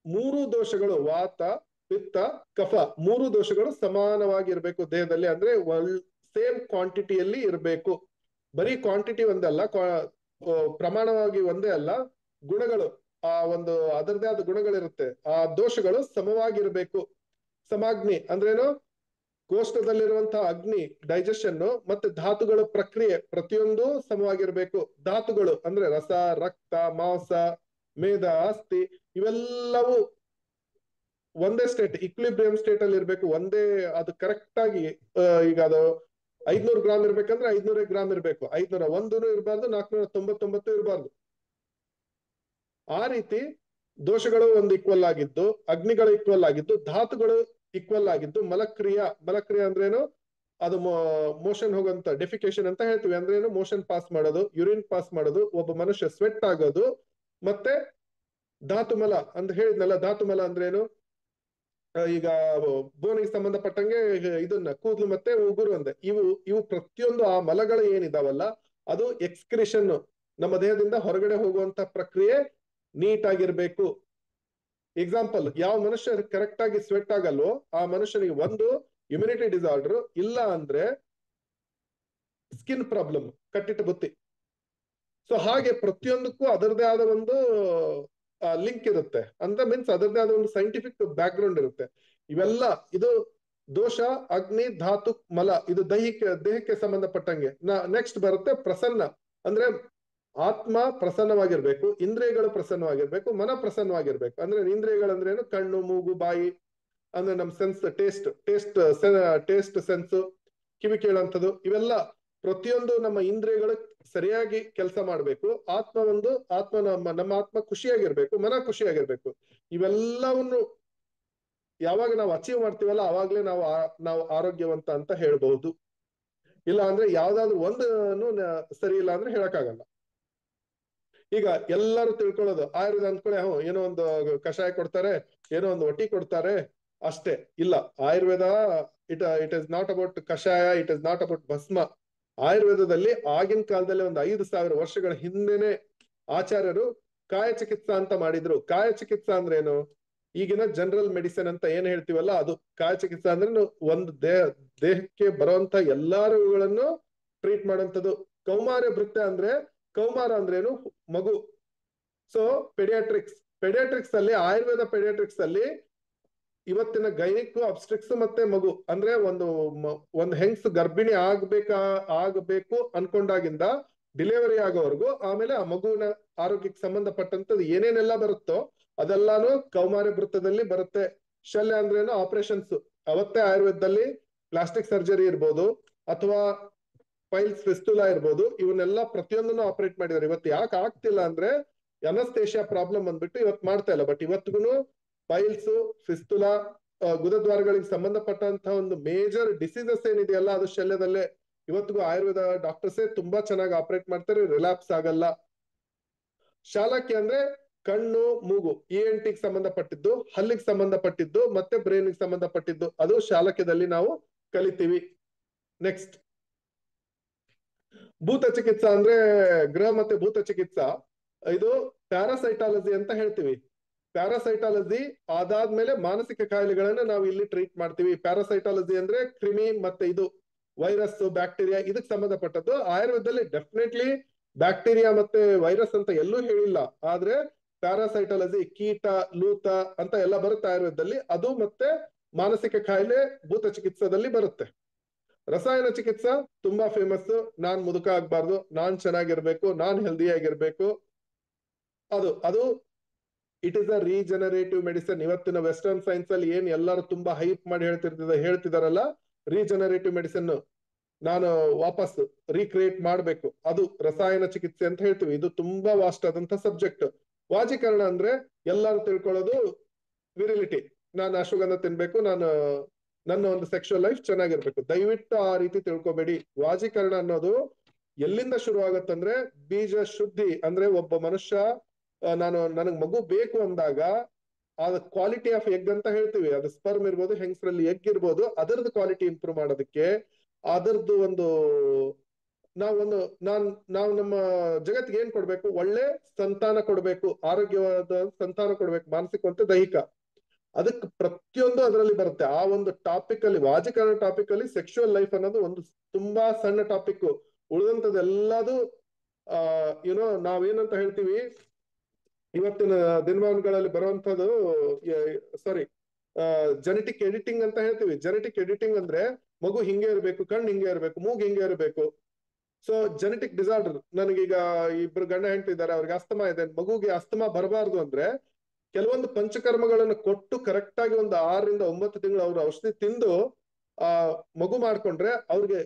3 ದೋಷಗಳು, ವಾತ, ಪಿತ್ತ, ಕಫ, 3 ದೋಷಗಳು ಸಮಾನವಾಗಿರ್ಬೇಕು ದೇಹದಲ್ಲಿ. ಅಂದ್ರೆ ಸೇಮ್ ಕ್ವಾಂಟಿಟಿಯಲ್ಲಿ ಇರಬೇಕು. ಬರೀ ಕ್ವಾಂಟಿಟಿ ಒಂದಲ್ಲ, ಪ್ರಮಾಣವಾಗಿ ಒಂದೇ ಅಲ್ಲ, ಗುಣಗಳು ಆ ಒಂದು ಅದರದೇ ಆದ ಗುಣಗಳಿರುತ್ತೆ. ಆ ದೋಷಗಳು ಸಮವಾಗಿರ್ಬೇಕು. ಸಮಾಗ್ನಿ ಅಂದ್ರೇನು? ಕೋಷ್ಟದಲ್ಲಿರುವಂತಹ ಅಗ್ನಿ, ಡೈಜೆಷನ್ ಮತ್ತೆ ಧಾತುಗಳ ಪ್ರಕ್ರಿಯೆ ಪ್ರತಿಯೊಂದು ಸಮವಾಗಿರ್ಬೇಕು. ಧಾತುಗಳು ಅಂದ್ರೆ ರಸ, ರಕ್ತ, ಮಾಂಸ, ಮೇದ, ಅಸ್ಥಿ ಇವೆಲ್ಲವೂ ಒಂದೇ ಸ್ಟೇಟ್, ಇಕ್ವಿಲಿಬ್ರಿಯಂ ಸ್ಟೇಟ್ ಅಲ್ಲಿ ಇರ್ಬೇಕು. ಒಂದೇ, ಅದು ಕರೆಕ್ಟ್ ಆಗಿ ಈಗ ಅದು 500 ಗ್ರಾಮ್ ಇರ್ಬೇಕಂದ್ರೆ 500 ಗ್ರಾಮ್ ಇರ್ಬೇಕು. 501 ಇರಬಾರ್ದು, 499 ಇರಬಾರ್ದು. ಆ ರೀತಿ ದೋಷಗಳು ಒಂದು ಈಕ್ವಲ್ ಆಗಿದ್ದು, ಅಗ್ನಿಗಳು ಈಕ್ವಲ್ ಆಗಿದ್ದು, ಧಾತುಗಳು ಈಕ್ವಲ್ ಆಗಿದ್ದು, ಮಲಕ್ರಿಯೆ ಅಂದ್ರೇನು? ಅದು ಮೋಷನ್ ಹೋಗಂತ, ಡೆಫಿಕೇಶನ್ ಅಂತ ಹೇಳ್ತೀವಿ. ಅಂದ್ರೇನು? ಮೋಷನ್ ಪಾಸ್ ಮಾಡೋದು, ಯೂರಿನ್ ಪಾಸ್ ಮಾಡೋದು, ಒಬ್ಬ ಮನುಷ್ಯ ಸ್ವೆಟ್ ಆಗೋದು. ಮತ್ತೆ ಧಾತುಮಲ ಅಂತ ಹೇಳಿದ್ನಲ್ಲ, ಧಾತುಮಲ ಅಂದ್ರೇನು? ಈಗ ಬೋನಿಗೆ ಸಂಬಂಧಪಟ್ಟಂಗೆ ಇದನ್ನ ಕೂದಲು ಮತ್ತೆ ಉಗುರು ಅಂದೆ, ಇವು ಪ್ರತಿಯೊಂದು ಆ ಮಲಗಳು ಏನಿದಾವಲ್ಲ ಅದು ಎಕ್ಸ್ಕ್ರಿಷನ್, ನಮ್ಮ ದೇಹದಿಂದ ಹೊರಗಡೆ ಹೋಗುವಂತ ಪ್ರಕ್ರಿಯೆ ನೀಟಾಗಿರ್ಬೇಕು. ಎಕ್ಸಾಂಪಲ್, ಯಾವ ಮನುಷ್ಯ ಕರೆಕ್ಟ್ ಆಗಿ ಸ್ವೆಟ್ ಆಗಲ್ವೋ ಆ ಮನುಷ್ಯನಿಗೆ ಒಂದು ಇಮ್ಯುನಿಟಿ ಡಿಸಾರ್ಡರ್, ಇಲ್ಲ ಅಂದ್ರೆ ಸ್ಕಿನ್ ಪ್ರಾಬ್ಲಮ್, ಕಟ್ಟಿಟ್ಟ ಬುತ್ತಿ. ಸೊ ಹಾಗೆ ಪ್ರತಿಯೊಂದಕ್ಕೂ ಅದರದೇ ಆದ ಒಂದು ಲಿಂಕ್ ಇರುತ್ತೆ. ಅಂತ ಮೀನ್ಸ್ ಅದರದೇ ಆದ ಒಂದು ಸೈಂಟಿಫಿಕ್ ಬ್ಯಾಕ್ ಗ್ರೌಂಡ್ ಇರುತ್ತೆ. ಇವೆಲ್ಲ ಇದು ದೋಷ, ಅಗ್ನಿ, ಧಾತು, ಮಲ, ಇದು ದೇಹಕ್ಕೆ ಸಂಬಂಧಪಟ್ಟಂಗೆ. ನೆಕ್ಸ್ಟ್ ಬರುತ್ತೆ ಪ್ರಸನ್ನ, ಅಂದ್ರೆ ಆತ್ಮ ಪ್ರಸನ್ನವಾಗಿರ್ಬೇಕು, ಇಂದ್ರಿಯಗಳು ಪ್ರಸನ್ನವಾಗಿರ್ಬೇಕು, ಮನ ಪ್ರಸನ್ನವಾಗಿರ್ಬೇಕು. ಅಂದ್ರೆ ಇಂದ್ರಿಯಗಳಂದ್ರೆ ಏನು? ಕಣ್ಣು, ಮೂಗು, ಬಾಯಿ, ಅಂದ್ರೆ ನಮ್ ಸೆನ್ಸ್, ಟೇಸ್ಟ್ ಸೆನ್ಸ್, ಕಿವಿ ಕೇಳುವಂಥದ್ದು, ಇವೆಲ್ಲ ಪ್ರತಿಯೊಂದು ನಮ್ಮ ಇಂದ್ರಿಯಗಳು ಸರಿಯಾಗಿ ಕೆಲಸ ಮಾಡ್ಬೇಕು. ಆತ್ಮ ನಮ್ಮ ಆತ್ಮ ಖುಷಿಯಾಗಿರ್ಬೇಕು, ಮನ ಖುಷಿಯಾಗಿರ್ಬೇಕು. ಇವೆಲ್ಲವನ್ನು ಯಾವಾಗ ನಾವು ಅಚೀವ್ ಮಾಡ್ತೀವಲ್ಲ ಅವಾಗ್ಲೇ ನಾವು ಆರೋಗ್ಯವಂತ ಅಂತ ಹೇಳ್ಬಹುದು. ಇಲ್ಲ ಅಂದ್ರೆ ಯಾವ್ದಾದ್ರು ಒಂದು ಸರಿ ಇಲ್ಲ ಅಂದ್ರೆ ಹೇಳಕ್ಕಾಗಲ್ಲ. ಈಗ ಎಲ್ಲರೂ ತಿಳ್ಕೊಳ್ಳೋದು ಆಯುರ್ವೇದ ಅಂದ್ಕೊಳ್ಳೆ, ಏನೋ ಒಂದು ಕಷಾಯ ಕೊಡ್ತಾರೆ, ಏನೋ ಒಂದು ಒಟಿ ಕೊಡ್ತಾರೆ ಅಷ್ಟೇ. ಇಲ್ಲ, Ayurveda it is not about ಕಷಾಯ, ಇಟ್ ಇಸ್ ನಾಟ್ ಅಬೌಟ್ ಭಸ್ಮ. ಆಯುರ್ವೇದದಲ್ಲಿ ಆಗಿನ ಕಾಲದಲ್ಲಿ ಒಂದು 5,000 ವರ್ಷಗಳ ಹಿಂದೆನೆ ಆಚಾರ್ಯರು ಕಾಯ ಚಿಕಿತ್ಸಾ ಅಂತ ಮಾಡಿದ್ರು. ಕಾಯ ಚಿಕಿತ್ಸಾ ಅಂದ್ರೆ ಏನು? ಈಗಿನ ಜನರಲ್ ಮೆಡಿಸಿನ್ ಅಂತ ಏನ್ ಹೇಳ್ತೀವಲ್ಲ ಅದು ಕಾಯ ಚಿಕಿತ್ಸಾ ಅಂದ್ರೆ ಒಂದು ದೇಹಕ್ಕೆ ಬರುವಂತ ಎಲ್ಲಾ ರೋಗಗಳನ್ನು ಟ್ರೀಟ್ ಮಾಡುವಂಥದ್ದು. ಕೌಮಾರ ಅಂದ್ರೇನು? ಮಗು. ಸೊ ಪೆಡಿಯಾಟ್ರಿಕ್ಸ್ ಅಲ್ಲಿ, ಆಯುರ್ವೇದ ಪೆಡಿಯಾಟ್ರಿಕ್ಸ್ ಅಲ್ಲಿ ಇವತ್ತಿನ ಗೈನಿಕ್, ಅಬ್ಸ್ಟ್ರಿಕ್ಸ್ ಮತ್ತೆ ಮಗು ಅಂದ್ರೆ ಒಂದು ಹೆಂಗ್ಸ್ ಗರ್ಭಿಣಿ ಆಗಬೇಕು ಅನ್ಕೊಂಡಾಗಿಂದ ಡಿಲಿವರಿ ಆಗೋವರೆಗೂ, ಆಮೇಲೆ ಆ ಮಗುವಿನ ಆರೋಗ್ಯಕ್ಕೆ ಸಂಬಂಧಪಟ್ಟಂತದ್ದು ಏನೇನೆಲ್ಲ ಬರುತ್ತೋ ಅದೆಲ್ಲಾನು ಕೌಮಾರ್ಯ ವೃತ್ತದಲ್ಲಿ ಬರುತ್ತೆ. ಶಲ್ಯ ಅಂದ್ರೇನು? ಆಪರೇಷನ್ಸ್. ಅವತ್ತೇ ಆಯುರ್ವೇದದಲ್ಲಿ ಪ್ಲಾಸ್ಟಿಕ್ ಸರ್ಜರಿ ಇರ್ಬೋದು, ಅಥವಾ ಪೈಲ್ಸ್, ಫಿಸ್ತುಲಾ ಇರ್ಬೋದು, ಇವನ್ನೆಲ್ಲ ಪ್ರತಿಯೊಂದನ್ನು ಆಪರೇಟ್ ಮಾಡಿದ್ದಾರೆ. ಇವತ್ತು ಯಾಕೆ ಆಗ್ತಿಲ್ಲ ಅಂದ್ರೆ ಅನಸ್ತೇಷಿಯಾ ಪ್ರಾಬ್ಲಮ್ ಬಂದ್ಬಿಟ್ಟು ಇವತ್ತು ಮಾಡ್ತಾ ಇಲ್ಲ. ಬಟ್ ಇವತ್ತಿಗೂ ಪೈಲ್ಸ್, ಫಿಸ್ತುಲಾ, ಗುದದ್ವಾರಗಳಿಗೆ ಸಂಬಂಧಪಟ್ಟಂತಹ ಒಂದು ಮೇಜರ್ ಡಿಸೀಸಸ್ ಏನಿದೆಯಲ್ಲ ಅದು ಶಲ್ಯದಲ್ಲೇ. ಇವತ್ತಿಗೂ ಆಯುರ್ವೇದ ಡಾಕ್ಟರ್ಸೇ ತುಂಬಾ ಚೆನ್ನಾಗಿ ಆಪರೇಟ್ ಮಾಡ್ತಾರೆ, ರಿಲ್ಯಾಪ್ಸ್ ಆಗಲ್ಲ. ಶಾಲಕ್ಯ ಅಂದ್ರೆ ಕಣ್ಣು, ಮೂಗು, ENT ಗೆ ಸಂಬಂಧಪಟ್ಟಿದ್ದು, ಹಲ್ಲಿಗೆ ಸಂಬಂಧಪಟ್ಟಿದ್ದು, ಮತ್ತೆ ಬ್ರೈನ್ಗೆ ಸಂಬಂಧಪಟ್ಟಿದ್ದು, ಅದು ಶಾಲಕ್ಯದಲ್ಲಿ ನಾವು ಕಲಿತೀವಿ. ನೆಕ್ಸ್ಟ್ ಭೂತ ಚಿಕಿತ್ಸಾ ಅಂದ್ರೆ ಗೃಹ ಮತ್ತೆ ಭೂತ ಚಿಕಿತ್ಸಾ. ಇದು ಪ್ಯಾರಾಸೈಟಾಲಜಿ ಅಂತ ಹೇಳ್ತೀವಿ. ಪ್ಯಾರಾಸೈಟಾಲಜಿ ಅದಾದ್ಮೇಲೆ ಮಾನಸಿಕ ಕಾಯಿಲೆಗಳನ್ನ ನಾವು ಇಲ್ಲಿ ಟ್ರೀಟ್ ಮಾಡ್ತೀವಿ. ಪ್ಯಾರಾಸೈಟಾಲಜಿ ಅಂದ್ರೆ ಕ್ರಿಮಿ ಮತ್ತೆ ಇದು ವೈರಸ್, ಬ್ಯಾಕ್ಟೀರಿಯಾ, ಇದಕ್ಕೆ ಸಂಬಂಧಪಟ್ಟದ್ದು. ಆಯುರ್ವೇದದಲ್ಲಿ ಡೆಫಿನೆಟ್ಲಿ ಬ್ಯಾಕ್ಟೀರಿಯಾ ಮತ್ತೆ ವೈರಸ್ ಅಂತ ಎಲ್ಲೂ ಹೇಳಿಲ್ಲ, ಆದ್ರೆ ಪ್ಯಾರಾಸೈಟಾಲಜಿ, ಕೀಟ, ಲೂತ ಅಂತ ಎಲ್ಲ ಬರುತ್ತೆ ಆಯುರ್ವೇದದಲ್ಲಿ. ಅದು ಮತ್ತೆ ಮಾನಸಿಕ ಕಾಯಿಲೆ ಭೂತ ಚಿಕಿತ್ಸಾದಲ್ಲಿ ಬರುತ್ತೆ. ರಸಾಯನ ಚಿಕಿತ್ಸಾ ತುಂಬಾ ಫೇಮಸ್. ನಾನ್ ಮುದುಕ ಆಗ್ಬಾರ್ದು, ನಾನ್ ಚೆನ್ನಾಗಿರ್ಬೇಕು, ನಾನ್ ಹೆಲ್ದಿ ಆಗಿರ್ಬೇಕು, ಅದು it is a regenerative medicine. ಇವತ್ತಿನ ವೆಸ್ಟರ್ನ್ ಸೈನ್ಸ್ ಅಲ್ಲಿ ಏನ್ ಎಲ್ಲರೂ ತುಂಬಾ ಹೈಪ್ ಮಾಡಿ ಹೇಳ್ತಿದಾರಲ್ಲ, ರೀಜನರೇಟಿವ್ ಮೆಡಿಸಿನ್ ನಾನು ವಾಪಸ್ ರೀಕ್ರಿಯೇಟ್ ಮಾಡ್ಬೇಕು, ಅದು ರಸಾಯನ ಚಿಕಿತ್ಸೆ ಅಂತ ಹೇಳ್ತೀವಿ. ಇದು ತುಂಬಾ ವಾಸ್ಟ್ ಆದಂತ ಸಬ್ಜೆಕ್ಟ್. ವಾಜೀಕರಣ ಅಂದ್ರೆ ಎಲ್ಲರೂ ತಿಳ್ಕೊಳ್ಳೋದು ವಿರಿಲಿಟಿ, ನಾನು ಅಶ್ವಗಂಧ ತಿನ್ಬೇಕು, ನನ್ನ ಒಂದು ಸೆಕ್ಷುವಲ್ ಲೈಫ್ ಚೆನ್ನಾಗಿರ್ಬೇಕು. ದಯವಿಟ್ಟು ಆ ರೀತಿ ತಿಳ್ಕೊಬೇಡಿ. ವಾಜೀಕರಣ ಅನ್ನೋದು ಎಲ್ಲಿಂದ ಶುರು ಆಗತ್ತಂದ್ರೆ ಬೀಜ ಶುದ್ಧಿ. ಅಂದ್ರೆ ಒಬ್ಬ ಮನುಷ್ಯ ನನಗ್ ಮಗು ಬೇಕು ಅಂದಾಗ ಅದ ಕ್ವಾಲಿಟಿ ಆಫ್ ಎಗ್ ಅಂತ ಹೇಳ್ತೀವಿ, ಅದು ಸ್ಪರ್ಮ್ ಇರ್ಬೋದು, ಹೆಂಗಸರಲ್ಲಿ ಎಗ್ ಇರ್ಬೋದು, ಅದರದ್ದು ಕ್ವಾಲಿಟಿ ಇಂಪ್ರೂವ್ ಮಾಡೋದಕ್ಕೆ ಅದರದ್ದು ಒಂದು ನಾವು ನಮ್ಮ ಜಗತ್ತಿಗೆ ಏನ್ ಕೊಡ್ಬೇಕು? ಒಳ್ಳೆ ಸಂತಾನ ಕೊಡ್ಬೇಕು, ಆರೋಗ್ಯವಾದ ಸಂತಾನ ಕೊಡ್ಬೇಕು, ಮಾನಸಿಕ ಮತ್ತು ದೈಹಿಕ. ಅದಕ್ಕೆ ಪ್ರತಿಯೊಂದು ಅದರಲ್ಲಿ ಬರುತ್ತೆ. ಆ ಒಂದು ಟಾಪಿಕ್ ಅಲ್ಲಿ, ವಾಜೀಕರಣ ಟಾಪಿಕ್ ಅಲ್ಲಿ ಸೆಕ್ಷುವಲ್ ಲೈಫ್ ಅನ್ನೋದು ಒಂದು ತುಂಬಾ ಸಣ್ಣ ಟಾಪಿಕ್. ಉಳಿದಂತದ್ದೆಲ್ಲದು ನಾವೇನಂತ ಹೇಳ್ತೀವಿ ಇವತ್ತಿನ ದಿನಮಾನಗಳಲ್ಲಿ ಬರುವಂತದ್ದು, ಸಾರಿ, ಜೆನೆಟಿಕ್ ಎಡಿಟಿಂಗ್ ಅಂತ ಹೇಳ್ತೀವಿ. ಜೆನೆಟಿಕ್ ಎಡಿಟಿಂಗ್ ಅಂದ್ರೆ ಮಗು ಹಿಂಗೆ ಇರಬೇಕು, ಕಣ್ಣು ಹಿಂಗೆ ಇರಬೇಕು, ಮೂಗು ಹಿಂಗೆ ಇರಬೇಕು. ಸೊ ಜೆನೆಟಿಕ್ ಡಿಸಾರ್ಡರ್, ನನಗೀಗ ಇಬ್ರು ಗಂಡ ಹೆಂಡತಿ ಇದ್ದಾರೆ, ಅವ್ರಿಗೆ ಅಸ್ತಮಾ ಇದೆ, ಮಗುಗೆ ಅಸ್ತಮಾ ಬರಬಾರ್ದು ಅಂದ್ರೆ ಕೆಲವೊಂದು ಪಂಚಕರ್ಮಗಳನ್ನು ಕೊಟ್ಟು ಕರೆಕ್ಟ್ ಆಗಿ ಒಂದು 6 ರಿಂದ 9 ತಿಂಗಳು ಅವ್ರು ಔಷಧಿ ತಿಂದು ಆ ಮಗು ಮಾಡ್ಕೊಂಡ್ರೆ ಅವ್ರಿಗೆ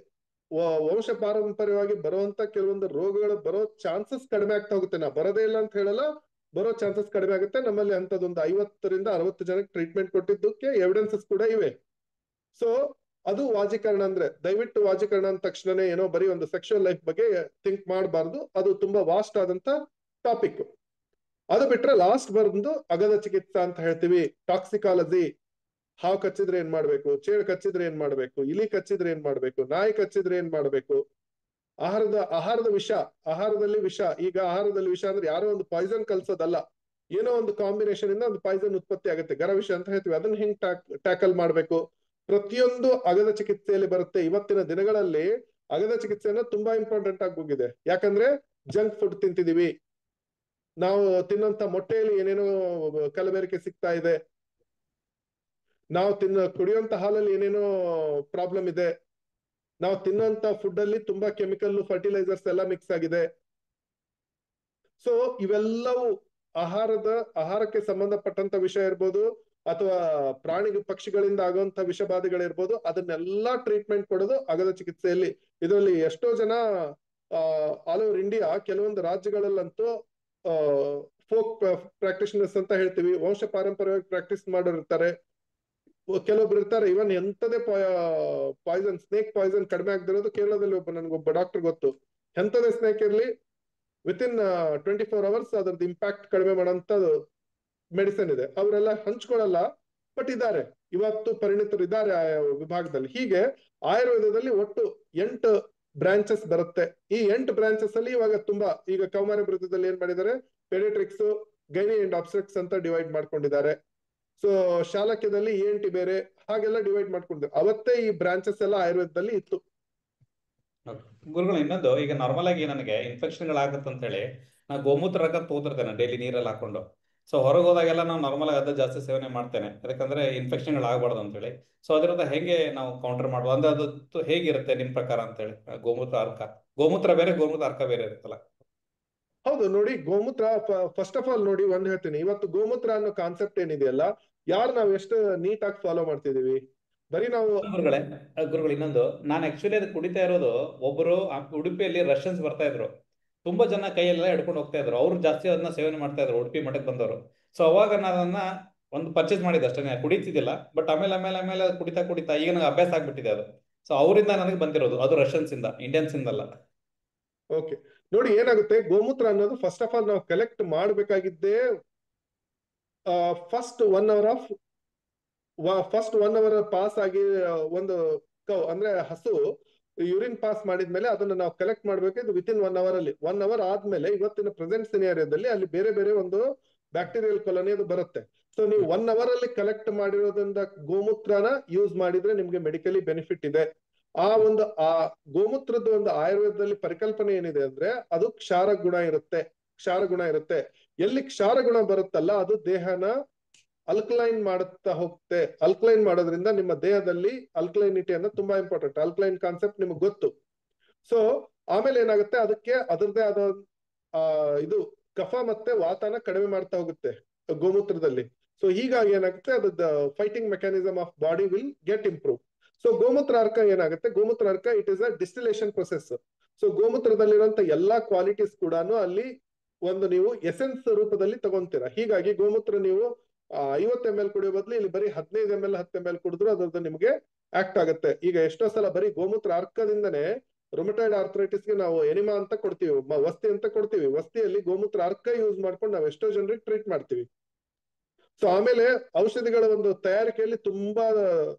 ವಂಶ ಪಾರಂಪರ್ಯವಾಗಿ ಬರುವಂತ ಕೆಲವೊಂದು ರೋಗಗಳು ಬರೋ ಚಾನ್ಸಸ್ ಕಡಿಮೆ ಆಗ್ತಾ ಹೋಗುತ್ತೆ. ನಾ ಬರೋದೇ ಇಲ್ಲ ಅಂತ ಹೇಳಲ್ಲ, ಬರೋ ಚಾನ್ಸಸ್ ಕಡಿಮೆ ಆಗುತ್ತೆ. ನಮ್ಮಲ್ಲಿ ಅಂತದೊಂದು 50 ರಿಂದ 60 ಜನಕ್ಕೆ ಟ್ರೀಟ್ಮೆಂಟ್ ಕೊಟ್ಟಿದ್ದಕ್ಕೆ ಎವಿಡೆನ್ಸಸ್ ಕೂಡ ಇವೆ. ಸೊ ಅದು ವಾಜೀಕರಣ ಅಂದ್ರೆ. ದಯವಿಟ್ಟು ವಾಜೀಕರಣ ಅಂದ ತಕ್ಷಣನೇ ಏನೋ ಬರೀ ಒಂದು ಸೆಕ್ಷುವಲ್ ಲೈಫ್ ಬಗ್ಗೆ ಥಿಂಕ್ ಮಾಡಬಾರ್ದು, ಅದು ತುಂಬಾ ವಾಸ್ಟ್ ಆದಂತ ಟಾಪಿಕ್. ಅದು ಬಿಟ್ರೆ ಲಾಸ್ಟ್ ಬಂದು ಅಗದ ಚಿಕಿತ್ಸಾ ಅಂತ ಹೇಳ್ತೀವಿ. ಟಾಕ್ಸಿಕಾಲಜಿ, ಹಾವು ಕಚ್ಚಿದ್ರೆ ಏನ್ ಮಾಡ್ಬೇಕು, ಚೇಳು ಕಚ್ಚಿದ್ರೆ ಏನ್ ಮಾಡ್ಬೇಕು, ಇಲಿ ಕಚ್ಚಿದ್ರೆ ಏನ್ ಮಾಡ್ಬೇಕು, ನಾಯಿ ಕಚ್ಚಿದ್ರೆ ಏನ್ ಮಾಡ್ಬೇಕು, ಆಹಾರದ ವಿಷ, ಆಹಾರದಲ್ಲಿ ವಿಷ. ಈಗ ಆಹಾರದಲ್ಲಿ ವಿಷ ಅಂದ್ರೆ ಯಾರೋ ಒಂದು ಪಾಯ್ಸನ್ ಕಲ್ಸೋದಲ್ಲ, ಏನೋ ಒಂದು ಕಾಂಬಿನೇಷನ್ ಇಂದ ಒಂದು ಪಾಯ್ಸನ್ ಉತ್ಪತ್ತಿ ಆಗುತ್ತೆ, ಗರವಿಷ ಅಂತ ಹೇಳ್ತೀವಿ. ಅದನ್ನ ಹೆಂಗ್ ಟ್ಯಾಕಲ್ ಮಾಡ್ಬೇಕು, ಪ್ರತಿಯೊಂದು ಅಗದ ಚಿಕಿತ್ಸೆಯಲ್ಲಿ ಬರುತ್ತೆ. ಇವತ್ತಿನ ದಿನಗಳಲ್ಲಿ ಅಗದ ಚಿಕಿತ್ಸೆನ ತುಂಬಾ ಇಂಪಾರ್ಟೆಂಟ್ ಆಗಿ ಹೋಗಿದೆ. ಯಾಕಂದ್ರೆ ಜಂಕ್ ಫುಡ್ ತಿಂತಿದೀವಿ ನಾವು, ತಿನ್ನಂತ ಮೊಟ್ಟೆಯಲ್ಲಿ ಏನೇನೋ ಕಲಬೆರಕೆ ಸಿಗ್ತಾ ಇದೆ, ನಾವು ಕುಡಿಯುವಂತ ಹಾಲಲ್ಲಿ ಏನೇನೋ ಪ್ರಾಬ್ಲಮ್ ಇದೆ, ನಾವು ತಿನ್ನುವಂತ ಫುಡ್ ಅಲ್ಲಿ ತುಂಬಾ ಕೆಮಿಕಲ್ ಫರ್ಟಿಲೈಸರ್ಸ್ ಎಲ್ಲ ಮಿಕ್ಸ್ ಆಗಿದೆ. ಸೊ ಇವೆಲ್ಲವೂ ಆಹಾರಕ್ಕೆ ಸಂಬಂಧಪಟ್ಟಂತ ವಿಷಯ ಇರ್ಬೋದು, ಅಥವಾ ಪ್ರಾಣಿ ಪಕ್ಷಿಗಳಿಂದ ಆಗುವಂತ ವಿಷಬಾಧೆಗಳಿರ್ಬೋದು, ಅದನ್ನೆಲ್ಲ ಟ್ರೀಟ್ಮೆಂಟ್ ಕೊಡೋದು ಅಗದ ಚಿಕಿತ್ಸೆಯಲ್ಲಿ. ಇದರಲ್ಲಿ ಎಷ್ಟೋ ಜನ ಆಲ್ ಓವರ್ ಇಂಡಿಯಾ ಕೆಲವೊಂದು ರಾಜ್ಯಗಳಲ್ಲಂತೂ ಫೋಕ್ ಪ್ರಾಕ್ಟಿಷನರ್ಸ್ ಅಂತ ಹೇಳ್ತೀವಿ, ವಂಶ ಪಾರಂಪರ್ಯವಾಗಿ ಪ್ರಾಕ್ಟೀಸ್ ಮಾಡೋರಿರ್ತಾರೆ. ಕೆಲವೊಬ್ರು ಇರ್ತಾರೆ ಇವನ್ ಎಂತದೇ ಪಾಯ್ಸನ್, ಸ್ನೇಕ್ ಪಾಯ್ಸನ್ ಕಡಿಮೆ ಆಗದಿರೋದು ಕೇರಳದಲ್ಲಿ ನನ್ಗೊಬ್ಬ ಡಾಕ್ಟರ್ ಗೊತ್ತು. ಎಂತದೇ ಸ್ನೇಕ್ ಇರ್ಲಿ ವಿತಿನ್ 24 ಅವರ್ಸ್ ಅದ್ರದ್ದು ಇಂಪ್ಯಾಕ್ಟ್ ಕಡಿಮೆ ಮಾಡೋಂತ ಮೆಡಿಸಿನ್ ಇದೆ. ಅವರೆಲ್ಲ ಹಂಚ್ಕೊಳ್ಳಲ್ಲ, ಬಟ್ ಇದ್ದಾರೆ, ಇವತ್ತು ಪರಿಣಿತರು ಇದ್ದಾರೆ ಆ ವಿಭಾಗದಲ್ಲಿ. ಹೀಗೆ ಆಯುರ್ವೇದದಲ್ಲಿ ಒಟ್ಟು 8 ಬ್ರಾಂಚಸ್ ಬರುತ್ತೆ. ಈ 8 ಬ್ರಾಂಚಸ್ ಅಲ್ಲಿ ಇವಾಗ ತುಂಬಾ, ಈಗ ಕೌಮಾರ ವೃತ್ತದಲ್ಲಿ ಏನ್ ಮಾಡಿದ್ದಾರೆ, ಪೆಡಿಟ್ರಿಕ್ಸ್, ಗೈನಿ ಅಂಡ್ ಆಬ್ಸ್ಟ್ರಿಕ್ಸ್ ಅಂತ ಡಿವೈಡ್ ಮಾಡ್ಕೊಂಡಿದ್ದಾರೆ. ಸೊ ಶಾಲಕ್ಯದಲ್ಲಿ ENT ಬೇರೆ, ಹಾಗೆಲ್ಲ ಡಿವೈಡ್ ಮಾಡ್ಕೊಂಡಿದ್ದಾರೆ. ಅವತ್ತೇ ಈ ಬ್ರಾಂಚಸ್ ಎಲ್ಲ ಆಯುರ್ವೇದದಲ್ಲಿ ಇತ್ತು. ಗುರುಗಳು, ಇನ್ನೊಂದು, ಈಗ ನಾರ್ಮಲ್ ಆಗಿ ನನಗೆ ಇನ್ಫೆಕ್ಷನ್ಗಳಾಗತ್ತೆ ಅಂತ ಹೇಳಿ ನಾ ಗೋಮೂತ್ರ ಹಾಕೋದು ತಗೋತಿರ್ತೇನೆ ಡೈಲಿ ನೀರಲ್ಲಿ ಹಾಕೊಂಡು. ಸೊ ಹೊರಗೆ ಹೋದಾಗೆಲ್ಲ ನಾವು ನಾರ್ಮಲ್ ಆಗಿ ಅದ ಜಾಸ್ತಿ ಸೇವನೆ ಮಾಡ್ತೇನೆ, ಯಾಕಂದ್ರೆ ಇನ್ಫೆಕ್ಷನ್ಗಳು ಆಗಬಾರ್ದು ಅಂತೇಳಿ. ಸೊ ಅದರಿಂದ ಹೆಂಗೆ ನಾವು ಕೌಂಟರ್ ಮಾಡುವ ಅಂದ್ರೆ ಅದು ಹೇಗಿರುತ್ತೆ ನಿಮ್ ಪ್ರಕಾರ ಅಂತೇಳಿ? ಗೋಮೂತ್ರ ಅರ್ಕ, ಗೋಮೂತ್ರ ಬೇರೆ, ಗೋಮೂತ್ರ ಅರ್ಕ ಬೇರೆ ಇರುತ್ತಲ್ಲ? ಹೌದು ನೋಡಿ, ಗೋಮೂತ್ರ ಫಸ್ಟ್ ಆಫ್ ಆಲ್ ನೋಡಿ, ಒಂದ್ ಹೇಳ್ತೀನಿ, ಇವತ್ತು ಗೋಮೂತ್ರ ಅನ್ನೋ ಕಾನ್ಸೆಪ್ಟ್ ಏನಿದೆಯಲ್ಲ, ಯಾರು ನಾವ್ ಎಷ್ಟು ನೀಟಾಗಿ ಫಾಲೋ ಮಾಡ್ತಿದೀವಿ. ಬರೀ ನಾವು ಗುರುಗಳು ಇನ್ನೊಂದು, ನಾನು ಆಕ್ಚುಲಿ ಅದು ಕುಡಿತಾ ಇರೋದು, ಒಬ್ಬರು ಉಡುಪಿಯಲ್ಲಿ ರಷ್ಯನ್ಸ್ ಬರ್ತಾ ಇದ್ರು, ತುಂಬಾ ಜನ ಕೈಯೆಲ್ಲ ಹಿಡ್ಕೊಂಡು ಹೋಗ್ತಾ ಇದ್ರು, ಅವ್ರು ಜಾಸ್ತಿ ಅದನ್ನ ಸೇವನೆ ಮಾಡ್ತಾ ಇದ್ರು, ಉಡುಪಿ ಮಠಕ್ಕೆ ಬಂದವರು. ಸೊ ಅವಾಗ ನಾನು ಅದನ್ನ ಒಂದು ಪರ್ಚೇಸ್ ಮಾಡಿದೆ ಅಷ್ಟೇ, ಕುಡಿತಿದ್ದಿಲ್ಲ. ಬಟ್ ಆಮೇಲೆ ಆಮೇಲೆ ಆಮೇಲೆ ಕುಡಿತಾ ಕುಡಿತಾ ಈಗ ನನಗೆ ಅಭ್ಯಾಸ ಆಗ್ಬಿಟ್ಟಿದೆ ಅದು. ಸೊ ಅವರಿಂದ ನನಗೆ ಬಂದಿರೋದು ಅದು, ರಷ್ಯನ್ಸ್ ಇಂದ, ಇಂಡಿಯನ್ಸ್ ಇಂದಲ್ಲ. ಓಕೆ, ನೋಡಿ ಏನಾಗುತ್ತೆ, ಗೋಮೂತ್ರ ಅನ್ನೋದು ಫಸ್ಟ್ ಆಫ್ ಆಲ್ ನಾವು ಕಲೆಕ್ಟ್ ಮಾಡಬೇಕಾಗಿದ್ದೇ ಫಸ್ಟ್ 1 ಅವರ್ ಪಾಸ್ ಆಗಿ, ಒಂದು ಅಂದ್ರೆ ಹಸು ಯೂರಿನ್ ಪಾಸ್ ಮಾಡಿದ್ಮೇಲೆ ಅದನ್ನ ನಾವು ಕಲೆಕ್ಟ್ ಮಾಡ್ಬೇಕಿದ್ದು ವಿತಿನ್ 1 ಅವರ್ ಅಲ್ಲಿ. 1 ಅವರ್ ಆದ್ಮೇಲೆ ಇವತ್ತಿನ ಪ್ರೆಸೆಂಟ್ ಸಿನಾರಿಯೋದಲ್ಲಿ ಅಲ್ಲಿ ಬೇರೆ ಬೇರೆ ಒಂದು ಬ್ಯಾಕ್ಟೀರಿಯಲ್ ಕಾಲೋನಿ ಅದು ಬರುತ್ತೆ. ಸೊ ನೀವು 1 ಅವರ್ ಅಲ್ಲಿ ಕಲೆಕ್ಟ್ ಮಾಡಿರೋದ್ರಿಂದ ಗೋಮೂತ್ರನ ಯೂಸ್ ಮಾಡಿದ್ರೆ ನಿಮ್ಗೆ ಮೆಡಿಕಲಿ ಬೆನಿಫಿಟ್ ಇದೆ. ಆ ಗೋಮೂತ್ರದ ಒಂದು ಆಯುರ್ವೇದದಲ್ಲಿ ಪರಿಕಲ್ಪನೆ ಏನಿದೆ ಅಂದ್ರೆ, ಅದು ಕ್ಷಾರ ಗುಣ ಇರುತ್ತೆ. ಎಲ್ಲಿ ಕ್ಷಾರ ಗುಣ ಬರುತ್ತಲ್ಲ, ಅದು ದೇಹನ ಅಲ್ಕಲೈನ್ ಮಾಡುತ್ತಾ ಹೋಗುತ್ತೆ. ಅಲ್ಕಲೈನ್ ಮಾಡೋದ್ರಿಂದ ನಿಮ್ಮ ದೇಹದಲ್ಲಿ ಅಲ್ಕಲೈನಿಟಿ ಅನ್ನೋದು ತುಂಬಾ ಇಂಪಾರ್ಟೆಂಟ್. ಅಲ್ಕಲೈನ್ ಕಾನ್ಸೆಪ್ಟ್ ನಿಮ್ಗೆ ಗೊತ್ತು. ಸೊ ಆಮೇಲೆ ಏನಾಗುತ್ತೆ, ಅದಕ್ಕೆ ಅದರದೇ ಆದ ಇದು ಕಫ ಮತ್ತೆ ವಾತನ ಕಡಿಮೆ ಮಾಡ್ತಾ ಹೋಗುತ್ತೆ ಗೋಮೂತ್ರದಲ್ಲಿ. ಸೊ ಹೀಗಾಗಿ ಏನಾಗುತ್ತೆ, ಅದ fighting mechanism of body will get improve. So ಗೋಮೂತ್ರ ಅರ್ಕ ಏನಾಗುತ್ತೆ, ಗೋಮೂತ್ರ ಅರ್ಕ it is a distillation process. So ಗೋಮೂತ್ರದಲ್ಲಿರುವಂತ ಎಲ್ಲಾ ಕ್ವಾಲಿಟೀಸ್ ಕೂಡ ಅಲ್ಲಿ ಒಂದು ನೀವು ಎಸೆನ್ಸ್ ರೂಪದಲ್ಲಿ ತಗೊಂತೀರಾ. ಹೀಗಾಗಿ ಗೋಮೂತ್ರ ನೀವು 50 ml ಕುಡಿಯೋ ಬದಲು ಇಲ್ಲಿ ಬರೀ 15 ml 10 ml ಕುಡಿದ್ರು ಅದ್ರದ್ದು ನಿಮ್ಗೆ ಆಕ್ಟ್ ಆಗುತ್ತೆ. ಈಗ ಎಷ್ಟೋ ಸಲ ಬರೀ ಗೋಮೂತ್ರ ಅರ್ಕದಿಂದನೇ ರೊಮಟೈಡ್ ಆರ್ಥರೈಟಿಸ್ಗೆ ನಾವು ಎನಿಮಾ ಅಂತ ಕೊಡ್ತೀವಿ, ವಸ್ತಿ ಅಂತ ಕೊಡ್ತೀವಿ. ವಸ್ತಿಯಲ್ಲಿ ಗೋಮೂತ್ರ ಅರ್ಕ ಯೂಸ್ ಮಾಡ್ಕೊಂಡು ನಾವು ಎಷ್ಟೋ ಜನರಿಗೆ ಟ್ರೀಟ್ ಮಾಡ್ತೀವಿ. ಸೊ ಆಮೇಲೆ ಔಷಧಿಗಳ ಒಂದು ತಯಾರಿಕೆಯಲ್ಲಿ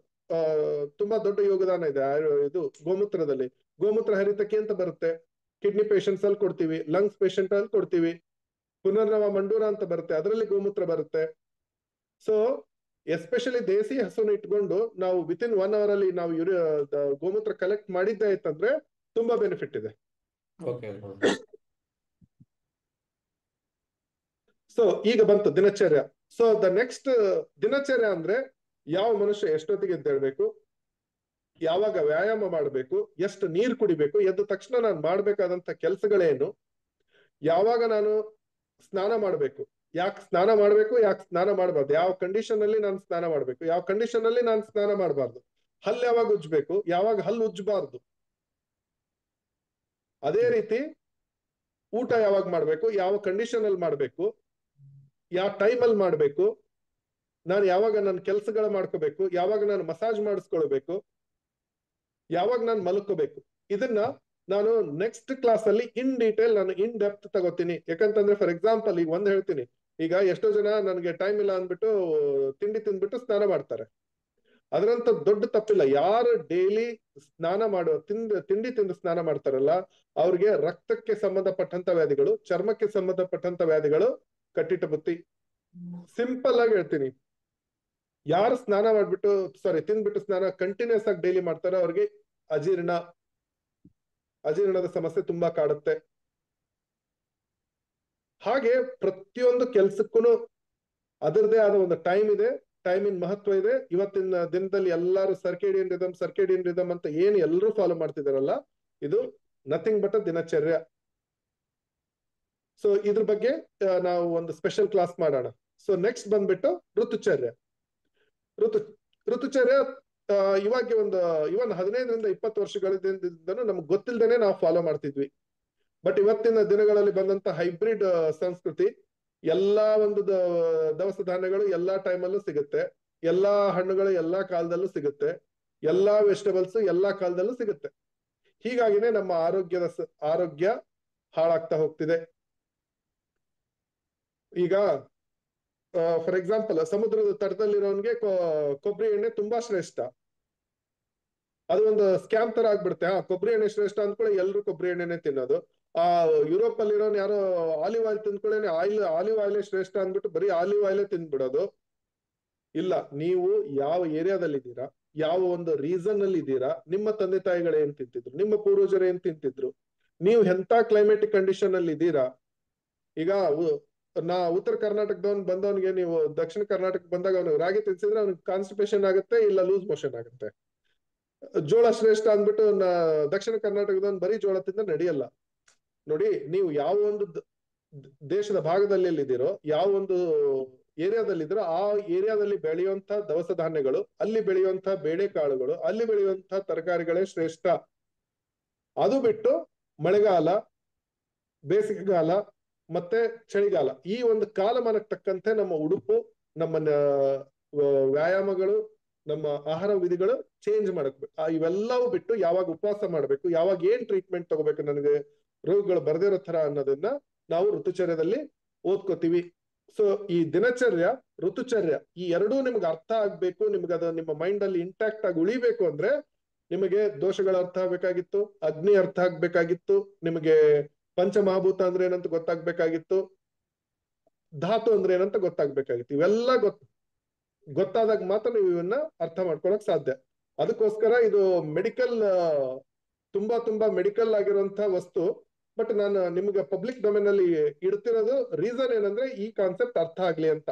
ತುಂಬಾ ದೊಡ್ಡ ಯೋಗದಾನ ಇದೆ ಇದು ಗೋಮೂತ್ರದಲ್ಲಿ. ಗೋಮೂತ್ರ ಹರಿತಕ್ಕೆ ಅಂತ ಬರುತ್ತೆ, ಕಿಡ್ನಿ ಪೇಷಂಟ್ಸ್ ಅಲ್ಲಿ ಕೊಡ್ತೀವಿ, ಲಂಗ್ಸ್ ಪೇಷಂಟ್ ಅಲ್ಲಿ ಕೊಡ್ತೀವಿ, ಪುನರ್ನವ ಮಂಡೂರ ಅಂತ ಬರುತ್ತೆ, ಅದರಲ್ಲಿ ಗೋಮೂತ್ರ ಬರುತ್ತೆ. ಸೊ ಎಸ್ಪೆಷಲಿ ದೇಸಿ ಹಸುನ ಇಟ್ಕೊಂಡು ನಾವು ವಿತಿನ್ 1 ಅವರ್ ಅಲ್ಲಿ ನಾವು ಗೋಮೂತ್ರ ಕಲೆಕ್ಟ್ ಮಾಡಿದ್ದೆ ಆಯ್ತಂದ್ರೆ ತುಂಬಾ ಬೆನಿಫಿಟ್ ಇದೆ. ಸೊ ಈಗ ಬಂತು ದಿನಚರ್ಯ. ಸೊ ದ ನೆಕ್ಸ್ಟ್ ದಿನಚರ್ಯ ಅಂದ್ರೆ, ಯಾವ ಮನುಷ್ಯ ಎಷ್ಟೊತ್ತಿಗೆ ಎದ್ದೇಳ್ಬೇಕು, ಯಾವಾಗ ವ್ಯಾಯಾಮ ಮಾಡಬೇಕು, ಎಷ್ಟು ನೀರು ಕುಡಿಬೇಕು, ಎದ್ದ ತಕ್ಷಣ ನಾನು ಮಾಡ್ಬೇಕಾದಂತ ಕೆಲಸಗಳೇನು, ಯಾವಾಗ ನಾನು ಸ್ನಾನ ಮಾಡಬೇಕು, ಯಾಕೆ ಸ್ನಾನ ಮಾಡಬೇಕು, ಯಾಕೆ ಸ್ನಾನ ಮಾಡಬಾರ್ದು, ಯಾವ ಕಂಡೀಷನ್ ಅಲ್ಲಿ ನಾನು ಸ್ನಾನ ಮಾಡಬೇಕು, ಯಾವ ಕಂಡೀಷನ್ ಅಲ್ಲಿ ನಾನು ಸ್ನಾನ ಮಾಡಬಾರ್ದು, ಹಲ್ಲು ಯಾವಾಗ ಉಜ್ಬೇಕು, ಯಾವಾಗ ಹಲ್ಲು ಉಜ್ಜಬಾರ್ದು, ಅದೇ ರೀತಿ ಊಟ ಯಾವಾಗ ಮಾಡ್ಬೇಕು, ಯಾವ ಕಂಡೀಷನ್ ಅಲ್ಲಿ ಮಾಡ್ಬೇಕು, ಯಾವ ಟೈಮ್ ಅಲ್ಲಿ ಮಾಡ್ಬೇಕು, ನಾನು ಯಾವಾಗ ನನ್ನ ಕೆಲಸಗಳು ಮಾಡ್ಕೋಬೇಕು, ಯಾವಾಗ ನಾನು ಮಸಾಜ್ ಮಾಡಿಸ್ಕೊಳ್ಬೇಕು, ಯಾವಾಗ ನಾನು ಮಲ್ಕೋಬೇಕು. ಇದನ್ನ ನಾನು ನೆಕ್ಸ್ಟ್ ಕ್ಲಾಸ್ ಅಲ್ಲಿ ಇನ್ ಡೀಟೇಲ್ ನಾನು ಇನ್ ಡೆಪ್ತ್ ತಗೋತೀನಿ. ಯಾಕಂತಂದ್ರೆ ಫಾರ್ ಎಕ್ಸಾಂಪಲ್ ಈಗ ಒಂದ್ ಹೇಳ್ತೀನಿ, ಈಗ ಎಷ್ಟೋ ಜನ ನನಗೆ ಟೈಮ್ ಇಲ್ಲ ಅಂದ್ಬಿಟ್ಟು ತಿಂಡಿ ತಿಂದ್ಬಿಟ್ಟು ಸ್ನಾನ ಮಾಡ್ತಾರೆ. ಅದರಂತ ದೊಡ್ಡ ತಪ್ಪಿಲ್ಲ. ಯಾರು ಡೈಲಿ ಸ್ನಾನ ಮಾಡುವ ತಿಂಡಿ ತಿಂದು ಸ್ನಾನ ಮಾಡ್ತಾರಲ್ಲ, ಅವ್ರಿಗೆ ರಕ್ತಕ್ಕೆ ಸಂಬಂಧಪಟ್ಟಂತ ವ್ಯಾಧಿಗಳು, ಚರ್ಮಕ್ಕೆ ಸಂಬಂಧಪಟ್ಟಂತ ವ್ಯಾಧಿಗಳು ಕಟ್ಟಿಟ್ಟ ಬುತ್ತಿ. ಸಿಂಪಲ್ ಆಗಿ ಹೇಳ್ತೀನಿ, ಯಾರು ಸ್ನಾನ ಮಾಡ್ಬಿಟ್ಟು ತಿಂದ್ಬಿಟ್ಟು ಸ್ನಾನ ಕಂಟಿನ್ಯೂಸ್ ಆಗಿ ಡೈಲಿ ಮಾಡ್ತಾರೋ ಅವ್ರಿಗೆ ಅಜೀರ್ಣದ ಸಮಸ್ಯೆ ತುಂಬಾ ಕಾಡುತ್ತೆ. ಹಾಗೆ ಪ್ರತಿಯೊಂದು ಕೆಲ್ಸಕ್ಕೂ ಅದರದೇ ಆದ ಒಂದು ಟೈಮ್ ಇದೆ, ಟೈಮಿನ ಮಹತ್ವ ಇದೆ. ಇವತ್ತಿನ ದಿನದಲ್ಲಿ ಎಲ್ಲರೂ ಸರ್ಕೇಡಿಯನ್ ರಿದಮ್ ಅಂತ ಏನ್ ಎಲ್ಲರೂ ಫಾಲೋ ಮಾಡ್ತಿದಾರಲ್ಲ, ಇದು ನಥಿಂಗ್ ಬಟ್ ದಿನಚರ್ಯ. ಸೊ ಇದ್ರ ಬಗ್ಗೆ ನಾವು ಒಂದು ಸ್ಪೆಷಲ್ ಕ್ಲಾಸ್ ಮಾಡೋಣ. ಸೊ ನೆಕ್ಸ್ಟ್ ಬಂದ್ಬಿಟ್ಟು ಋತುಚರ್ಯ. ಋತು ಋತುಚರ್ಯ ಇವಾಗ ಇವನ್ 15 ರಿಂದ 20 ವರ್ಷಗಳಿಂದನೂ ನಮ್ಗೆ ಗೊತ್ತಿಲ್ದೇನೆ ನಾವು ಫಾಲೋ ಮಾಡ್ತಿದ್ವಿ. ಬಟ್ ಇವತ್ತಿನ ದಿನಗಳಲ್ಲಿ ಬಂದಂತ ಹೈಬ್ರಿಡ್ ಸಂಸ್ಕೃತಿ, ಎಲ್ಲಾ ಒಂದು ದವಸ ಧಾನ್ಯಗಳು ಎಲ್ಲಾ ಟೈಮಲ್ಲೂ ಸಿಗುತ್ತೆ, ಎಲ್ಲಾ ಹಣ್ಣುಗಳು ಎಲ್ಲಾ ಕಾಲದಲ್ಲೂ ಸಿಗುತ್ತೆ, ಎಲ್ಲಾ ವೆಜಿಟೇಬಲ್ಸ್ ಎಲ್ಲಾ ಕಾಲದಲ್ಲೂ ಸಿಗುತ್ತೆ. ಹೀಗಾಗಿನೇ ನಮ್ಮ ಆರೋಗ್ಯ ಹಾಳಾಗ್ತಾ ಹೋಗ್ತಿದೆ. ಈಗ ಫಾರ್ ಎಕ್ಸಾಂಪಲ್, ಸಮುದ್ರದ ತಟದಲ್ಲಿರೋನ್ಗೆ ಕೊಬ್ಬರಿ ಎಣ್ಣೆ ತುಂಬಾ ಶ್ರೇಷ್ಠ. ಅದು ಒಂದು ಸ್ಕ್ಯಾಮ್ ತರ ಆಗ್ಬಿಡುತ್ತೆ. ಕೊಬ್ಬರಿ ಎಣ್ಣೆ ಶ್ರೇಷ್ಠ ಅಂದ್ಕೊಳ್ಳಿ, ಎಲ್ರು ಕೊಬ್ಬರಿ ಎಣ್ಣೆನೆ ತಿನ್ನೋದು. ಯುರೋಪ್ ಅಲ್ಲಿರೋನ್ ಯಾರೋ ಆಲಿವ್ ಆಯಿಲ್ ತಿಂದ್ಕೊಳ್ಳೇನೆ ಆಲಿವ್ ಆಯಿಲ್ ಶ್ರೇಷ್ಠ ಅಂದ್ಬಿಟ್ಟು ಬರೀ ಆಲಿವ್ ಆಯಿಲೇ ತಿಂದ್ಬಿಡೋದು. ಇಲ್ಲ, ನೀವು ಯಾವ ಏರಿಯಾದಲ್ಲಿ ಇದ್ದೀರಾ, ಯಾವ ಒಂದು ರೀಸನ್ ಅಲ್ಲಿ ಇದ್ದೀರಾ, ನಿಮ್ಮ ತಂದೆ ತಾಯಿಗಳು ಏನ್ ತಿಂತಿದ್ರು, ನಿಮ್ಮ ಪೂರ್ವಜರು ಏನ್ ತಿಂತಿದ್ರು, ನೀವು ಎಂತ ಕ್ಲೈಮೆಟಿಕ್ ಕಂಡೀಷನ್ ಅಲ್ಲಿ ಇದ್ದೀರಾ. ಈಗ ಉತ್ತರ ಕರ್ನಾಟಕದವನ್ ಬಂದವನಿಗೆ ನೀವು ದಕ್ಷಿಣ ಕರ್ನಾಟಕ ಬಂದಾಗ ಅವ್ನಿಗೆ ರಾಗಿ ತಿನ್ಸಿದ್ರೆ ಅವ್ನಿಗೆ ಕಾನ್ಸ್ಟಿಪೇಷನ್ ಆಗುತ್ತೆ, ಇಲ್ಲ ಲೂಸ್ ಮೋಷನ್ ಆಗುತ್ತೆ. ಜೋಳ ಶ್ರೇಷ್ಠ ಅಂದ್ಬಿಟ್ಟು ದಕ್ಷಿಣ ಕರ್ನಾಟಕದವನ್ ಬರೀ ಜೋಳ ತಿಂದ ನಡೆಯಲ್ಲ. ನೋಡಿ, ನೀವು ಯಾವ ಒಂದು ದೇಶದ ಭಾಗದಲ್ಲಿ ಎಲ್ಲಿದ್ದೀರೋ, ಯಾವ ಒಂದು ಏರಿಯಾದಲ್ಲಿದ್ದೀರೋ, ಆ ಏರಿಯಾದಲ್ಲಿ ಬೆಳೆಯುವಂತ ದವಸ ಧಾನ್ಯಗಳು, ಅಲ್ಲಿ ಬೆಳೆಯುವಂತ ಬೇಳೆಕಾಳುಗಳು, ಅಲ್ಲಿ ಬೆಳೆಯುವಂತ ತರಕಾರಿಗಳೇ ಶ್ರೇಷ್ಠ. ಅದು ಬಿಟ್ಟು ಮಳೆಗಾಲ, ಬೇಸಿಗೆಗಾಲ ಮತ್ತೆ ಚಳಿಗಾಲ, ಈ ಒಂದು ಕಾಲಮಾನಕ್ಕೆ ತಕ್ಕಂತೆ ನಮ್ಮ ಉಡುಪು, ನಮ್ಮ ವ್ಯಾಯಾಮಗಳು, ನಮ್ಮ ಆಹಾರ ವಿಧಿಗಳು ಚೇಂಜ್ ಮಾಡಬೇಕು. ಇವೆಲ್ಲವೂ ಬಿಟ್ಟು ಯಾವಾಗ ಉಪವಾಸ ಮಾಡ್ಬೇಕು, ಯಾವಾಗ ಏನ್ ಟ್ರೀಟ್ಮೆಂಟ್ ತಗೋಬೇಕು, ನನಗೆ ರೋಗಗಳು ಬರ್ದಿರೋ ತರ ಅನ್ನೋದನ್ನ ನಾವು ಋತುಚರ್ಯದಲ್ಲಿ ಓದ್ಕೋತೀವಿ. ಸೊ ಈ ದಿನಚರ್ಯ, ಋತುಚರ್ಯ, ಈ ಎರಡೂ ನಿಮ್ಗೆ ಅರ್ಥ ಆಗ್ಬೇಕು, ನಿಮ್ಗೆ ಅದು ನಿಮ್ಮ ಮೈಂಡ್ ಅಲ್ಲಿ ಇಂಟ್ಯಾಕ್ಟ್ ಆಗಿ ಉಳಿಬೇಕು ಅಂದ್ರೆ ನಿಮಗೆ ದೋಷಗಳ ಅರ್ಥ ಆಗ್ಬೇಕಾಗಿತ್ತು, ಅಗ್ನಿ ಅರ್ಥ ಆಗ್ಬೇಕಾಗಿತ್ತು, ನಿಮಗೆ ಪಂಚಮಹಾಭೂತ ಅಂದ್ರೆ ಏನಂತ ಗೊತ್ತಾಗ್ಬೇಕಾಗಿತ್ತು, ಧಾತು ಅಂದ್ರೆ ಏನಂತ ಗೊತ್ತಾಗ್ಬೇಕಾಗಿತ್ತು. ಇವೆಲ್ಲ ಗೊತ್ತಾದಾಗ ಮಾತ್ರ ನೀವು ಇವನ್ನ ಅರ್ಥ ಮಾಡ್ಕೊಳಕ್ ಸಾಧ್ಯ. ಅದಕ್ಕೋಸ್ಕರ ಇದು ಮೆಡಿಕಲ್, ತುಂಬಾ ಮೆಡಿಕಲ್ ಆಗಿರುವಂತ ವಸ್ತು. ಬಟ್ ನಾನು ನಿಮ್ಗೆ ಪಬ್ಲಿಕ್ ಡೊಮೇನ್ ಅಲ್ಲಿ ಇಡ್ತಿರೋದು ರೀಸನ್ ಏನಂದ್ರೆ ಈ ಕಾನ್ಸೆಪ್ಟ್ ಅರ್ಥ ಆಗ್ಲಿ ಅಂತ.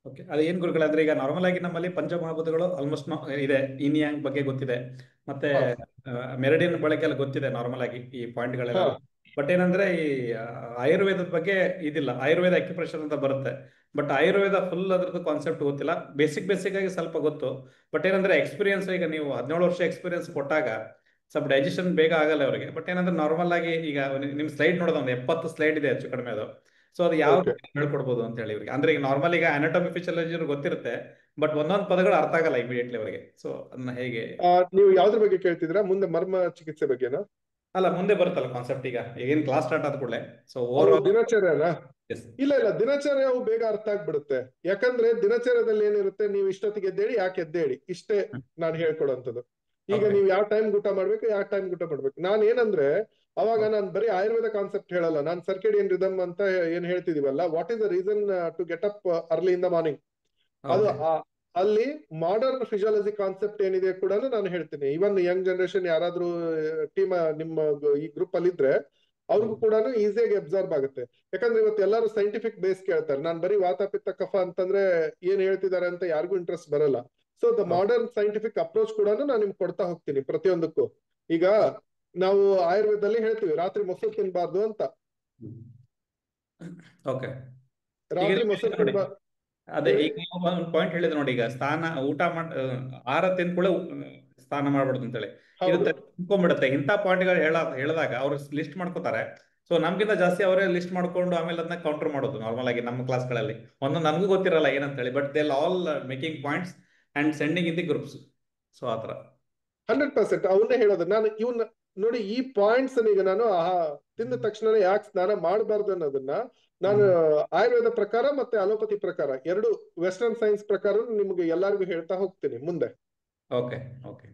ಓಕೆ, ಅದೇನ್ ಗುರುಗಳೇ ಅಂದ್ರೆ ಈಗ ನಾರ್ಮಲ್ ಆಗಿ ನಮ್ಮಲ್ಲಿ ಪಂಚಮಹಾಭೂತಗಳು ಆಲ್ಮೋಸ್ಟ್ ಇದೆ, ಇನ್ ಯಾಂಗ್ ಬಗ್ಗೆ ಗೊತ್ತಿದೆ, ಮತ್ತೆ ಮೆರಿಡಿಯನ್ ಬಳಕೆ ಎಲ್ಲ ಗೊತ್ತಿದೆ ನಾರ್ಮಲ್ ಆಗಿ ಈ ಪಾಯಿಂಟ್ಗಳೆಲ್ಲ. ಬಟ್ ಏನಂದ್ರೆ ಈ ಆಯುರ್ವೇದದ ಬಗ್ಗೆ ಇದಿಲ್ಲ. ಆಯುರ್ವೇದ ಅಕ್ಯುಪ್ರೆಷರ್ ಅಂತ ಬರುತ್ತೆ, ಬಟ್ ಆಯುರ್ವೇದ ಫುಲ್ ಅದ್ರದ್ದು ಕಾನ್ಸೆಪ್ಟ್ ಗೊತ್ತಿಲ್ಲ. ಬೇಸಿಕ್ ಆಗಿ ಸ್ವಲ್ಪ ಗೊತ್ತು. ಬಟ್ ಏನಂದ್ರೆ ಎಕ್ಸ್ಪೀರಿಯನ್ಸ್, ಈಗ ನೀವು 17 ವರ್ಷ ಎಕ್ಸ್ಪೀರಿಯನ್ಸ್ ಕೊಟ್ಟಾಗ ಸ್ವಲ್ಪ ಡೈಜೆಷನ್ ಬೇಗ ಆಗಲ್ಲ ಅವರಿಗೆ. ಬಟ್ ಏನಂದ್ರೆ ನಾರ್ಮಲ್ ಆಗಿ ಈಗ ನಿಮ್ ಸ್ಲೈಡ್ ನೋಡೋದು ಒಂದು 70 ಸ್ಲೈಡ್ ಇದೆ ಹೆಚ್ಚು ಕಡಿಮೆ. ಅದು ಸೊ ಅದು ಯಾವ ಹೇಳ್ಕೊಡ್ಬೋದು ಅಂತ ಹೇಳಿ ಇವ್ರಿಗೆ. ಅಂದ್ರೆ ಈಗ ನಾರ್ಮಲ್ ಈಗ ಅನಾಟಮಿ ಫಿಸಿಯಾಲಜಿ ಗೊತ್ತಿರುತ್ತೆ, ಬಟ್ ಒಂದೊಂದು ಪದಗಳು ಅರ್ಥ ಆಗಲ್ಲ ಇಮಿಡಿಯೇಟ್ಲಿ ಅವರಿಗೆ. ಸೊ ಅದನ್ನ ಹೇಗೆ ನೀವು ಯಾವ್ದ್ರ ಬಗ್ಗೆ ಕೇಳ್ತಿದ್ರ, ಮುಂದೆ ಮರ್ಮ ಚಿಕಿತ್ಸೆ ಬಗ್ಗೆನಾ? ಅಲ್ಲ, ಮುಂದೆ ಬರುತ್ತಲ್ಲ ಕಾನ್ಸೆಪ್ಟ್. ಈಗ ಏನ್ ಕ್ಲಾಸ್ ಸ್ಟಾರ್ಟ್ ಆದ ಕೂಡಲೇ ಸೊ ದಿನಚರ್ಯನಾ? ಇಲ್ಲ, ದಿನಚರ್ಯವು ಬೇಗ ಅರ್ಥ ಆಗ್ಬಿಡುತ್ತೆ. ಯಾಕಂದ್ರೆ ದಿನಚರ್ಯದಲ್ಲಿ ಏನಿರುತ್ತೆ, ನೀವು ಇಷ್ಟೊತ್ತಿಗೆ ಎದ್ದೇಳಿ, ಯಾಕೆ ಎದ್ದೇಳಿ, ಇಷ್ಟೇ ನಾನು ಹೇಳ್ಕೊಡೋಂಥದ್ದು. ಈಗ ನೀವು ಯಾವ ಟೈಮ್ ಊಟ ಮಾಡ್ಬೇಕು, ಯಾವ ಟೈಮ್ ಊಟ ಮಾಡ್ಬೇಕು. ನಾನ್ ಏನಂದ್ರೆ ಅವಾಗ ನಾನು ಬರೀ ಆಯುರ್ವೇದ ಕಾನ್ಸೆಪ್ಟ್ ಹೇಳಲ್ಲ, ನಾನು ಸರ್ಕೇಡಿಯನ್ ರಿದಮ್ ಅಂತ ಏನ್ ಹೇಳ್ತಿದೀವಲ್ಲ, what is the reason to get up early in the morning, ಅದು ಅಲ್ಲಿ ಮಾಡರ್ನ್ ಫಿಸಿಯಾಲಜಿ ಕಾನ್ಸೆಪ್ಟ್ ಏನಿದೆ ಕೂಡ ನಾನು ಹೇಳ್ತೀನಿ. ಇವನ್ ಯಂಗ್ ಜನರೇಷನ್ ಯಾರಾದ್ರೂ ಟೀಮ್ ನಿಮ್ಮ ಈ ಗ್ರೂಪ್ ಅಲ್ಲಿ ಇದ್ರೆ ಅವ್ರಿಗೂ ಕೂಡ ಈಸಿಯಾಗಿ ಅಬ್ಸರ್ವ್ ಆಗುತ್ತೆ. ಯಾಕಂದ್ರೆ ಇವತ್ತು ಎಲ್ಲರೂ ಸೈಂಟಿಫಿಕ್ ಬೇಸ್ ಕೇಳ್ತಾರೆ. ನಾನು ಬರೀ ವಾತ ಪಿತ್ತ ಕಫ ಅಂತಂದ್ರೆ ಏನ್ ಹೇಳ್ತಿದ್ದಾರೆ ಅಂತ ಯಾರಿಗೂ ಇಂಟ್ರೆಸ್ಟ್ ಬರಲ್ಲ. So the modern scientific approach ಕೂಡ ನಾನು ನಿಮ್ಗೆ ಕೊಡ್ತಾ ಹೋಗ್ತೀನಿ ಪ್ರತಿಯೊಂದಕ್ಕೂ. ಈಗ ನಾವು ಆಯುರ್ವೇದದಲ್ಲಿ ಹೇಳ್ತೀವಿ ರಾತ್ರಿ ಮೊಸರು ತಿನ್ಬಾರ್ದು ಅಂತ. ಓಕೆ, ರಾತ್ರಿ ಮೊಸರು ತಿನ್ಬಾರ್ದು. ಅದೇ ಈಗ ಒಂದು ಪಾಯಿಂಟ್ ಹೇಳಿದ್ರೆ ನೋಡಿ, ಈಗ ಊಟ ಆಹಾರ ತಿಂದ್ಕೊಳ್ಳೆ ಸ್ನಾನ ಮಾಡ್ಬಾರ್ದು ಅಂತೇಳಿ ಇದು ತಿನ್ಕೊಂಡ್ಬಿಡುತ್ತೆ. ಇಂಥ ಪಾಯಿಂಟ್ಗಳು ಹೇಳಿದಾಗ ಅವ್ರು ಲಿಸ್ಟ್ ಮಾಡ್ಕೋತಾರೆ. ಸೊ ನಮ್ಗಿಂತ ಜಾಸ್ತಿ ಅವರೇ ಲಿಸ್ಟ್ ಮಾಡ್ಕೊಂಡು ಆಮೇಲೆ ಅದನ್ನ ಕೌಂಟರ್ ಮಾಡೋದು ನಾರ್ಮಲ್ ಆಗಿ ನಮ್ಮ ಕ್ಲಾಸ್ಗಳಲ್ಲಿ. ನನಗೂ ಗೊತ್ತಿರಲ್ಲ ಏನಂತ ಹೇಳಿ, but they all making points and sending in the groups. So ಆತರ 100% ಅವನ್ನೇ ಹೇಳೋದು ನಾನು. ಇವನ್ನ ನೋಡಿ, ಈ ಪಾಯಿಂಟ್ಸ್ ಈಗ ನಾನು ತಿಂದ ತಕ್ಷಣ ಯಾಕೆ ಸ್ನಾನ ಮಾಡಬಾರ್ದು ಅನ್ನೋದನ್ನ ನಾನು ಆಯುರ್ವೇದ ಪ್ರಕಾರ ಮತ್ತೆ ಅಲೋಪತಿ ಪ್ರಕಾರ, ಎರಡು ವೆಸ್ಟರ್ನ್ ಸೈನ್ಸ್ ಪ್ರಕಾರ ನಿಮ್ಗೆ ಎಲ್ಲರಿಗೂ ಹೇಳ್ತಾ ಹೋಗ್ತೀನಿ ಮುಂದೆ. ಓಕೆ ಓಕೆ,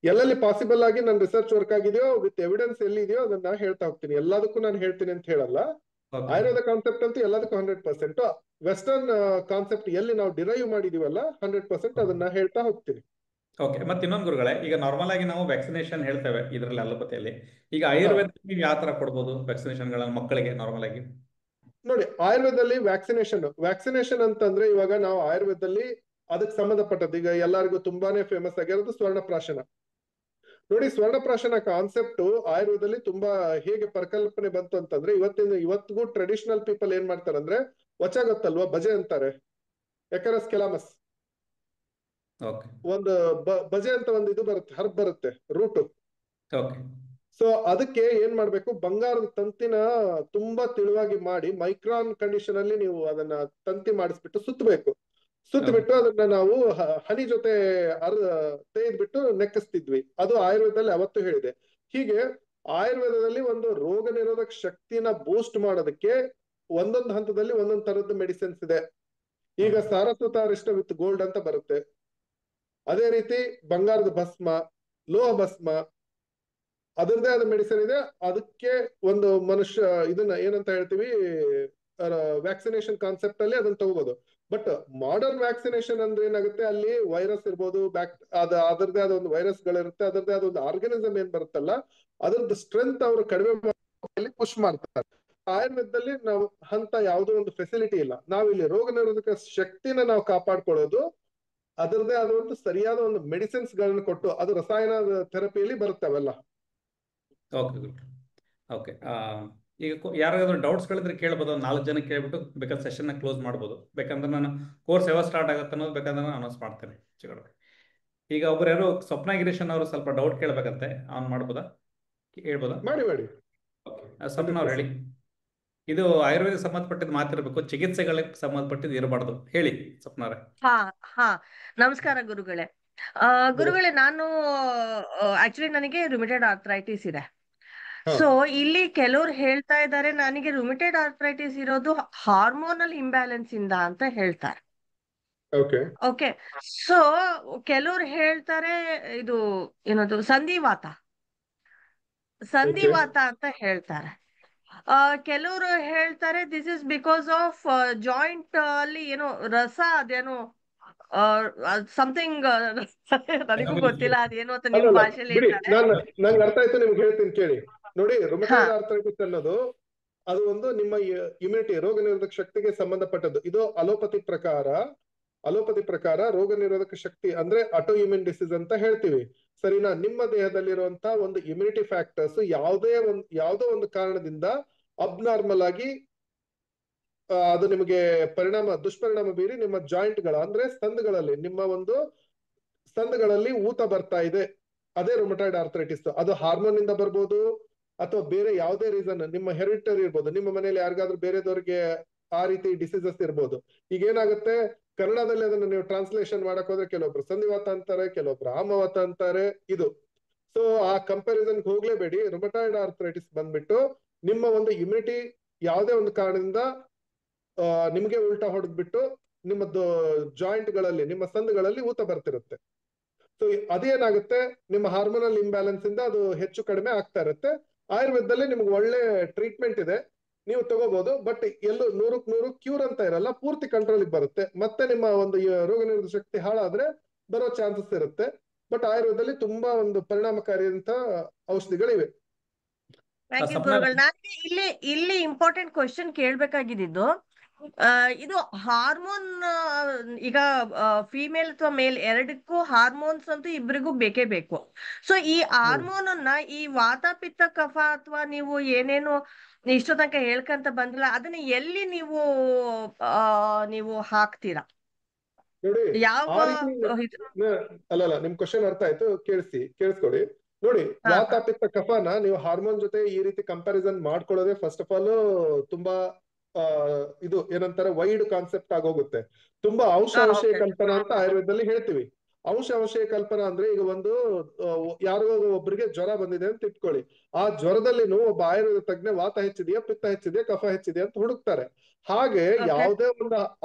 ಎಲ್ಲೆಲ್ಲಿ ಪಾಸಿಬಲ್ ಆಗಿ ನನ್ನ ರಿಸರ್ಚ್ ವರ್ಕ್ ಆಗಿದೆಯೋ ವಿತ್ ಎವಿಡೆನ್ಸ್ ಎಲ್ಲಿ ಇದೆಯೋ ಅದನ್ನ ಹೇಳ್ತಾ ಹೋಗ್ತೀನಿ. ಎಲ್ಲದಕ್ಕೂ ನಾನು ಹೇಳ್ತೀನಿ ಅಂತ ಹೇಳಲ್ಲ. ಆಯುರ್ವೇದ ಕಾನ್ಸೆಪ್ಟ್ ಅಂತೂ ಎಲ್ಲದಕ್ಕೂ 100%, ವೆಸ್ಟರ್ನ್ ಕಾನ್ಸೆಪ್ಟ್ ಎಲ್ಲಿ ನಾವು ಡಿರೈವ್ ಮಾಡಿದೀವಲ್ಲ 100% ಅದನ್ನ ಹೇಳ್ತಾ ಹೋಗ್ತೀನಿ. ಓಕೆ, ಮತ್ತೆ ಇನ್ನೊಂದು ಗುರುಗಳೇ, ಈಗ ನಾರ್ಮಲ್ ಆಗಿ ನಾವು ವ್ಯಾಕ್ಸಿನೇಷನ್ ಹೇಳ್ತೇವೆ ಇದರಲ್ಲಿ ಅಲೋಪತಿಯಲ್ಲಿ. ಈಗ ಆಯುರ್ವೇದ ನೀವು ಯಾವ ತರ ಕೊಡ್ಬೋದು ವ್ಯಾಕ್ಸಿನೇಷನ್ಗಳನ್ನ ಮಕ್ಕಳಿಗೆ ನಾರ್ಮಲ್ ಆಗಿ? ನೋಡಿ, ಆಯುರ್ವೇದದಲ್ಲಿ ವ್ಯಾಕ್ಸಿನೇಷನ್ ಅಂತಂದ್ರೆ ಇವಾಗ ನಾವು ಆಯುರ್ವೇದದಲ್ಲಿ ಅದಕ್ಕೆ ಸಂಬಂಧಪಟ್ಟದ್ದು ಈಗ ಎಲ್ಲರಿಗೂ ತುಂಬಾನೇ ಫೇಮಸ್ ಆಗಿರೋದು ಸ್ವರ್ಣಪ್ರಾಶನ. ನೋಡಿ, ಸ್ವರ್ಣಪ್ರಾಶನ ಕಾನ್ಸೆಪ್ಟ್ ಆಯುರ್ವೇದದಲ್ಲಿ ತುಂಬಾ ಹೇಗೆ ಪರಿಕಲ್ಪನೆ ಬಂತು ಅಂತಂದ್ರೆ, ಇವತ್ತಿಗೂ ಟ್ರೆಡಿಷನಲ್ ಪೀಪಲ್ ಏನ್ ಮಾಡ್ತಾರೆ ಅಂದ್ರೆ, ವಚ ಗೊತ್ತಲ್ವಾ, ಬಜೆ ಅಂತಾರೆ, ಎಕರಸ್ ಕೆಲಾಮಸ್, ಓಕೆ ಒಂದು ಬಜೆ ಅಂತ ಒಂದು ಇದು ಬರುತ್ತೆ, ಹರ್ಬ್ ಬರುತ್ತೆ, ರೂಟ್. ಓಕೆ ಸೊ ಅದಕ್ಕೆ ಏನ್ ಮಾಡ್ಬೇಕು, ಬಂಗಾರದ ತಂತಿನ ತುಂಬಾ ತೆಳುವಾಗಿ ಮಾಡಿ ಮೈಕ್ರಾನ್ ಕಂಡೀಷನ್ ಅಲ್ಲಿ ನೀವು ಅದನ್ನ ತಂತಿ ಮಾಡಿಸ್ಬಿಟ್ಟು ಸುತ್ತಬೇಕು. ಸುತ್ತಬಿಟ್ಟು ಅದನ್ನ ನಾವು ಹನಿ ಜೊತೆ ತೆಗೆದ್ಬಿಟ್ಟು ನೆಕ್ಕಿಸ್ತಿದ್ವಿ. ಅದು ಆಯುರ್ವೇದದಲ್ಲಿ ಅವತ್ತು ಹೇಳಿದೆ. ಹೀಗೆ ಆಯುರ್ವೇದದಲ್ಲಿ ಒಂದು ರೋಗ ನಿರೋಧಕ ಶಕ್ತಿನ ಬೂಸ್ಟ್ ಮಾಡೋದಕ್ಕೆ ಒಂದೊಂದು ಹಂತದಲ್ಲಿ ಒಂದೊಂದು ತರದ್ದು ಮೆಡಿಸಿನ್ಸ್ ಇದೆ. ಈಗ ಸಾರಸ್ವತ ಅರಿಷ್ಟ ವಿತ್ ಗೋಲ್ಡ್ ಅಂತ ಬರುತ್ತೆ. ಅದೇ ರೀತಿ ಬಂಗಾರದ ಭಸ್ಮ, ಲೋಹ ಭಸ್ಮ, ಅದರದೇ ಆದ ಮೆಡಿಸಿನ್ ಇದೆ. ಅದಕ್ಕೆ ಒಂದು ಮನುಷ್ಯ ಇದನ್ನ ಏನಂತ ಹೇಳ್ತೀವಿ, ವ್ಯಾಕ್ಸಿನೇಷನ್ ಕಾನ್ಸೆಪ್ಟ್ ಅಲ್ಲಿ ಅದನ್ನ ತಗೋಬಹುದು. ಬಟ್ ಮಾಡರ್ನ್ ವ್ಯಾಕ್ಸಿನೇಷನ್ ಅಂದ್ರೆ ಏನಾಗುತ್ತೆ, ಅಲ್ಲಿ ವೈರಸ್ ಇರ್ಬೋದು, ಅದರದೇ ಆದ ಒಂದು ವೈರಸ್ ಗಳಿರುತ್ತೆ, ಅದರದೇ ಆದ ಒಂದು ಆರ್ಗನಿಸಮ್ ಏನ್ ಬರುತ್ತಲ್ಲ, ಅದ್ರದ್ದು ಸ್ಟ್ರೆಂತ್ ಅವರು ಕಡಿಮೆ ಮಾಡಿ ಪುಷ್ ಮಾಡ್ತಾರೆ. ಆಯುರ್ವೇದದಲ್ಲಿ ನಾವು ಅಂತ ಯಾವುದೋ ಒಂದು ಫೆಸಿಲಿಟಿ ಇಲ್ಲ. ನಾವಿಲ್ಲಿ ರೋಗ ನಿರೋಧಕ ಶಕ್ತಿನ ನಾವು ಕಾಪಾಡ್ಕೊಳ್ಳೋದು ಅದರದೇ ಆದ ಒಂದು ಸರಿಯಾದ ಒಂದು ಮೆಡಿಸಿನ್ಸ್ ಗಳನ್ನ ಕೊಟ್ಟು, ಅದು ರಸಾಯನ ಥೆರಪಿಯಲ್ಲಿ ಬರುತ್ತೆ ಅವೆಲ್ಲ. Okay good. ಓಕೆ, ಈಗ ಯಾರಾದ್ರೂ ಡೌಟ್ಸ್ಗಳಿದ್ರೆ ಕೇಳ್ಬೋದು. ಒಂದು 4 ಜನ ಕೇಳ್ಬಿಟ್ಟು ಬೇಕಾದ್ರೆ ಸೆಷನ್ನ ಕ್ಲೋಸ್ ಮಾಡ್ಬೋದು. ಬೇಕಂದ್ರೆ ನಾನು ಕೋರ್ಸ್ ಯಾವಾಗ ಸ್ಟಾರ್ಟ್ ಆಗುತ್ತೆ ಅನ್ನೋದು ಬೇಕಾದ್ರೆ ನಾನು ಅನೌನ್ಸ್ ಮಾಡ್ತೇನೆ ಚಿಕ್ಕಡೆ. ಈಗ ಒಬ್ರು ಯಾರು ಸ್ವಪ್ನ ಗಿರೀಶನ್ ಅವರು ಸ್ವಲ್ಪ ಡೌಟ್ ಕೇಳಬೇಕಂತೆ, ಆನ್ ಮಾಡ್ಬೋದಾ, ಹೇಳ್ಬೋದಾ? ಮಾಡಿ ಮಾಡಿ. ಓಕೆ, ಸ್ವಪ್ನ ಅವ್ರು ಹೇಳಿ. ಇದು ಆಯುರ್ವೇದಕ್ಕೆ ಸಂಬಂಧಪಟ್ಟಿದ್ದು ಮಾತಿರ್ಬೇಕು, ಚಿಕಿತ್ಸೆಗಳಿಗೆ ಸಂಬಂಧಪಟ್ಟಿದ್ದು ಇರಬಾರ್ದು. ಹೇಳಿ ಸ್ವಪ್ನ ಅವರೇ. ಹಾ ನಮಸ್ಕಾರ ಗುರುಗಳೇ. ಗುರುಗಳೇ, ನಾನು ಆಕ್ಚುಲಿ ನನಗೆ ರುಮಿಟೆಡ್ ಆರ್ಥ್ರೈಟಿಸ್ ಇದೆ. ಸೊ ಇಲ್ಲಿ ಕೆಲವ್ರು ಹೇಳ್ತಾ ಇದ್ದಾರೆ ನನಗೆ ರುಮಿಟೆಡ್ ಆರ್ಥ್ರೈಟಿಸ್ ಇರೋದು ಹಾರ್ಮೋನಲ್ ಇಂಬ್ಯಾಲೆನ್ಸ್ ಇಂದ ಅಂತ ಹೇಳ್ತಾರೆ. ಓಕೆ, ಸೊ ಕೆಲವ್ರು ಹೇಳ್ತಾರೆ ಇದು ಏನದು ಸಂಧಿವಾತ ಅಂತ ಹೇಳ್ತಾರೆ. ಕೆಲವರು ಹೇಳ್ತಾರೆ this is because of joint ಅಲ್ಲಿ ಏನೋ ರಸ ಅದೇನೋ ಸಮಥಿಂಗ್ ನನಗೂ ಗೊತ್ತಿಲ್ಲ ಅದೇನೋ ಅಂತ ನಿಮ್ ಭಾಷೆಯಲ್ಲಿ ಹೇಳ್ತಾರೆ. ನಂಗೆ ಅರ್ಥ ಆಯ್ತು, ನಿಮ್ಗೆ ಹೇಳ್ತೀನಿ ಕೇಳಿ. ನೋಡಿ, ರುಮಟಾಯ್ಡ್ ಆರ್ಥರೈಟಿಸ್ ಅನ್ನೋದು ಅದು ಒಂದು ನಿಮ್ಮ ಇಮ್ಯುನಿಟಿ, ರೋಗ ನಿರೋಧಕ ಶಕ್ತಿಗೆ ಸಂಬಂಧಪಟ್ಟದ್ದು. ಇದು ಅಲೋಪತಿ ಪ್ರಕಾರ ರೋಗ ನಿರೋಧಕ ಶಕ್ತಿ ಅಂದ್ರೆ ಅಟೋ ಇಮ್ಯೂನ್ ಡಿಸೀಸ್ ಅಂತ ಹೇಳ್ತೀವಿ, ಸರಿನಾ? ನಿಮ್ಮ ದೇಹದಲ್ಲಿರುವಂತಹ ಒಂದು ಇಮ್ಯುನಿಟಿ ಫ್ಯಾಕ್ಟರ್ಸ್ ಯಾವುದೋ ಒಂದು ಕಾರಣದಿಂದ ಅಬ್ನಾರ್ಮಲ್ ಆಗಿ ಅದು ನಿಮಗೆ ದುಷ್ಪರಿಣಾಮ ಬೀರಿ ನಿಮ್ಮ ಜಾಯಿಂಟ್ ಅಂದ್ರೆ ನಿಮ್ಮ ಒಂದು ಸಂದುಗಳಲ್ಲಿ ಊತ ಬರ್ತಾ ಇದೆ. ಅದೇ ರುಮಟಾಯ್ಡ್ ಆರ್ಥರೈಟಿಸ್. ಅದು ಹಾರ್ಮೋನ್ ಇಂದ ಬರ್ಬೋದು, ಅಥವಾ ಬೇರೆ ಯಾವುದೇ ರೀಸನ್, ನಿಮ್ಮ ಹೆರಿಟರಿ ಇರ್ಬೋದು, ನಿಮ್ಮ ಮನೇಲಿ ಯಾರಿಗಾದ್ರೂ ಬೇರೆದವ್ರಿಗೆ ಆ ರೀತಿ ಡಿಸೀಸಸ್ ಇರ್ಬೋದು. ಈಗ ಏನಾಗುತ್ತೆ, ಕನ್ನಡದಲ್ಲಿ ಅದನ್ನ ನೀವು ಟ್ರಾನ್ಸ್ಲೇಷನ್ ಮಾಡಕ್ ಹೋದ್ರೆ ಕೆಲವೊಬ್ರು ಸಂಧಿವಾತ ಅಂತಾರೆ, ಕೆಲವೊಬ್ರು ಆಮವಾತ ಅಂತಾರೆ. ಇದು ಸೊ ಆ ಕಂಪ್ಯಾರಿಸನ್ ಹೋಗ್ಲೇಬೇಡಿ. ರುಮಟಾಯ್ಡ್ ಆರ್ಥರೈಟಿಸ್ ಬಂದ್ಬಿಟ್ಟು ನಿಮ್ಮ ಒಂದು ಇಮ್ಯುನಿಟಿ ಯಾವುದೇ ಒಂದು ಕಾರಣದಿಂದ ನಿಮ್ಗೆ ಉಲ್ಟಾ ಹೊಡೆದ್ಬಿಟ್ಟು ನಿಮ್ಮದು ಜಾಯಿಂಟ್ ಗಳಲ್ಲಿ, ನಿಮ್ಮ ಸಂದುಗಳಲ್ಲಿ ಊತ ಬರ್ತಿರುತ್ತೆ. ಸೊ ಅದೇನಾಗುತ್ತೆ, ನಿಮ್ಮ ಹಾರ್ಮೋನಲ್ ಇಂಬ್ಯಾಲೆನ್ಸ್ ಇಂದ ಅದು ಹೆಚ್ಚು ಕಡಿಮೆ ಆಗ್ತಾ ಇರುತ್ತೆ. ಆಯುರ್ವೇದದಲ್ಲಿ ನಿಮ್ಗೆ ಒಳ್ಳೆ ಟ್ರೀಟ್ಮೆಂಟ್ ಇದೆ, ನೀವು ತಗೋಬಹುದು. ಬಟ್ ಎಲ್ಲೂ 100% ಕ್ಯೂರ್ ಅಂತ ಇರಲ್ಲ, ಪೂರ್ತಿ ಕಂಟ್ರೋಲ್ಗೆ ಬರುತ್ತೆ. ಮತ್ತೆ ನಿಮ್ಮ ಒಂದು ರೋಗ ನಿರೋಧಕ ಶಕ್ತಿ ಹಾಳಾದ್ರೆ ಬರೋ ಚಾನ್ಸಸ್ ಇರುತ್ತೆ. ಬಟ್ ಆಯುರ್ವೇದದಲ್ಲಿ ತುಂಬಾ ಒಂದು ಪರಿಣಾಮಕಾರಿ ಅಂತ ಔಷಧಿಗಳಿವೆ. ನನಗೆ ಇಲ್ಲಿ ಇಂಪಾರ್ಟೆಂಟ್ ಕ್ವಶನ್ ಕೇಳ್ಬೇಕಾಗಿದ್ದು, ಇದು ಹಾರ್ಮೋನ್, ಈಗ ಫಿಮೇಲ್ ಅಥವಾ ಮೇಲ್ ಎರಡಕ್ಕೂ ಹಾರ್ಮೋನ್ಸ್ ಅಂತೂ ಇಬ್ಬರಿಗೂ ಬೇಕೇ ಬೇಕು. ಸೊ ಈ ಹಾರ್ಮೋನ್ ಅನ್ನ ಈ ವಾತ ಪಿತ್ತ ಕಫ ಅಥವಾ ನೀವು ಏನೇನು ಇಷ್ಟೋ ತನಕ ಹೇಳ್ಕಂತ ಬಂದಿಲ್ಲ ಅದನ್ನ ಎಲ್ಲಿ ನೀವು ಹಾಕ್ತೀರಾ? ನೋಡಿ, ಯಾವ ಅಲ್ಲಲ್ಲ, ನಿಮ್ ಕ್ವಶನ್ ಅರ್ಥ ಆಯ್ತು, ಕೇಳಿಸ್ಕೊಡಿ. ನೋಡಿ, ವಾತ ಪಿತ್ತ ಕಫನ ನೀವು ಹಾರ್ಮೋನ್ ಜೊತೆ ಈ ರೀತಿ ಕಂಪ್ಯಾರಿಸನ್ ಮಾಡ್ಕೊಳ್ಳೋದೇ ಫಸ್ಟ್ ಆಫ್ ಆಲ್ ತುಂಬಾ ಇದು ಏನಂತಾರೆ, ವೈಡ್ ಕಾನ್ಸೆಪ್ಟ್ ಆಗೋಗುತ್ತೆ. ತುಂಬಾ ಔಷಧ ಕಲ್ಪನಾ ಅಂತ ಆಯುರ್ವೇದದಲ್ಲಿ ಹೇಳ್ತೀವಿ. ಔಷಧ ಕಲ್ಪನಾ ಅಂದ್ರೆ, ಈಗ ಒಂದು ಯಾರೋ ಒಬ್ಬರಿಗೆ ಜ್ವರ ಬಂದಿದೆ ಅಂತ ಇಟ್ಕೊಳ್ಳಿ. ಆ ಜ್ವರದಲ್ಲಿನೂ ಒಬ್ಬ ಆಯುರ್ವೇದ ತಜ್ಞ ವಾತ ಹೆಚ್ಚಿದೆಯಾ, ಪಿತ್ತ ಹೆಚ್ಚಿದೆಯಾ, ಕಫ ಹೆಚ್ಚಿದೆಯಾ ಅಂತ ಹುಡುಕ್ತಾರೆ. ಹಾಗೆ ಯಾವುದೇ ಒಂದು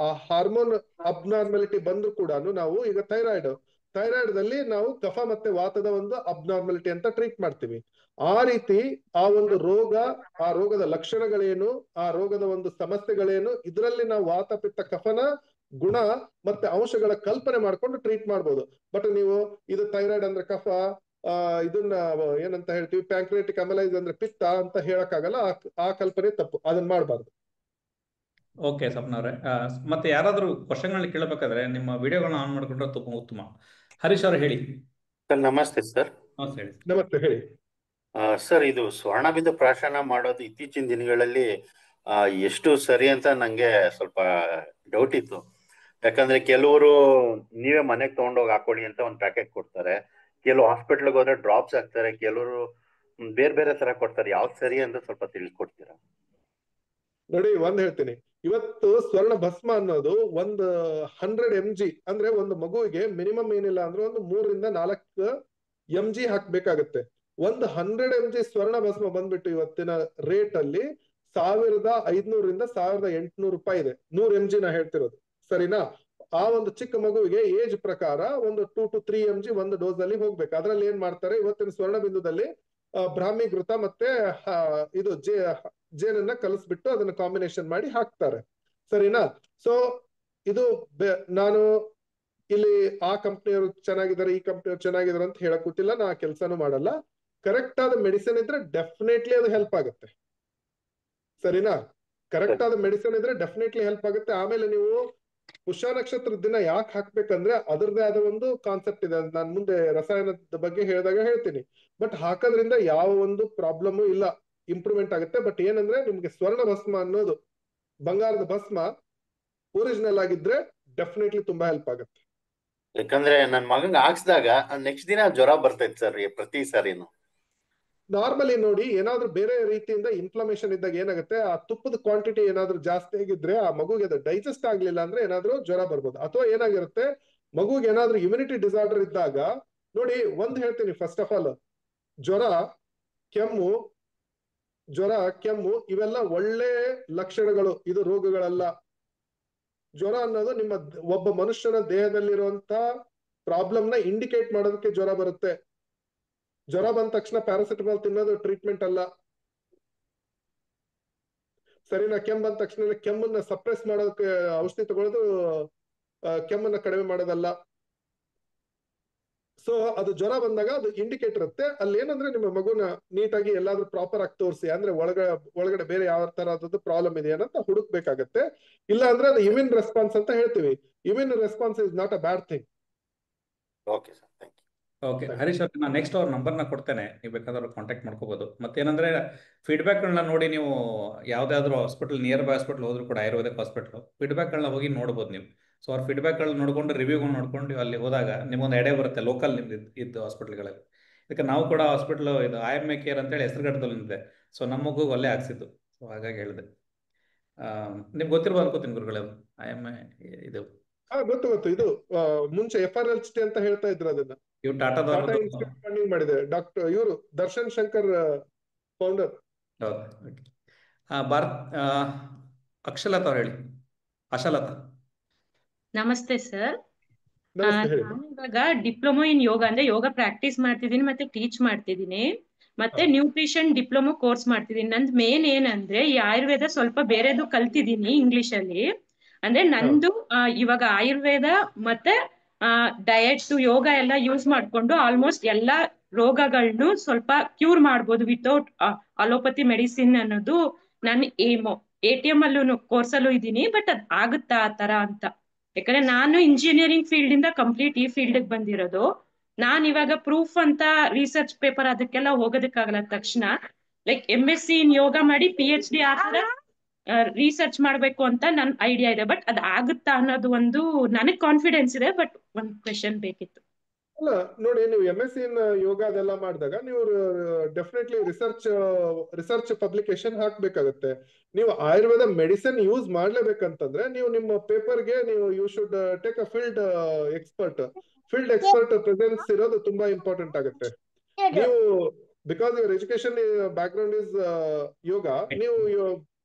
ಹಾರ್ಮೋನ್ ಅಬ್ನಾರ್ಮಲಿಟಿ ಬಂದ್ರು ಕೂಡ ನಾವು, ಈಗ ಥೈರಾಯ್ಡ್ ದಲ್ಲಿ ನಾವು ಕಫ ಮತ್ತೆ ವಾತದ ಒಂದು ಅಬ್ನಾರ್ಮಲಿಟಿ ಅಂತ ಟ್ರೀಟ್ ಮಾಡ್ತೀವಿ. ಆ ರೀತಿ ಆ ಒಂದು ಆ ರೋಗದ ಲಕ್ಷಣಗಳೇನು, ಆ ರೋಗದ ಒಂದು ಸಮಸ್ಯೆಗಳೇನು, ಇದರಲ್ಲಿ ನಾವು ವಾತ ಪಿತ್ತ ಕಫನ ಗುಣ ಮತ್ತೆ ಅಂಶಗಳ ಕಲ್ಪನೆ ಮಾಡ್ಕೊಂಡು ಟ್ರೀಟ್ ಮಾಡ್ಬೋದು. ಬಟ್ ನೀವು ಇದು ಥೈರಾಯ್ಡ್ ಅಂದ್ರೆ ಕಫ, ಇದನ್ನ ಏನಂತ ಹೇಳ್ತೀವಿ, ಪ್ಯಾಂಕ್ರಿಯಾಟಿಕ್ ಅಮಲೈಸ್ ಅಂದ್ರೆ ಪಿತ್ತ ಅಂತ ಹೇಳಕ್ಕಾಗಲ್ಲ. ಆ ಕಲ್ಪನೆ ತಪ್ಪು, ಅದನ್ನ ಮಾಡಬಾರ್ದು. ಓಕೆ ಸ್ವಪ್ನ ಅವರೇ, ಮತ್ತೆ ಯಾರಾದರೂ ಕ್ವಶನ್ಗಳನ್ನ ಕೇಳಬೇಕಾದ್ರೆ ನಿಮ್ಮ ವಿಡಿಯೋಗಳನ್ನ ಆನ್ ಮಾಡಿಕೊಂಡ್ರೆ ತುಂಬ ಉತ್ತಮ. ಹರೀಶ್ ಅವರು ಹೇಳಿ. ಸರ್ ನಮಸ್ತೆ ಸರ್. ನಮಸ್ತೆ ಹೇಳಿ. ನಮಸ್ತೆ ಹೇಳಿ. ಸರ್, ಇದು ಸ್ವರ್ಣಬಿಂದು ಪ್ರಾಶನ ಮಾಡೋದು ಇತ್ತೀಚಿನ ದಿನಗಳಲ್ಲಿ ಎಷ್ಟು ಸರಿ ಅಂತ ನಂಗೆ ಸ್ವಲ್ಪ ಡೌಟ್ ಇತ್ತು. ಯಾಕಂದ್ರೆ ಕೆಲವರು ನೀವೇ ಮನೆಗೆ ತಗೊಂಡೋಗಿ ಹಾಕೊಳ್ಳಿ ಅಂತ ಒಂದು ಪ್ಯಾಕೆಟ್ ಕೊಡ್ತಾರೆ, ಕೆಲವು ಹಾಸ್ಪಿಟ್ಲಿಗೆ ಹೋದ್ರೆ ಡ್ರಾಪ್ಸ್ ಹಾಕ್ತಾರೆ, ಕೆಲವರು ಬೇರೆ ಬೇರೆ ತರ ಕೊಡ್ತಾರೆ. ಯಾವ್ದು ಸರಿ ಅಂತ ಸ್ವಲ್ಪ ತಿಳಿಸ್ಕೊಡ್ತೀರಾ? ನೋಡಿ, ಒಂದ್ ಹೇಳ್ತೀನಿ. ಇವತ್ತು ಸ್ವರ್ಣ ಭಸ್ಮ ಅನ್ನೋದು ಒಂದು 100 mg, ಅಂದ್ರೆ ಒಂದು ಮಗುವಿಗೆ ಮಿನಿಮಮ್ ಏನಿಲ್ಲ ಅಂದ್ರೆ ಒಂದು 3 ರಿಂದ 4 mg ಹಾಕ್ಬೇಕಾಗತ್ತೆ. ಒಂದು 100 mg ಸ್ವರ್ಣ ಭಸ್ಮ ಬಂದ್ಬಿಟ್ಟು ಇವತ್ತಿನ ರೇಟ್ ಅಲ್ಲಿ 1500 ರಿಂದ 1800 ರೂಪಾಯಿ ಇದೆ. 100 mg ನಾ ಹೇಳ್ತಿರೋದು, ಸರಿನಾ? ಆ ಒಂದು ಚಿಕ್ಕ ಮಗುವಿಗೆ ಏಜ್ ಪ್ರಕಾರ ಒಂದು 2 to 3 mg ಒಂದು ಡೋಸ್ ಅಲ್ಲಿ ಹೋಗ್ಬೇಕು. ಅದ್ರಲ್ಲಿ ಏನ್ ಮಾಡ್ತಾರೆ, ಇವತ್ತಿನ ಸ್ವರ್ಣ ಬಿಂದುದಲ್ಲಿ ಬ್ರಾಹ್ಮಿ ಘೃತ ಮತ್ತೆ ಇದು ಜೇನನ್ನ ಕಲಿಸ್ಬಿಟ್ಟು ಅದನ್ನ ಕಾಂಬಿನೇಷನ್ ಮಾಡಿ ಹಾಕ್ತಾರೆ, ಸರಿನಾ? ಸೊ ಇದು ನಾನು ಇಲ್ಲಿ ಆ ಕಂಪ್ನಿಯವರು ಚೆನ್ನಾಗಿದ್ದಾರೆ, ಈ ಕಂಪ್ನಿಯವರು ಚೆನ್ನಾಗಿದ್ದಾರೆ ಅಂತ ಹೇಳಕ್ ಕೂತಿಲ್ಲ, ನಾ ಕೆಲ್ಸಾನು ಮಾಡಲ್ಲ. ಕರೆಕ್ಟ್ ಆದ ಮೆಡಿಸಿನ್ ಇದ್ರೆ ಡೆಫಿನೆಟ್ಲಿ ಅದು ಹೆಲ್ಪ್ ಆಗುತ್ತೆ, ಸರಿನಾ? ಕರೆಕ್ಟ್ ಆದ ಮೆಡಿಸಿನ್ ಇದ್ರೆ ಡೆಫಿನೆಟ್ಲಿ ಹೆಲ್ಪ್ ಆಗುತ್ತೆ. ಆಮೇಲೆ ನೀವು ಪುಷ್ಯ ನಕ್ಷತ್ರದ ದಿನ ಯಾಕೆ ಹಾಕ್ಬೇಕಂದ್ರೆ ಅದರದೇ ಆದ ಒಂದು ಕಾನ್ಸೆಪ್ಟ್ ಇದೆ. ನಾನು ಮುಂದೆ ರಸಾಯನದ ಬಗ್ಗೆ ಹೇಳಿದಾಗ ಹೇಳ್ತೀನಿ. ಬಟ್ ಹಾಕೋದ್ರಿಂದ ಯಾವ ಒಂದು ಪ್ರಾಬ್ಲಮ್ ಇಲ್ಲ, ಇಂಪ್ರೂವ್ಮೆಂಟ್ ಆಗುತ್ತೆ. ಬಟ್ ಏನಂದ್ರೆ ನಿಮ್ಗೆ ಸ್ವರ್ಣ ಭಸ್ಮ ಅನ್ನೋದು, ಬಂಗಾರದ ಭಸ್ಮ ಒರಿಜಿನಲ್ ಆಗಿದ್ರೆ ಡೆಫಿನೆಟ್ಲಿ ತುಂಬಾ ಹೆಲ್ಪ್ ಆಗುತ್ತೆ. ಯಾಕಂದ್ರೆ ನನ್ ಮಗಂಗ್ ಹಾಕ್ಸಿದಾಗ ನೆಕ್ಸ್ಟ್ ದಿನ ಜ್ವರ ಬರ್ತೈತೆ ಸರ್, ಪ್ರತಿ ಸಾರಿನು. ನಾರ್ಮಲಿ ನೋಡಿ, ಏನಾದ್ರೂ ಬೇರೆ ರೀತಿಯಿಂದ ಇನ್ಫ್ಲಮೇಷನ್ ಇದ್ದಾಗ ಏನಾಗುತ್ತೆ, ಆ ತುಪ್ಪದ ಕ್ವಾಂಟಿಟಿ ಏನಾದ್ರೂ ಜಾಸ್ತಿ ಆಗಿದ್ರೆ ಆ ಮಗುಗೆ ಅದು ಡೈಜೆಸ್ಟ್ ಆಗ್ಲಿಲ್ಲ ಅಂದ್ರೆ ಏನಾದ್ರೂ ಜ್ವರ ಬರ್ಬೋದು. ಅಥವಾ ಏನಾಗಿರುತ್ತೆ, ಮಗುಗೆ ಏನಾದ್ರೂ ಇಮ್ಯುನಿಟಿ ಡಿಸಾರ್ಡರ್ ಇದ್ದಾಗ ನೋಡಿ, ಒಂದ್ ಹೇಳ್ತೀನಿ, ಫಸ್ಟ್ ಆಫ್ ಆಲ್ ಜ್ವರ ಕೆಮ್ಮು ಇವೆಲ್ಲ ಒಳ್ಳೆ ಲಕ್ಷಣಗಳು, ಇದು ರೋಗಗಳಲ್ಲ. ಜ್ವರ ಅನ್ನೋದು ನಿಮ್ಮ ಒಬ್ಬ ಮನುಷ್ಯನ ದೇಹದಲ್ಲಿರುವಂತ ಪ್ರಾಬ್ಲಮ್ ನ ಇಂಡಿಕೇಟ್ ಮಾಡೋದಕ್ಕೆ ಜ್ವರ ಬರುತ್ತೆ. ಜ್ವರ ಬಂದ ತಕ್ಷಣ ಪ್ಯಾರಾಸಿಟಮಾಲ್ ತಿನ್ನೋದು ಟ್ರೀಟ್ಮೆಂಟ್ ಅಲ್ಲ, ಸರಿನಾ? ಕೆಮ್ಮು ಬಂದ ತಕ್ಷಣ ಕೆಮ್ಮನ್ನ ಸಪ್ರೆಸ್ ಮಾಡೋದಕ್ಕೆ ಔಷಧಿ ತಗೊಳ್ಳೋದು ಕೆಮ್ಮನ್ನ ಕಡಿಮೆ ಮಾಡೋದಲ್ಲ. ಸೊ ಅದು ಜ್ವರ ಬಂದಾಗ ಅದು ಇಂಡಿಕೇಟರ್ ಇರುತ್ತೆ. ಅಲ್ಲಿ ಏನಂದ್ರೆ ನಿಮ್ಮ ಮಗುನ ನೀಟಾಗಿ ಎಲ್ಲಾದ್ರೂ ಪ್ರಾಪರ್ ಆಗಿ ತೋರಿಸಿ, ಅಂದ್ರೆ ಒಳಗಡೆ ಬೇರೆ ಯಾವ ತರದ್ದು ಪ್ರಾಬ್ಲಮ್ ಇದೆಯೇನಂತ ಹುಡುಕ್ಬೇಕಾಗತ್ತೆ. ಇಲ್ಲ ಅಂದ್ರೆ ಅದು ಇಮ್ಯೂನ್ ರೆಸ್ಪಾನ್ಸ್ ಅಂತ ಹೇಳ್ತೀವಿ. Immune response is not a bad thing. Okay sir, thank you. Okay Harish ಅವ್ರಿಗೆ ನಾನು ನೆಕ್ಸ್ಟ್ ಅವ್ರ ನಂಬರ್ನ ಕೊಡ್ತೇನೆ, ನೀವು ಬೇಕಾದ್ರೆ ಕಾಂಟ್ಯಾಕ್ಟ್ ಮಾಡ್ಕೋಬಹುದು. ಮತ್ತೇನಂದ್ರೆ ಫೀಡ್ಬ್ಯಾಕ್ಗಳನ್ನ ನೋಡಿ ನೀವು ಯಾವುದಾದ್ರೂ ಹಾಸ್ಪಿಟಲ್, ನಿಯರ್ ಬೈ ಹಾಸ್ಪಿಟಲ್ ಹೋದ್ರು ಕೂಡ, ಆಯುರ್ವೇದಿಕ್ ಹಾಸ್ಪಿಟಲ್, ಫೀಡ್ಬ್ಯಾಕ್ಗಳನ್ನ ಹೋಗಿ ನೋಡ್ಬೋದು ನೀವು. ಸೊ ಅವ್ರ ಫೀಡ್ಬ್ಯಾಕ್ಗಳನ್ನ ನೋಡ್ಕೊಂಡು, ರಿವ್ಯೂಗಳನ್ನ ನೋಡ್ಕೊಂಡು ಅಲ್ಲಿ ಹೋದಾಗ ನಿಮ್ಗೊಂದು ಐಡಿಯಾ ಬರುತ್ತೆ ಲೋಕಲ್ ನಿಮ್ದು ಇದ್ದು ಹಾಸ್ಪಿಟಲ್ಗಳಲ್ಲಿ. ಯಾಕೆ ನಾವು ಕೂಡ ಹಾಸ್ಪಿಟಲ್ ಇದು IMA ಕೇರ್ ಅಂತೇಳಿ ಹೆಸರುಗಡದಲ್ಲಿ ಇದೆ. ಸೊ ನಮ್ಮ ಮಗುಗೆ ಅಲ್ಲೇ ಹಾಕ್ಸಿದ್ದು, ಸೊ ಹಾಗಾಗಿ ಹೇಳಿದೆ. ನಿಮ್ಗೆ ಗೊತ್ತಿರ್ಬೋದು ಅನ್ಕೋತೀನಿ ಗುರುಗಳೇ, IMA ಇದು. ಗೊತ್ತು. ಇದು ಮುಂಚೆ FRLHT ಅಂತ ಹೇಳ್ತಾ ಇದ್ರು, ಅದನ್ನ ಇವು ಟಾಟಾ ಟಾಟಾದವ್ರದ್ದು. ಇನ್ಸ್ಟಿಟ್ಯೂಟ್ ಫಂಡಿಂಗ್ ಮಾಡಿದೆ ಡಾಕ್ಟರ್ ಇವರು ದರ್ಶನ್ ಶಂಕರ್, ಫೌಂಡರ್. ಹೌದು. ಭಾರತ್ ಅಕ್ಷಲತಾ ಅವ್ರು ಹೇಳಿ. ಆಶಾಲತಾ. ನಮಸ್ತೆ ಸರ್. ನಮಸ್ತೆ, ಹೇಳಿ. ನಾನು ಇವಾಗ ಡಿಪ್ಲೊಮೊ ಇನ್ ಯೋಗ ಅಂದ್ರೆ ಯೋಗ ಪ್ರಾಕ್ಟೀಸ್ ಮಾಡ್ತಿದ್ದೀನಿ ಮತ್ತೆ ಟೀಚ್ ಮಾಡ್ತಿದ್ದೀನಿ. ಮತ್ತೆ ನ್ಯೂಟ್ರಿಷನ್ ಡಿಪ್ಲೊಮೊ ಕೋರ್ಸ್ ಮಾಡ್ತಿದ್ದೀನಿ. ನಂದು ಮೇನ್ ಏನಂದ್ರೆ ಈ ಆಯುರ್ವೇದ ಸ್ವಲ್ಪ ಬೇರೆದು ಕಲ್ತಿದ್ದೀನಿ ಇಂಗ್ಲಿಷ್ ಅಲ್ಲಿ. ಅಂದ್ರೆ ನಂದು ಇವಾಗ ಆಯುರ್ವೇದ ಮತ್ತೆ ಡಯಟ್ ಯೋಗ ಎಲ್ಲ ಯೂಸ್ ಮಾಡ್ಕೊಂಡು ಆಲ್ಮೋಸ್ಟ್ ಎಲ್ಲಾ ರೋಗಗಳನ್ನು ಸ್ವಲ್ಪ ಕ್ಯೂರ್ ಮಾಡ್ಬೋದು ವಿತೌಟ್ ಅಲೋಪತಿ ಮೆಡಿಸಿನ್ ಅನ್ನೋದು ನನ್ನ ಏಮು. ATM ಅಲ್ಲೂ ಕೋರ್ಸ್ ಅಲ್ಲೂ ಇದ್ದೀನಿ. ಬಟ್ ಅದ್ ಆಗುತ್ತಾ ಆ ತರ ಅಂತ, ಯಾಕಂದ್ರೆ ನಾನು ಇಂಜಿನಿಯರಿಂಗ್ ಫೀಲ್ಡ್ ಇಂದ ಕಂಪ್ಲೀಟ್ ಈ ಫೀಲ್ಡ್ ಬಂದಿರೋದು. ನಾನ್ ಇವಾಗ ಪ್ರೂಫ್ ಅಂತ ರಿಸರ್ಚ್ ಪೇಪರ್ ಅದಕ್ಕೆಲ್ಲ ಹೋಗೋದಕ್ಕಾಗಲ್ಲ ತಕ್ಷಣ. ಲೈಕ್ MSc ಇನ್ ಯೋಗ ಮಾಡಿ PhD ಆ ತರ ರಿಸರ್ಚ್ ಮಾಡ್ಬೇಕು ಅಂತ ನನ್ ಐಡಿಯಾ ಇದೆ. ಬಟ್ ಅದ್ ಆಗುತ್ತಾ ಅನ್ನೋದು ಒಂದು ನನಗ್ ಕಾನ್ಫಿಡೆನ್ಸ್ ಇದೆ. ಬಟ್ ಒಂದ್ ಕ್ವೆಶನ್ ಬೇಕಿತ್ತು. ಅಲ್ಲ ನೋಡಿ, ನೀವು MSc ಇನ್ ಯೋಗ ಅದೆಲ್ಲ ಮಾಡಿದಾಗ ನೀವು ಡೆಫಿನೆಟ್ಲಿ ರಿಸರ್ಚ್ ಪಬ್ಲಿಕೇಶನ್ ಹಾಕ್ಬೇಕಾಗತ್ತೆ. ನೀವು ಆಯುರ್ವೇದ ಮೆಡಿಸಿನ್ ಯೂಸ್ ಮಾಡ್ಲೇಬೇಕಂತಂದ್ರೆ ನೀವು ನಿಮ್ಮ ಪೇಪರ್ಗೆ ನೀವು you should take a field expert presence ಇರೋದು ತುಂಬಾ ಇಂಪಾರ್ಟೆಂಟ್ ಆಗುತ್ತೆ. ನೀವು because your education background is yoga, ನೀವು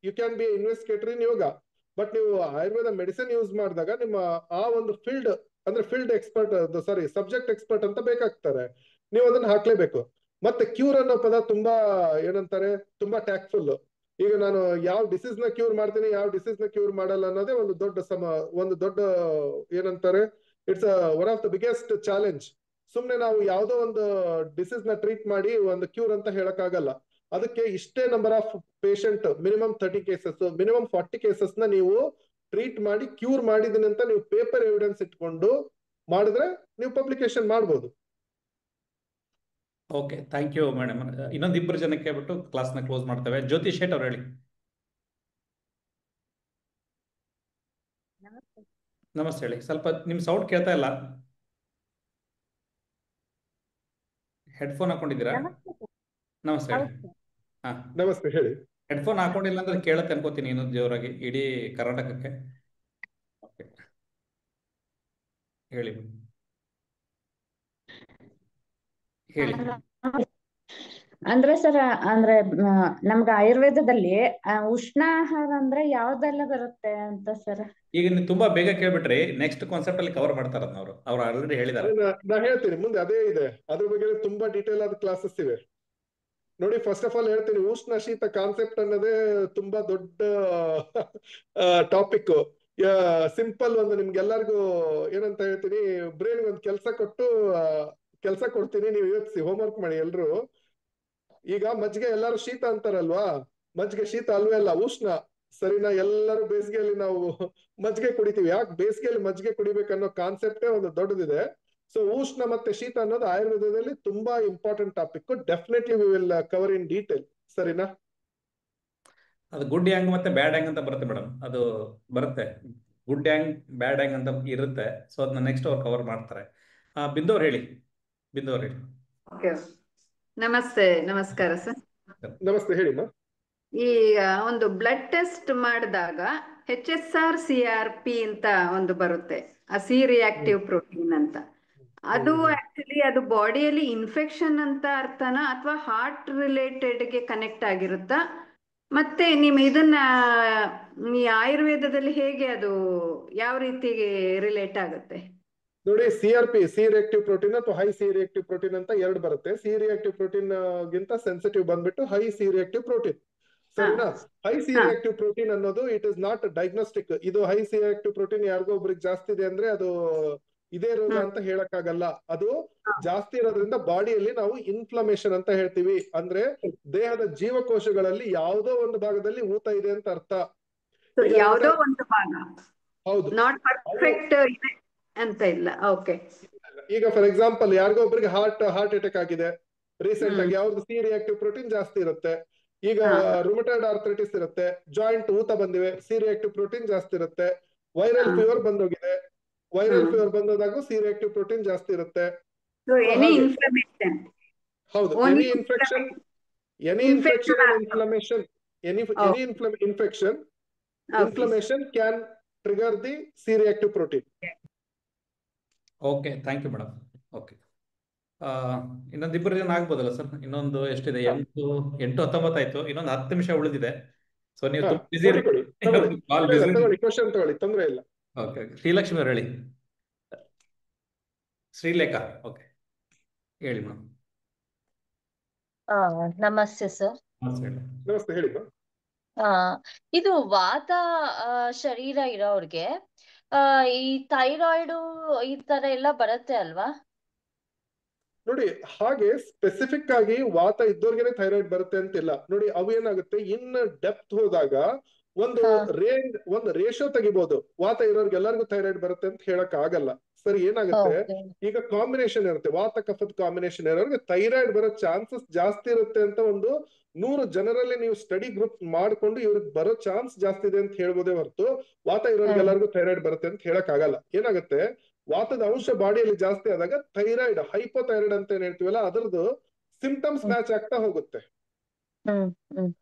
you can be investigator in yoga. But ನೀವು ಆಯುರ್ವೇದ ಮೆಡಿಸಿನ್ ಯೂಸ್ ಮಾಡಿದಾಗ ನಿಮ್ಮ ಆ ಒಂದು ಫೀಲ್ಡ್ ಎಕ್ಸ್ಪರ್ಟ್, ಸಬ್ಜೆಕ್ಟ್ ಎಕ್ಸ್ಪರ್ಟ್ ಅಂತ ಬೇಕಾಗ್ತಾರೆ. ನೀವು ಅದನ್ನ ಹಾಕ್ಲೇಬೇಕು. ಮತ್ತೆ ಕ್ಯೂರ್ ಅನ್ನೋ ಪದ ತುಂಬಾ ಏನಂತಾರೆ, ತುಂಬಾ ಟ್ಯಾಕ್ಟ್ಫುಲ್. ಈಗ ನಾನು ಯಾವ ಡಿಸೀಸ್ ನ ಕ್ಯೂರ್ ಮಾಡ್ತೀನಿ, ಯಾವ ಡಿಸೀಸ್ ನ ಕ್ಯೂರ್ ಮಾಡಲ್ಲ ಅನ್ನೋದೇ ಒಂದು ದೊಡ್ಡ ಏನಂತಾರೆ, it's one of the biggest challenge. ಸುಮ್ನೆ ನಾವು ಯಾವ್ದೋ ಒಂದು ಡಿಸೀಸ್ ನ ಟ್ರೀಟ್ ಮಾಡಿ ಒಂದು ಕ್ಯೂರ್ ಅಂತ ಹೇಳಕ್ ಆಗಲ್ಲ. ಅದಕ್ಕೆ ಇಷ್ಟೇ number of patient, minimum 30 cases, minimum 40 cases ನ ನೀವು ಟ್ರೀಟ್ ಮಾಡಿ ಕ್ಯೂರ್ ಮಾಡಿದೀನಿ ಅಂತ ನೀವು ಪೇಪರ್ ಎವಿಡೆನ್ಸ್ ಇಟ್ಕೊಂಡು ಮಾಡಿದ್ರೆ ನೀವು ಪಬ್ಲಿಕೇಶನ್ ಮಾಡ್ಬೋದು. Okay, thank you madam. ಇನ್ನೊಂದು 2 ಜನಕ್ಕೆ ಬಿಟ್ಟು ಕ್ಲಾಸ್ನ ಕ್ಲೋಸ್ ಮಾಡ್ತೇವೆ. ಜ್ಯೋತಿ ಶೇಟ್ ಅವ್ರು ಹೇಳಿ. ನಮಸ್ತೆ ಹೇಳಿ. ಸ್ವಲ್ಪ ನಿಮ್ ಸೌಂಡ್ ಕೇಳ್ತಾ ಇಲ್ಲ. ಹೆಡ್ಫೋನ್ ಹಾಕೊಂಡಿದ್ದೀರಾ? ನಮಸ್ತೆ ಹೇಳಿ. ಹಾ, ನಮಸ್ತೆ ಹೇಳಿ. ಹೆಡ್ಫೋನ್ ಹಾಕೊಂಡಿಲ್ಲ ಅಂದ್ರೆ ಕೇಳತ್ತೆ ಅನ್ಕೋತೀನಿ ಇನ್ನೊಂದು ಜೋರಾಗಿ ಇಡೀ ಕರ್ನಾಟಕಕ್ಕೆ. ಓಕೆ, ಹೇಳಿ ಹೇಳಿ. ಅಂದ್ರೆ ಸರ್, ಅಂದ್ರೆ ನಮ್ಗೆ ಆಯುರ್ವೇದದಲ್ಲಿ ಉಷ್ಣ ಆಹಾರ ಅಂದ್ರೆ ಯಾವ್ದೆಲ್ಲ ಬರುತ್ತೆ ಅಂತ ಸರ್? ಈಗ ನೀವು ತುಂಬಾ ಬೇಗ ಕೇಳ್ಬಿಟ್ರಿ. ನೆಕ್ಸ್ಟ್ ಕಾನ್ಸೆಪ್ಟ್ ಅಲ್ಲಿ ಕವರ್ ಮಾಡ್ತಾರ ಅವ್ರು ಆಲ್ರೆಡಿ ಹೇಳಿದ್ದಾರೆ. ನಾ ಹೇಳ್ತೀನಿ ಮುಂದೆ, ಅದೇ ಇದೆ, ಅದ್ರ ಬಗ್ಗೆ ತುಂಬಾ ಡೀಟೇಲ್ ಆದ ಕ್ಲಾಸಸ್ ಇವೆ ನೋಡಿ. ಫಸ್ಟ್ ಆಫ್ ಆಲ್ ಹೇಳ್ತೀನಿ, ಉಷ್ಣ ಶೀತ ಕಾನ್ಸೆಪ್ಟ್ ಅನ್ನೋದೇ ತುಂಬಾ ದೊಡ್ಡ ಟಾಪಿಕ್. ಸಿಂಪಲ್ ಒಂದು ನಿಮ್ಗೆಲ್ಲರಿಗೂ ಏನಂತ ಹೇಳ್ತೀನಿ, ಬ್ರೈನ್ ಒಂದು ಕೆಲಸ ಕೊಡ್ತೀನಿ, ನೀವು ಯೋಚಿಸಿ, ಹೋಮ್ವರ್ಕ್ ಮಾಡಿ ಎಲ್ರು. ಈಗ ಮಜ್ಜಿಗೆ ಎಲ್ಲರೂ ಶೀತ ಅಂತಾರಲ್ವಾ, ಮಜ್ಜಿಗೆ ಶೀತ ಅಲ್ವೇ ಅಲ್ಲ, ಉಷ್ಣ. ಸರಿನಾ? ಎಲ್ಲರೂ ಬೇಸಿಗೆಯಲ್ಲಿ ನಾವು ಮಜ್ಜಿಗೆ ಕುಡಿತೀವಿ. ಯಾಕೆ ಬೇಸಿಗೆಯಲ್ಲಿ ಮಜ್ಜಿಗೆ ಕುಡಿಬೇಕನ್ನೋ ಕಾನ್ಸೆಪ್ಟೇ ಒಂದು ದೊಡ್ಡದಿದೆ. ಸೊ ಉಷ್ಣ ಮತ್ತೆ ಶೀತ ಅನ್ನೋದು ಆಯುರ್ವೇದದಲ್ಲಿ ತುಂಬಾ important topic. Definitely we will cover in detail. ಸರಿನಾ? ಅದು ಗುಡ್ ಯಾಂಗ್ ಮತ್ತೆ ಬ್ಯಾಡ್ ಯಾಂಗ್ ಅಂತ ಬರುತ್ತೆ ಮೇಡಮ್. ಅದು ಬರುತ್ತೆ, ಗುಡ್ ಯಾಂಗ್ ಬ್ಯಾಡ್ ಯಾಂಗ್ ಅಂತ ಇರುತ್ತೆ. ಸೊ ಅದನ್ನ ನೆಕ್ಸ್ಟ್ ಅವ್ರು ಕವರ್ ಮಾಡ್ತಾರೆ. ಬಿಂದವ್ರು ಹೇಳಿ. ಬಿಂದವ್ರು ಹೇಳಿ. ಓಕೆ, ನಮಸ್ತೆ, ನಮಸ್ಕಾರ ಸರ್. ನಮಸ್ತೆ ಹೇಳಿಮ್ಮ. ಈಗ ಒಂದು ಬ್ಲಡ್ ಟೆಸ್ಟ್ ಮಾಡಿದಾಗ HSR-CRP ಅಂತ ಒಂದು ಬರುತ್ತೆ, ಆ ಸಿ ರಿಯಾಕ್ಟಿವ್ ಪ್ರೋಟೀನ್ ಅಂತ. ಅದು ಆಕ್ಚುಲಿ ಅದು ಬಾಡಿಯಲ್ಲಿ ಇನ್ಫೆಕ್ಷನ್ ಅಂತ ಅರ್ಥನಾ ಅಥವಾ ಹಾರ್ಟ್ ರಿಲೇಟೆಡ್ಗೆ ಕನೆಕ್ಟ್ ಆಗಿರುತ್ತಾ? ಮತ್ತೆ ನಿಮ್ ಇದನ್ನ ಈ ಆಯುರ್ವೇದದಲ್ಲಿ ಹೇಗೆ ಅದು ಯಾವ ರೀತಿ ರಿಲೇಟ್ ಆಗುತ್ತೆ? ನೋಡಿ, CRP, ಸಿ ರಿಯಾಕ್ಟಿವ್ ಪ್ರೋಟೀನ್ ಅಥವಾ ಹೈ ಸಿ ರಿಯಾಕ್ಟಿವ್ ಪ್ರೋಟೀನ್ ಅಂತ 2 ಬರುತ್ತೆ. ಸಿ ರಿಯಾಕ್ಟಿವ್ ಪ್ರೋಟೀನ್ ಗಿಂತ ಸೆನ್ಸಿಟಿವ್ ಬಂದ್ಬಿಟ್ಟು ಹೈ ಸಿ ರಿಯಾಕ್ಟಿವ್ ಪ್ರೋಟೀನ್. ಸರಿನಾ? ಹೈ ಸಿ ರಿಯಾಕ್ಟಿವ್ ಪ್ರೋಟೀನ್ ಅನ್ನೋದು ಇಟ್ ಇಸ್ ನಾಟ್ ಡಯಾಗ್ನೋಸ್ಟಿಕ್. ಇದು ಹೈ ಸಿ ರಿಯಾಕ್ಟಿವ್ ಪ್ರೋಟೀನ್ ಯಾರಿಗೋ ಒಬ್ರಿಗೆ ಜಾಸ್ತಿ ಇದೆ ಅಂದ್ರೆ ಅದು ಇದೇ ರೋಗ ಅಂತ ಹೇಳಕ್ಕಾಗಲ್ಲ. ಅದು ಜಾಸ್ತಿ ಇರೋದ್ರಿಂದ ಬಾಡಿಯಲ್ಲಿ ನಾವು ಇನ್ಫ್ಲಮೇಷನ್ ಅಂತ ಹೇಳ್ತೀವಿ. ಅಂದ್ರೆ ದೇಹದ ಜೀವಕೋಶಗಳಲ್ಲಿ ಯಾವುದೋ ಒಂದು ಭಾಗದಲ್ಲಿ ಊತ ಇದೆ ಅಂತ ಅರ್ಥ. ಯಾವುದೋ ಒಂದು ಭಾಗ, ಹೌದು, ನಾಟ್ ಪರ್ಫೆಕ್ಟ್ ಇದೆ ಅಂತ ಇಲ್ಲ. ಓಕೆ. ಈಗ ಫಾರ್ ಎಕ್ಸಾಂಪಲ್ ಯಾರಿಗೋ ಒಬ್ರಿಗೆ ಹಾರ್ಟ್ ಅಟ್ಯಾಕ್ ಆಗಿದೆ ರೀಸೆಂಟ್ ಆಗಿ, ಯಾವ್ದು ಸಿ ರಿಯಾಕ್ಟಿವ್ ಪ್ರೋಟೀನ್ ಜಾಸ್ತಿ ಇರುತ್ತೆ. ಈಗ ರುಮಟಾಯ್ಡ್ ಆರ್ಥರೈಟಿಸ್ ಇರುತ್ತೆ, ಜಾಯಿಂಟ್ ಊತ ಬಂದಿವೆ, ಸಿ ರಿಯಾಕ್ಟಿವ್ ಪ್ರೋಟೀನ್ ಜಾಸ್ತಿ ಇರುತ್ತೆ. ವೈರಲ್ ಫೀವರ್ ಬಂದೋಗಿದೆ, ವೈರಲ್ ಫೀವರ್ ಬಂದೋದಾಗೂ ಸಿ ರಿಯಾಕ್ಟಿವ್ ಪ್ರೋಟೀನ್ ಜಾಸ್ತಿ ಇರುತ್ತೆ. ಹೌದು, any infection and inflammation, any inflammation can trigger the C-reactive protein. Okay, thank you madam. Okay, ಇನ್ನೊಂದು 2 ಜನ ಆಗ್ಬೋದಲ್ಲ ಸರ್? ಇನ್ನೊಂದು ಎಷ್ಟಿದೆ? 8:19 ಆಯ್ತು. ಇನ್ನೊಂದು 10 ನಿಮಿಷ ಉಳಿದಿದೆ. ಸೊ ನೀವು ಬಿಸಿ ಕ್ವಶನ್ ತಗೊಳ್ಳಿ, ತೊಂದರೆ ಇಲ್ಲ. ಓಕೆ, ಶ್ರೀಲಕ್ಷ್ಮಿ ಅವ್ರು ಹೇಳಿ. ಶ್ರೀಲೇಖಾ, ಓಕೆ ಹೇಳಿ ಮೇಡಮ್. ನಮಸ್ತೆ ಸರ್. ನಮಸ್ತೆ ಹೇಳಿ. ಇದು ವಾತ ಶರೀರ ಇರೋರ್ಗೆ ಈ ಥೈರಾಯ್ಡ್ ಈ ತರ ಎಲ್ಲ ಬರುತ್ತೆ ಅಲ್ವಾ? ನೋಡಿ, ಹಾಗೆ ಸ್ಪೆಸಿಫಿಕ್ ಆಗಿ ವಾತ ಇದ್ದವ್ರಿಗೆನೆ ಥೈರಾಯ್ಡ್ ಬರುತ್ತೆ ಅಂತಿಲ್ಲ. ನೋಡಿ, ಅವು ಏನಾಗುತ್ತೆ, ಇನ್ ಡೆಪ್ತ್ ಹೋದಾಗ ಒಂದು ರೇಷೋ ತೆಗಿಬಹುದು. ವಾತ ಇರೋರ್ಗೆ ಎಲ್ಲರಿಗೂ ಥೈರಾಯ್ಡ್ ಬರುತ್ತೆ ಅಂತ ಹೇಳಕ್ ಆಗಲ್ಲ. ಸರಿ, ಏನಾಗುತ್ತೆ, ಈಗ ಕಾಂಬಿನೇಷನ್ ಇರುತ್ತೆ, ವಾತ ಕಫದ ಕಾಂಬಿನೇಷನ್ ಇರೋರ್ಗೆ ಥೈರಾಯ್ಡ್ ಬರೋ ಚಾನ್ಸಸ್ ಜಾಸ್ತಿ ಇರುತ್ತೆ ಅಂತ ಒಂದು 100 ಜನರಲ್ಲಿ ನೀವು ಸ್ಟಡಿ ಗ್ರೂಪ್ ಮಾಡ್ಕೊಂಡು ಇವ್ರಿಗೆ ಬರೋ ಚಾನ್ಸ್ ಜಾಸ್ತಿ ಇದೆ ಅಂತ ಹೇಳ್ಬೋದೇ ಹೊರತು ವಾತ ಇರೋರ್ಗೆ ಎಲ್ಲರಿಗೂ ಥೈರಾಯ್ಡ್ ಬರುತ್ತೆ ಅಂತ ಹೇಳಕ್ ಆಗಲ್ಲ. ಏನಾಗುತ್ತೆ, ವಾತದ ಅಂಶ ಬಾಡಿಯಲ್ಲಿ ಜಾಸ್ತಿ ಆದಾಗ ಥೈರಾಯ್ಡ್, ಹೈಪೋಥೈರಾಯ್ಡ್ ಅಂತ ಏನ್ ಹೇಳ್ತೀವಲ್ಲ, ಅದ್ರದ್ದು ಸಿಂಪ್ಟಮ್ಸ್ ಮ್ಯಾಚ್ ಆಗ್ತಾ ಹೋಗುತ್ತೆ.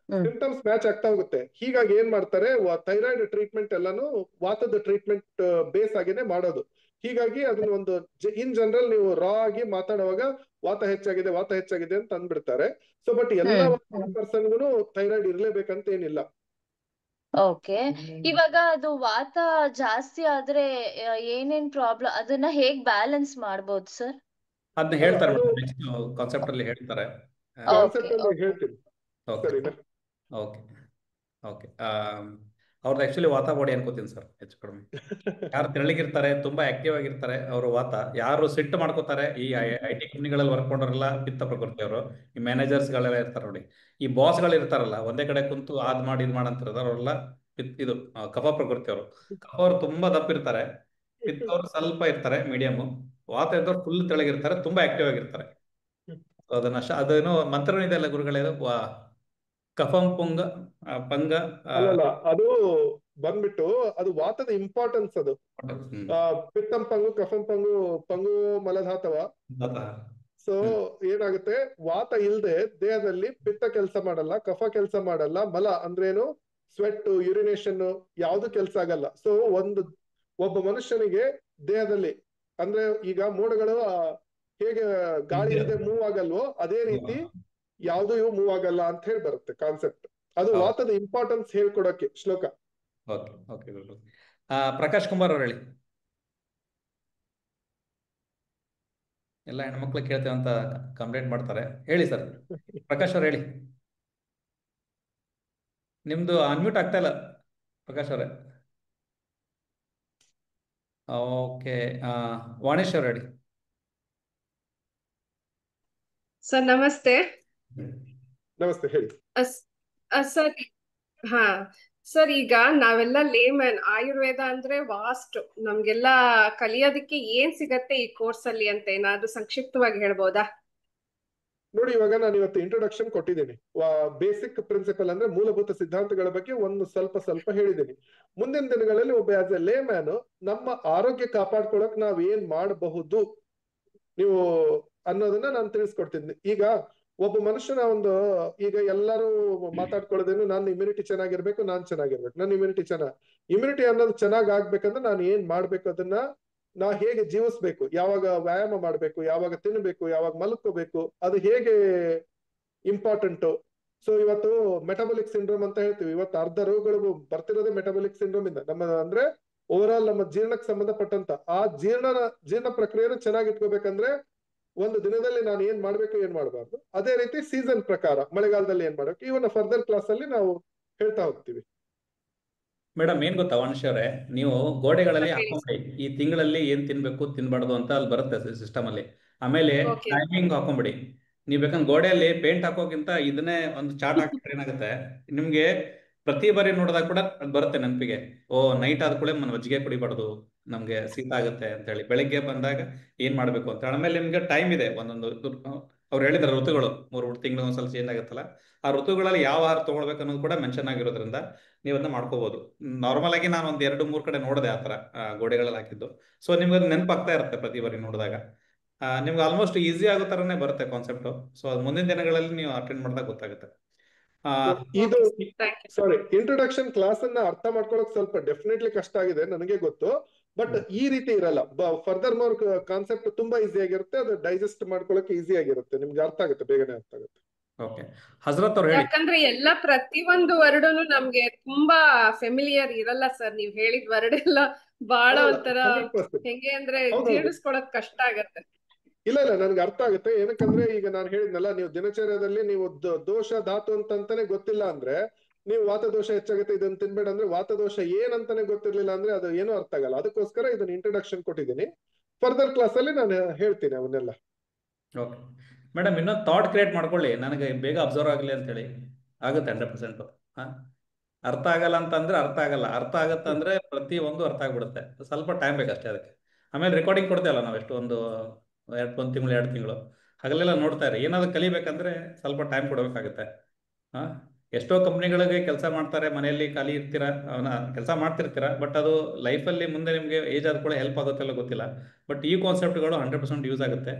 ಹೀಗಾಗಿ ಏನ್ ಮಾಡ್ತಾರೆ, ಥೈರಾಯ್ಡ್ ಟ್ರೀಟ್ಮೆಂಟ್ ಎಲ್ಲಾನು ವಾತದ ಟ್ರೀಟ್ಮೆಂಟ್ ಬೇಸ್ ಆಗಿನೇ ಮಾಡೋದು. ಹೀಗಾಗಿ ಅದನ್ನ ಒಂದು ಇನ್ ಜನರಲ್ ನೀವು ರಾ ಆಗಿ ಮಾತಾಡುವಾಗ ವಾತ ಹೆಚ್ಚಾಗಿದೆ ಅಂತ ಅಂದ್ಬಿಡ್ತಾರೆ. ಸೊ ಬಟ್ ಎಲ್ಲ ಪರ್ಸನ್ಗೂ ಥೈರಾಯ್ಡ್ ಇರ್ಲೇಬೇಕಂತ ಏನಿಲ್ಲ. ಓಕೆ, ಇವಾಗ ಅದು ವಾತ ಜಾಸ್ತಿ ಆದ್ರೆ ಏನೇನ್ ಪ್ರಾಬ್ಲಮ್, ಅದನ್ನ ಹೇಗ್ ಬ್ಯಾಲೆನ್ಸ್ ಮಾಡ್ಬೋದು ಸರ್? ಅದನ್ನ ಹೇಳ್ತಾರೆ ನೆಕ್ಸ್ಟ್ ಕಾನ್ಸೆಪ್ಟ್ ಅಲ್ಲಿ ಹೇಳ್ತಾರೆ. ಹೇಳ್ತೀನಿ. Okay okay okay. ಅವ್ರದ್ದು ಆಕ್ಚುಲಿ ವಾತ ಬಾಡಿ ಅನ್ಕೋತೀನಿ ಸರ್, ಹೆಚ್ಚು ಕಡಿಮೆ. ಯಾರು ತೆಳ್ಳಗಿರ್ತಾರೆ, ತುಂಬಾ ಆಕ್ಟಿವ್ ಆಗಿರ್ತಾರೆ, ಅವರು ವಾತ. ಯಾರು ಸಿಟ್ಟು ಮಾಡ್ಕೋತಾರೆ, ಈ IT ಕಂಪ್ನಿಗಳಲ್ಲಿ ವರ್ಕ್ ಮಾಡೋರೆಲ್ಲ ಪಿತ್ತ ಪ್ರಕೃತಿಯವರು. ಈ ಮ್ಯಾನೇಜರ್ಸ್ಗಳೆಲ್ಲ ಇರ್ತಾರೆ ನೋಡಿ, ಈ ಬಾಸ್ಗಳು ಇರ್ತಾರಲ್ಲ, ಒಂದೇ ಕಡೆ ಕುಂತು ಅದ್ ಮಾಡಿ ಇದ್ ಮಾಡಂತಿರೋದು ಅವರೆಲ್ಲ ಇದು ಕಫ ಪ್ರಕೃತಿಯವರು. ಕಫ ಅವರು ತುಂಬಾ ದಪ್ಪ ಇರ್ತಾರೆ, ಪಿತ್ತ ಅವರು ಸ್ವಲ್ಪ ಇರ್ತಾರೆ ಮೀಡಿಯಮ್, ವಾತ ಇದ್ದವ್ರು ಫುಲ್ ತೆಳಗಿರ್ತಾರೆ, ತುಂಬಾ ಆಕ್ಟಿವ್ ಆಗಿರ್ತಾರೆ. ಅದೇನೋ ಮಂತ್ರನೂ ಇದೆ ಅಲ್ಲ ಗುರುಗಳೇ, ಕಫಂ ಪುಂಗ ಪಂಗ ಅಲ್ಲಲ್ಲ, ಅದು ಬಂದ್ಬಿಟ್ಟು ಅದು ವಾತದ ಇಂಪಾರ್ಟೆನ್ಸ್. ಅದು ಪಿತ್ತಂ ಪಂಗು ಕಫಂ ಪಂಗು ಪಂಗು ಮಲಧಾತವ. ಸೊ ಏನಾಗುತ್ತೆ, ವಾತ ಇಲ್ದೆ ದೇಹದಲ್ಲಿ ಪಿತ್ತ ಕೆಲಸ ಮಾಡಲ್ಲ, ಕಫ ಕೆಲಸ ಮಾಡಲ್ಲ, ಮಲ ಅಂದ್ರೇನು, ಸ್ವೆಟ್, ಯುರಿನೇಷನ್ ಯಾವ್ದು ಕೆಲಸ ಆಗಲ್ಲ. ಸೊ ಒಬ್ಬ ಮನುಷ್ಯನಿಗೆ ದೇಹದಲ್ಲಿ ಅಂದ್ರೆ ಈಗ ಮೋಡಗಳು ಹೇಗೆ ಗಾಳಿ ಇಲ್ಲದೆ ಮೂವ್ ಆಗಲ್ವೋ ಅದೇ ರೀತಿ ಯಾವ್ದು ಇವು ಮೂವ್ ಆಗಲ್ಲ ಅಂತ ಹೇಳಿ ಬರುತ್ತೆ ಕಾನ್ಸೆಪ್ಟ್. ಅದು ವಾತದ ಇಂಪಾರ್ಟೆನ್ಸ್ ಹೇಳ್ಕೊಡಕ್ಕೆ ಶ್ಲೋಕ. ಓಕೆ ಪ್ರಕಾಶ್ ಕುಮಾರ್ ಅವ್ರು ಹೇಳಿ. ಎಲ್ಲ ಹೆಣ್ಮಕ್ಳು ಕೇಳ್ತೇವೆ ಅಂತ ಕಂಪ್ಲೇಂಟ್ ಮಾಡ್ತಾರೆ. ಹೇಳಿ ಸರ್ ಪ್ರಕಾಶ್ ಅವ್ರು ಹೇಳಿ. ನಿಮ್ದು ಅನ್ಮ್ಯೂಟ್ ಆಗ್ತಾ ಇಲ್ಲ ಪ್ರಕಾಶ್ ಅವರೇ. ಓಕೆ, ವಾಣೇಶ್ ಅವ್ರು ಹೇಳಿ. ಸರ್ ನಮಸ್ತೆ. ನಮಸ್ತೆ, ಹೇಳಿ. ಸರ್ ಹಾ ಸರ್, ಈಗ ನಾವೆಲ್ಲ ಲೇಮನ್, ಆಯುರ್ವೇದ ಅಂದ್ರೆ ವಾಸ್ಟ್, ನಮ್ಗೆಲ್ಲ ಕಲಿಯೋದಕ್ಕೆ ಏನ್ ಸಿಗತ್ತೆ ಈ ಕೋರ್ಸ್ ಅಲ್ಲಿ ಅಂತ ಏನಾದ್ರು ಸಂಕ್ಷಿಪ್ತವಾಗಿ ಹೇಳ್ಬೋದಾ? ನೋಡಿ, ಇವಾಗ ನಾನು ಇವತ್ತು ಇಂಟ್ರೊಡಕ್ಷನ್ ಕೊಟ್ಟಿದ್ದೀನಿ. ಬೇಸಿಕ್ ಪ್ರಿನ್ಸಿಪಲ್ ಅಂದ್ರೆ ಮೂಲಭೂತ ಸಿದ್ಧಾಂತಗಳ ಬಗ್ಗೆ ಸ್ವಲ್ಪ ಹೇಳಿದ್ದೀನಿ. ಮುಂದಿನ ದಿನಗಳಲ್ಲಿ ಒಬ್ಬ ಆಸ್ ಎ ಲೇ ಮ್ಯಾನ್ ನಮ್ಮ ಆರೋಗ್ಯ ಕಾಪಾಡ್ಕೊಳಕ್ ನಾವ್ ಏನ್ ಮಾಡಬಹುದು ನೀವು ಅನ್ನೋದನ್ನ ನಾನು ತಿಳಿಸ್ಕೊಡ್ತೀನಿ. ಈಗ ಒಬ್ಬ ಮನುಷ್ಯನ ಈಗ ಎಲ್ಲರೂ ಮಾತಾಡ್ಕೊಳ್ಳೋದೇನು, ನಾನು ಇಮ್ಯುನಿಟಿ ಚೆನ್ನಾಗಿರ್ಬೇಕು, ನಾನ್ ಚೆನ್ನಾಗಿರ್ಬೇಕು, ನನ್ನ ಇಮ್ಯುನಿಟಿ ಅನ್ನೋದು ಚೆನ್ನಾಗ್ ಆಗ್ಬೇಕಂದ್ರೆ ನಾನು ಏನ್ ಮಾಡ್ಬೇಕು, ಅದನ್ನ ನಾ ಹೇಗೆ ಜೀವಿಸ್ಬೇಕು, ಯಾವಾಗ ವ್ಯಾಯಾಮ ಮಾಡ್ಬೇಕು, ಯಾವಾಗ ತಿನ್ಬೇಕು, ಯಾವಾಗ ಮಲ್ಕೋಬೇಕು, ಅದು ಹೇಗೆ ಇಂಪಾರ್ಟೆಂಟ್. ಸೊ ಇವತ್ತು ಮೆಟಬಾಲಿಕ್ ಸಿಂಡ್ರೋಮ್ ಅಂತ ಹೇಳ್ತೀವಿ. ಇವತ್ತು ಅರ್ಧ ರೋಗಗಳು ಬರ್ತಿರೋದೇ ಮೆಟಬಾಲಿಕ್ ಸಿಂಡ್ರೋಮ್ ಇಂದ. ನಮ್ಮ ಓವರ್ ಆಲ್ ನಮ್ಮ ಜೀರ್ಣಕ್ಕೆ ಸಂಬಂಧಪಟ್ಟಂತ ಆ ಜೀರ್ಣ ಪ್ರಕ್ರಿಯೆನ ಚೆನ್ನಾಗಿ ಇಟ್ಕೋಬೇಕಂದ್ರೆ ಒಂದು ದಿನದಲ್ಲಿ ನಾನು ಏನ್ ಮಾಡ್ಬೇಕು, ಏನ್ ಮಾಡಬಾರ್ದು, ಅದೇ ರೀತಿ ಸೀಸನ್ ಪ್ರಕಾರ ಮಳೆಗಾಲದಲ್ಲಿ ಏನ್ ಮಾಡ್ಬೇಕು, ಇವನ್ನ ಫರ್ದರ್ ಕ್ಲಾಸ್ ಅಲ್ಲಿ ನಾವು ಹೇಳ್ತಾ ಹೋಗ್ತೀವಿ. ಮೇಡಮ್ ಏನ್ ಗೊತ್ತಾ ವಾಣಿಶ್ ಅವರೇ, ನೀವು ಗೋಡೆಗಳಲ್ಲಿ ಹಾಕೊಂಬಿಡಿ ಈ ತಿಂಗಳಲ್ಲಿ ಏನ್ ತಿನ್ಬೇಕು ತಿನ್ಬಾರ್ದು ಅಂತ, ಅಲ್ಲಿ ಬರುತ್ತೆ ಸಿಸ್ಟಮ್ ಅಲ್ಲಿ. ಆಮೇಲೆ ಟೈಮಿಂಗ್ ಹಾಕೊಂಬಿಡಿ. ನೀವ್ ಬೇಕಂದ್ರೆ ಗೋಡೆಯಲ್ಲಿ ಪೇಂಟ್ ಹಾಕೋಕ್ಕಿಂತ ಇದನ್ನೇ ಒಂದು ಚಾರ್ಟ್ ಹಾಕಿದ್ರೆ ಏನಾಗುತ್ತೆ, ನಿಮ್ಗೆ ಪ್ರತಿ ಬಾರಿ ನೋಡಿದಾಗ ಕೂಡ ಅದ್ ಬರುತ್ತೆ ನೆನಪಿಗೆ. ನೈಟ್ ಆದ ಕೂಡ ಮಜ್ಜಿಗೆ ಕುಡಿಬಾರ್ದು, ನಮ್ಗೆ ಶೀತ ಆಗುತ್ತೆ ಅಂತ ಹೇಳಿ. ಬೆಳಿಗ್ಗೆ ಬಂದಾಗ ಏನ್ ಮಾಡ್ಬೇಕು ಅಂತ. ಆಮೇಲೆ ನಿಮ್ಗೆ ಟೈಮ್ ಇದೆ, ಒಂದೊಂದು ಅವ್ರು ಹೇಳಿದಾರೆ ಋತುಗಳು, 3 ತಿಂಗಳು ಒಂದ್ಸಲ ಚೇಂಜ್ ಆಗುತ್ತಲ್ಲ, ಆ ಋತುಗಳಲ್ಲಿ ಯಾವ ಆಹಾರ ತಗೊಳ್ಬೇಕು ಅನ್ನೋದು ಕೂಡ ಮೆನ್ಷನ್ ಆಗಿರೋದ್ರಿಂದ ನೀವು ಅದನ್ನ ಮಾಡ್ಕೋಬಹುದು. ನಾರ್ಮಲ್ ಆಗಿ ನಾನು ಒಂದ್ 2-3 ಕಡೆ ನೋಡಿದೆ ಆತರ ಗೋಡೆಗಳಲ್ಲಿ ಹಾಕಿದ್ದು. ಸೊ ನಿಮ್ಗೆ ಅದು ನೆನಪಾಗ್ತಾ ಇರುತ್ತೆ ಪ್ರತಿ ಬಾರಿ ನೋಡಿದಾಗ. ನಿಮ್ಗೆ ಆಲ್ಮೋಸ್ಟ್ ಈಸಿ ಆಗೋ ತರನೇ ಬರುತ್ತೆ ಕಾನ್ಸೆಪ್ಟ್. ಸೊ ಅದು ಮುಂದಿನ ದಿನಗಳಲ್ಲಿ ನೀವು ಅಟೆಂಡ್ ಮಾಡಿದಾಗ ಗೊತ್ತಾಗುತ್ತೆ. ಇದು ಸಾರಿ, ಇಂಟ್ರೊಡಕ್ಷನ್ ಕ್ಲಾಸ್ ಅನ್ನ ಅರ್ಥ ಮಾಡ್ಕೊಳಕ್ ಸ್ವಲ್ಪ ಡೆಫಿನೆಟ್ಲಿ ಕಷ್ಟ ಆಗಿದೆ, ನನಗೆ ಗೊತ್ತು. ಬಟ್ ಈ ರೀತಿ ಇರಲ್ಲ. ಫರ್ದರ್ ಮೋರ್ ಕಾನ್ಸೆಪ್ಟ್ ತುಂಬಾ ಈಸಿ ಆಗಿರುತ್ತೆ, ಅದು ಡೈಜೆಸ್ಟ್ ಮಾಡ್ಕೊಳಕ್ಕೆ ಈಸಿ ಆಗಿರುತ್ತೆ, ನಿಮ್ಗೆ ಅರ್ಥ ಆಗುತ್ತೆ, ಬೇಗನೆ ಅರ್ಥ ಆಗುತ್ತೆ. ಓಕೆ, ಹಜರತ್ ಅವ್ರು ಹೇಳಿ. ಯಾಕಂದ್ರೆ ಎಲ್ಲ ಪ್ರತಿಯೊಂದು ವರ್ಡನು ನಮ್ಗೆ ತುಂಬಾ ಫೆಮಿಲಿಯರ್ ಇರಲ್ಲ ಸರ್. ನೀವ್ ಹೇಳಿದ ವರ್ಡ್ ಎಲ್ಲ ಬಹಳ ಒಂಥರ ಹೆಂಗೆ ಅಂದ್ರೆ ಜೀರ್ಣಿಸ್ಕೊಳಕ್ ಕಷ್ಟ ಆಗತ್ತೆ. ಇಲ್ಲ, ನನ್ಗೆ ಅರ್ಥ ಆಗುತ್ತೆ. ಏನಕ್ಕಂದ್ರೆ ಈಗ ನಾನು ಹೇಳಿದ್ನಲ್ಲ, ನೀವು ದಿನಚರ್ಯದಲ್ಲಿ ನೀವು ದೋಷ ಧಾತು ಅಂತಾನೆ ಗೊತ್ತಿಲ್ಲ ಅಂದ್ರೆ, ನೀವು ವಾತದೋಷ ಹೆಚ್ಚಾಗುತ್ತೆ ಇದನ್ನ ತಿನ್ಬೇಡ ಅಂದ್ರೆ, ವಾತದೋಷ ಏನಂತಾನೆ ಗೊತ್ತಿರ್ಲಿಲ್ಲ ಅಂದ್ರೆ ಅದು ಏನೂ ಅರ್ಥ ಆಗಲ್ಲ. ಅದಕ್ಕೋಸ್ಕರ ಇದನ್ನ ಇಂಟ್ರೊಡಕ್ಷನ್ ಕೊಟ್ಟಿದ್ದೀನಿ. ಫರ್ದರ್ ಕ್ಲಾಸ್ ಅಲ್ಲಿ ನಾನು ಹೇಳ್ತೀನಿ ಅವನ್ನೆಲ್ಲ. ಓಕೆ ಮೇಡಮ್, ಇನ್ನೊಂದು ಥಾಟ್ ಕ್ರಿಯೇಟ್ ಮಾಡ್ಕೊಳ್ಳಿ, ನನಗೆ ಬೇಗ ಅಬ್ಸರ್ವ್ ಆಗಲಿ ಅಂತ ಹೇಳಿ. ಆಗುತ್ತೆ 100%. ಅರ್ಥ ಆಗಲ್ಲ ಅಂತಂದ್ರೆ ಅರ್ಥ ಆಗಲ್ಲ, ಅರ್ಥ ಆಗತ್ತೆ ಅಂದ್ರೆ ಪ್ರತಿ ಒಂದು ಅರ್ಥ ಆಗ್ಬಿಡುತ್ತೆ. ಸ್ವಲ್ಪ ಟೈಮ್ ಬೇಕಷ್ಟೇ ಅದಕ್ಕೆ. ಆಮೇಲೆ ರೆಕಾರ್ಡಿಂಗ್ ಕೊಡ್ತೇವಲ್ಲ ನಾವು, ಎಷ್ಟು ಒಂದು ತಿಂಗಳು 2 ತಿಂಗಳು ಹಗಲೆಲ್ಲ ನೋಡ್ತಾ ಇರಿ. ಏನಾದ್ರು ಕಲಿಬೇಕಂದ್ರೆ ಸ್ವಲ್ಪ ಟೈಮ್ ಕೊಡಬೇಕಾಗುತ್ತೆ. ಎಷ್ಟೋ ಕಂಪ್ನಿಗಳಿಗೆ ಕೆಲಸ ಮಾಡ್ತಾರೆ, ಮನೆಯಲ್ಲಿ ಖಾಲಿ ಇರ್ತೀರಾ, ಅವನ ಕೆಲಸ ಮಾಡ್ತಿರ್ತೀರಾ, ಬಟ್ ಅದು ಲೈಫಲ್ಲಿ ಮುಂದೆ ನಿಮಗೆ ಏಜ್ ಆದ ಕೂಡ ಹೆಲ್ಪ್ ಆಗುತ್ತಲ್ಲ ಗೊತ್ತಿಲ್ಲ. ಬಟ್ ಈ ಕಾನ್ಸೆಪ್ಟ್ಗಳು 100% ಯೂಸ್ ಆಗುತ್ತೆ.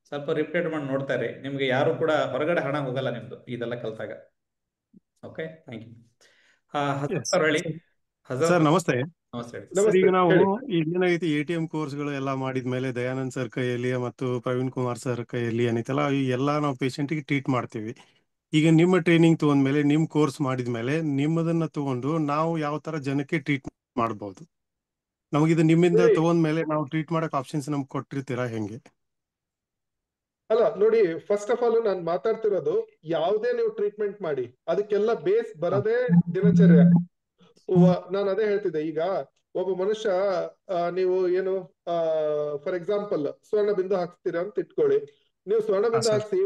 ಸ್ವಲ್ಪ ರಿಪೀಟ್ ಮಾಡಿ ನೋಡ್ತಾ ಇರಿ, ನಿಮ್ಗೆ ಯಾರು ಕೂಡ ಹೊರಗಡೆ ಹಣ ಹೋಗಲ್ಲ ನಿಮ್ದು ಇದೆಲ್ಲ ಕಲ್ತಾಗ. Okay, thank you. ಹೇಳಿ ಸರ್. ನಮಸ್ತೆ. ನಮಸ್ತೆ. ಸರ್, ಈಗ ನಾವು ಈಗ ಏನಾಗೈತಿ, ATM ಕೋರ್ಸ್ಗಳು ಎಲ್ಲ ಮಾಡಿದ್ಮೇಲೆ ದಯಾನಂದ್ ಸರ್ ಕೈಯಲ್ಲಿ ಮತ್ತು ಪ್ರವೀಣ್ ಕುಮಾರ್ ಸರ್ ಕೈಯಲ್ಲಿ ಏನೈತಲ್ಲ, ಈ ಎಲ್ಲ ನಾವು ಪೇಷಂಟ್ಗೆ ಟ್ರೀಟ್ ಮಾಡ್ತೀವಿ. ಈಗ ನಿಮ್ಮ ಟ್ರೈನಿಂಗ್ ತಗೊಂಡ್ಮೇಲೆ, ನಿಮ್ ಕೋರ್ಸ್ ಮಾಡಿದ್ಮೇಲೆ ನಿಮ್ಮದನ್ನ ತಗೊಂಡು ನಾವು ಯಾವ ತರ ಜನಕ್ಕೆ ಟ್ರೀಟ್ ಮಾಡಬಹುದು? ನಮಗಿದು ನಿಮ್ಮಿಂದ ತಗೊಂಡ್ಮೇಲೆ ನಾವು ಟ್ರೀಟ್ ಮಾಡಕ್ ಆಪ್ಷನ್ಸ್ ನಮ್ಗೆ ಕೊಟ್ಟಿರ್ತೀರಾ ಹೆಂಗೆ? ಅಲ್ಲ ನೋಡಿ, ಫಸ್ಟ್ ಆಫ್ ಆಲ್ ನಾನು ಮಾತಾಡ್ತಿರೋದು ಯಾವುದೇ ನೀವು ಟ್ರೀಟ್ಮೆಂಟ್ ಮಾಡಿ ಅದಕ್ಕೆಲ್ಲ ಬೇಸ್ ಬರದೇ ದಿನಚರ್ಯ. ನಾನು ಅದೇ ಹೇಳ್ತಿದ್ದೆ. ಈಗ ಒಬ್ಬ ಮನುಷ್ಯ ನೀವು ಏನು ಫಾರ್ ಎಕ್ಸಾಂಪಲ್ ಸ್ವರ್ಣ ಬಿಂದು ಹಾಕ್ಸ್ತೀರಾ ಅಂತ ಇಟ್ಕೊಳ್ಳಿ. ನೀವು ಸ್ವರ್ಣ ಬಿಂದು ಸರ್ ಹಾಕ್ಸಿ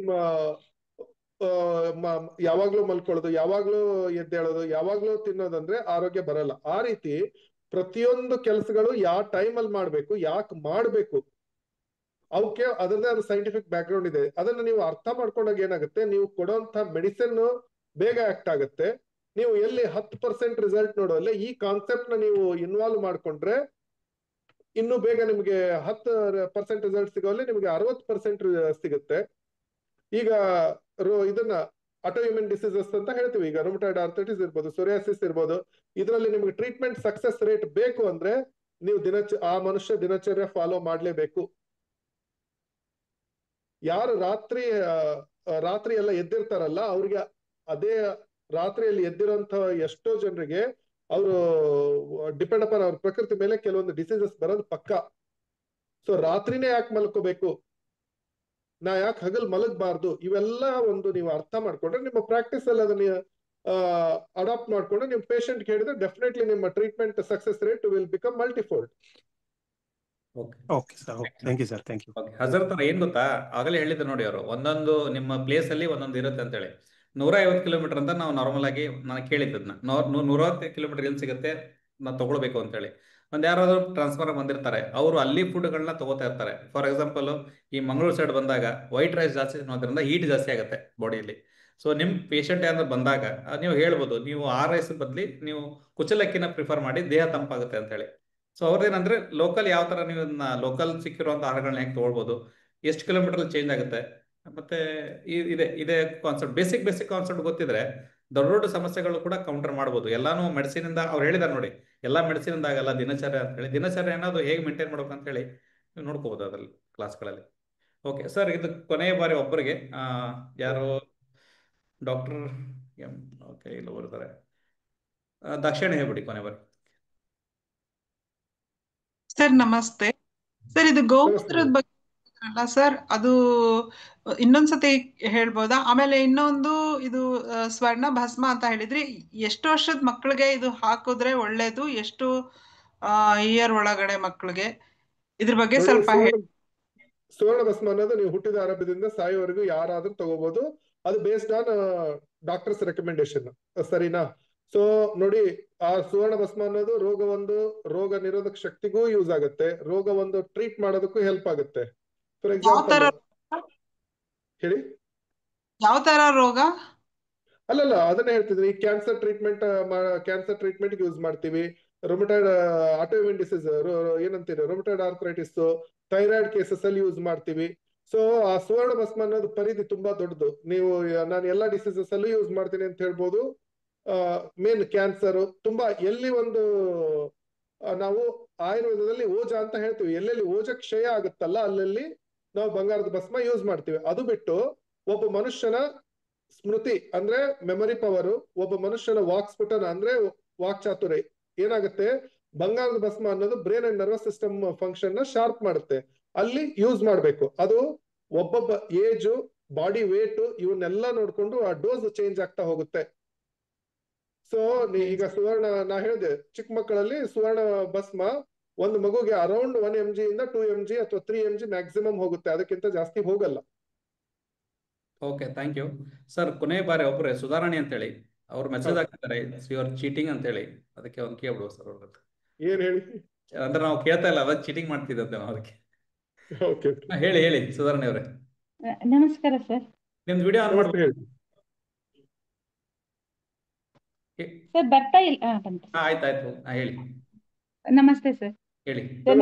ಯಾವಾಗ್ಲೂ ಮಲ್ಕೊಳ್ಳೋದು, ಯಾವಾಗ್ಲೂ ಎದ್ದೇಳೋದು, ಯಾವಾಗ್ಲೂ ತಿನ್ನೋದಂದ್ರೆ ಆರೋಗ್ಯ ಬರಲ್ಲ. ಆ ರೀತಿ ಪ್ರತಿಯೊಂದು ಕೆಲಸಗಳು ಯಾವ ಟೈಮಲ್ಲಿ ಮಾಡ್ಬೇಕು, ಯಾಕೆ ಮಾಡ್ಬೇಕು, ಅವಕ್ಕೆ ಅದರದೇ ಆದ ಸೈಂಟಿಫಿಕ್ ಬ್ಯಾಕ್ ಗ್ರೌಂಡ್ ಇದೆ. ಅದನ್ನ ನೀವು ಅರ್ಥ ಮಾಡ್ಕೊಂಡಾಗ ಏನಾಗುತ್ತೆ, ನೀವು ಕೊಡುವಂತ ಮೆಡಿಸಿನ್ ಬೇಗ ಆಕ್ಟ್ ಆಗುತ್ತೆ. ನೀವು ಎಲ್ಲಿ 10% ರಿಸಲ್ಟ್ ನೋಡೋಲ್ಲ, ಈ ಕಾನ್ಸೆಪ್ಟ್ ನ ನೀವು ಇನ್ವಾಲ್ವ್ ಮಾಡ್ಕೊಂಡ್ರೆ ಇನ್ನು ಬೇಗ ನಿಮ್ಗೆ 10% ರಿಸಲ್ಟ್ ಸಿಗೋಲ್ಲಿ ನಿಮ್ಗೆ 60% ಸಿಗುತ್ತೆ. ಈಗ ಇದನ್ನ ಆಟೋಇಮ್ಯೂನ್ ಡಿಸೀಸಸ್ ಅಂತ ಹೇಳ್ತೀವಿ. ಈಗ ರುಮಟಾಯ್ಡ್ ಆರ್ಥೈಟಿಸ್ ಇರ್ಬೋದು, ಸೋರಿಯಾಸಿಸ್ ಇರ್ಬೋದು. ಇದರಲ್ಲಿ ನಿಮ್ಗೆ ಟ್ರೀಟ್ಮೆಂಟ್ ಸಕ್ಸಸ್ ರೇಟ್ ಬೇಕು ಅಂದ್ರೆ ನೀವು ಆ ಮನುಷ್ಯ ದಿನಚರ್ಯ ಫಾಲೋ ಮಾಡ್ಲೇಬೇಕು. ಯಾರು ರಾತ್ರಿ ಎಲ್ಲ ಎದ್ದಿರ್ತಾರಲ್ಲ, ಅವ್ರಿಗೆ ಅದೇ ರಾತ್ರಿಯಲ್ಲಿ ಎದ್ದಿರೋಂಥ ಎಷ್ಟೋ ಜನರಿಗೆ ಅವರು ಡಿಪೆಂಡ್ ಅಪಾನ್ ಅವ್ರ ಪ್ರಕೃತಿ ಮೇಲೆ ಕೆಲವೊಂದು ಡಿಸೀಸಸ್ ಬರೋದು ಪಕ್ಕ. ಸೊ ರಾತ್ರಿನೇ ಯಾಕೆ ಮಲ್ಕೋಬೇಕು, ನಾ ಯಾಕೆ ಹಗಲ್ ಮಲಗಬಾರ್ದು, ಇವೆಲ್ಲ ಒಂದು ನೀವು ಅರ್ಥ ಮಾಡ್ಕೊಂಡ್ರೆ ನಿಮ್ಮ ಪ್ರಾಕ್ಟೀಸ್ ಅಲ್ಲಿ ಅದನ್ನ ಅಡಾಪ್ಟ್ ಮಾಡ್ಕೊಂಡ್ರೆ ನಿಮ್ ಪೇಷಂಟ್ ಹೇಳಿದ್ರೆ ಡೆಫಿನೆಟ್ಲಿ ನಿಮ್ಮ treatment success rate will become multifold. Okay sir, thank you sir, thank you. ಹಜರತ್ ಅವ್ರ ಏನ್ ಗೊತ್ತಾ, ಆಗಲೇ ಹೇಳಿದ್ರು ನೋಡಿ ಅವರು, ಒಂದೊಂದು ನಿಮ್ಮ ಪ್ಲೇಸ್ ಅಲ್ಲಿ ಒಂದೊಂದು ಇರುತ್ತೆ ಅಂತೇಳಿ. 150 ಕಿಲೋಮೀಟರ್ ಅಂತ ನಾವು ನಾರ್ಮಲ್ ಆಗಿ ನಾನು ಕೇಳಿದ್ದನ್ನ 150 ಕಿಲೋಮೀಟರ್ ಎಲ್ಲಿ ಸಿಗುತ್ತೆ ನಾವು ತಗೊಳ್ಬೇಕು ಅಂತೇಳಿ. ಒಂದ್ ಯಾರಾದ್ರೂ ಟ್ರಾನ್ಸ್ಫರ್ ಬಂದಿರ್ತಾರೆ, ಅವರು ಅಲ್ಲಿ ಫುಡ್ಗಳನ್ನ ತಗೋತಾ ಇರ್ತಾರೆ. ಫಾರ್ ಎಕ್ಸಾಂಪಲ್ ಈ ಮಂಗಳೂರು ಸೈಡ್ ಬಂದಾಗ ವೈಟ್ ರೈಸ್ ಜಾಸ್ತಿ ತಿನ್ನೋದ್ರಿಂದ ಹೀಟ್ ಜಾಸ್ತಿ ಆಗುತ್ತೆ ಬಾಡಿಯಲ್ಲಿ. ಸೊ ನಿಮ್ ಪೇಷಂಟ್ ಏನಾದ್ರು ಬಂದಾಗ ನೀವು ಹೇಳ್ಬೋದು, ನೀವು ಆ ರೈಸ್ ಬದಲಿ ನೀವು ಕುಚಲಕ್ಕಿನ ಪ್ರಿಫರ್ ಮಾಡಿ, ದೇಹ ತಂಪಾಗುತ್ತೆ ಅಂತ ಹೇಳಿ. ಸೊ ಅವ್ರದ್ದೇನಂದ್ರೆ ಲೋಕಲ್ ಯಾವ ತರ ನೀವು ಲೋಕಲ್ ಸಿಕ್ಕಿರುವಂತ ಆಹಾರಗಳನ್ನ ಹೇಗೆ ತಗೊಳ್ಬೋದು, ಎಷ್ಟು ಕಿಲೋಮೀಟರ್ ಚೇಂಜ್ ಆಗುತ್ತೆ, ಮತ್ತೆ ಇದೇ ಕಾನ್ಸೆಪ್ಟ್, ಬೇಸಿಕ್ ಕಾನ್ಸೆಪ್ಟ್ ಗೊತ್ತಿದ್ರೆ ದೊಡ್ಡ ದೊಡ್ಡ ಸಮಸ್ಯೆಗಳು ಕೂಡ ಕೌಂಟರ್ ಮಾಡ್ಬೋದು. ಎಲ್ಲಾನು ಮೆಡಿಸಿನ್ ಇಂದ ಅವ್ರು ಹೇಳಿದಾರೆ ನೋಡಿ, ಎಲ್ಲಾ ಮೆಡಿಸಿನ್ ಇಂದ ಆಗಲ್ಲ, ದಿನಚರ್ಯ ಅಂತ ಹೇಳಿ. ದಿನಚರ್ಯ ಏನಾದ್ರು ಹೇಗೆ ಮೇಂಟೈನ್ ಮಾಡ್ಬೇಕು ಅಂತ ಹೇಳಿ ನೀವು ನೋಡ್ಕೋಬಹುದು ಅದ್ರಲ್ಲಿ ಕ್ಲಾಸ್ಗಳಲ್ಲಿ. ಓಕೆ ಸರ್, ಇದು ಕೊನೆಯ ಬಾರಿ ಒಬ್ಬರಿಗೆ ಯಾರು ಡಾಕ್ಟರ್ ಓಕೆ ಇಲ್ಲ ಬರ್ತಾರೆ, ದಾಕ್ಷಾಯಣಿ ಹೇಳ್ಬಿಡಿ ಕೊನೆ ಬಾರಿ. ಸರ್ ನಮಸ್ತೆ. ಸರ್ ಇದು ಗೋಮೂತ್ರದ ಬಗ್ಗೆ ಅಲ್ಲ ಸರ್, ಅದು ಇನ್ನೊಂದ್ಸತಿ ಹೇಳ್ಬೋದಾ? ಆಮೇಲೆ ಇನ್ನೊಂದು ಇದು ಸ್ವರ್ಣ ಭಸ್ಮ ಅಂತ ಹೇಳಿದ್ರಿ, ಎಷ್ಟು ವರ್ಷದ ಮಕ್ಕಳಿಗೆ ಇದು ಹಾಕಿದ್ರೆ ಒಳ್ಳೇದು, ಎಷ್ಟು ಇಯರ್ ಒಳಗಡೆ ಮಕ್ಕಳಿಗೆ, ಇದ್ರ ಬಗ್ಗೆ ಸ್ವಲ್ಪ ಸುವರ್ಣ ಭಸ್ಮ ಅನ್ನೋದು ನೀವು ಹುಟ್ಟಿದ ಆರಂಭದಿಂದ ಸಾಯೋವರೆಗೂ ಯಾರಾದ್ರೂ ತಗೋಬಹುದು. ಅದು ಬೇಸ್ಡ್ ಆನ್ ಡಾಕ್ಟರ್ಸ್ ರೆಕಮೆಂಡೇಶನ್, ಸರಿನಾ? ಸೊ ನೋಡಿ, ಆ ಸುವರ್ಣ ಭಸ್ಮ ಅನ್ನೋದು ರೋಗ ನಿರೋಧಕ ಶಕ್ತಿಗೂ ಯೂಸ್ ಆಗುತ್ತೆ, ರೋಗ ಟ್ರೀಟ್ ಮಾಡೋದಕ್ಕೂ ಹೆಲ್ಪ್ ಆಗುತ್ತೆ. ಫಾರ್ ಎಕ್ಸಾಂಪಲ್ ಹೇಳಿ, ಯಾವ ತರ ರೋಗ? ಅಲ್ಲಲ್ಲ, ಅದನ್ನೇ ಹೇಳ್ತಿದ್ರಿ. ಈ ಕ್ಯಾನ್ಸರ್ ಟ್ರೀಟ್ಮೆಂಟ್ ಯೂಸ್ ಮಾಡ್ತೀವಿ. ರೊಮಟಾಯ್ಡ್ ಆಟೋಇಮ್ಯೂನ್ ಡಿಸೀಸ್ ಏನಂತೀರಿ, ರೊಮಟಾಯ್ಡ್ ಆರ್ಥರೈಟಿಸ್, ಥೈರಾಯ್ಡ್ ಕೇಸಸ್ ಅಲ್ಲಿ ಯೂಸ್ ಮಾಡ್ತೀವಿ. ಸೊ ಆ ಸುವರ್ಣ ಭಸ್ಮ ಅನ್ನೋದು ಪರಿಧಿ ತುಂಬಾ ದೊಡ್ಡದು. ನೀವು ನಾನು ಎಲ್ಲಾ ಡಿಸೀಸಸ್ ಅಲ್ಲೂ ಯೂಸ್ ಮಾಡ್ತೀನಿ ಅಂತ ಹೇಳ್ಬೋದು. ಮೇನ್ ಕ್ಯಾನ್ಸರ್ ತುಂಬಾ ಎಲ್ಲಿ ನಾವು ಆಯುರ್ವೇದದಲ್ಲಿ ಓಜ ಅಂತ ಹೇಳ್ತೀವಿ, ಎಲ್ಲೆಲ್ಲಿ ಓಜ ಕ್ಷಯ ಆಗುತ್ತಲ್ಲ ಅಲ್ಲಲ್ಲಿ ನಾವು ಬಂಗಾರದ ಭಸ್ಮ ಯೂಸ್ ಮಾಡ್ತೀವಿ. ಅದು ಬಿಟ್ಟು ಒಬ್ಬ ಮನುಷ್ಯನ ಸ್ಮೃತಿ ಅಂದ್ರೆ ಮೆಮೊರಿ ಪವರ್, ಒಬ್ಬ ಮನುಷ್ಯನ ವಾಕ್ಸ್ಫುಟನ ಅಂದ್ರೆ ವಾಕ್ಚಾತುರ್ಯ ಏನಾಗುತ್ತೆ, ಬಂಗಾರದ ಭಸ್ಮ ಅನ್ನೋದು brain and nervous system function ನ ಶಾರ್ಪ್ ಮಾಡುತ್ತೆ, ಅಲ್ಲಿ ಯೂಸ್ ಮಾಡ್ಬೇಕು. ಅದು ಒಬ್ಬೊಬ್ಬ ಏಜು, ಬಾಡಿ ವೇಟ್ ಇವನ್ನೆಲ್ಲ ನೋಡ್ಕೊಂಡು ಆ ಡೋಸ್ ಚೇಂಜ್ ಆಗ್ತಾ ಹೋಗುತ್ತೆ. ಸೊ ಈಗ ಸುವರ್ಣ ನಾ ಹೇಳಿದೆ, ಚಿಕ್ಕ ಮಕ್ಕಳಲ್ಲಿ ಸುವರ್ಣ ಭಸ್ಮ ಒಂದು ಮಗುಗೆ ಅರೌಂಡ್ 1 mg ಇಂದ 2 mg ಅಥವಾ 3 mg ಮ್ಯಾಕ್ಸಿಮಮ್ ಹೋಗುತ್ತೆ, ಅದಕ್ಕಿಂತ ಜಾಸ್ತಿ ಹೋಗಲ್ಲ. Okay, thank you sir. ಕೊನೆ ಬಾರಿ ಒಬ್ಬರೇ ಸುಧಾರಾಣಿ ಅಂತೇಳಿ ಅವ್ರು ಮೆಸೇಜ್ ಹಾಕಿದ್ದಾರೆ, ಯುವರ್ ಚೀಟಿಂಗ್ ಅಂತ ಹೇಳಿ. ಅದಕ್ಕೆ ಒಂದು ಕೇಳ್ಬಿಡುವ ಸರ್ ಅವ್ರ ಹತ್ರ. ಏನ್ ಹೇಳಿ? ಅಂದ್ರೆ ನಾವು ಕೇಳ್ತಾ ಇಲ್ಲ, ಅವಾಗ ಚೀಟಿಂಗ್ ಮಾಡ್ತಿದ್ದಂತೆ ನಾವು ಅದಕ್ಕೆ. ಹೇಳಿ ಸುಧಾರಾಣಿ ಅವರೇ. ನಮಸ್ಕಾರ ಸರ್. ನಿಮ್ದು ವಿಡಿಯೋ ಆನ್ ಮಾಡ್ಬೇಕು ಸರ್. ಬರ್ತಾ ಇಲ್ಲ? ಆಯ್ತಾಯ್ತು, ಹೇಳಿ. ನಮಸ್ತೆ ಸರ್. ಹೇಳಿ.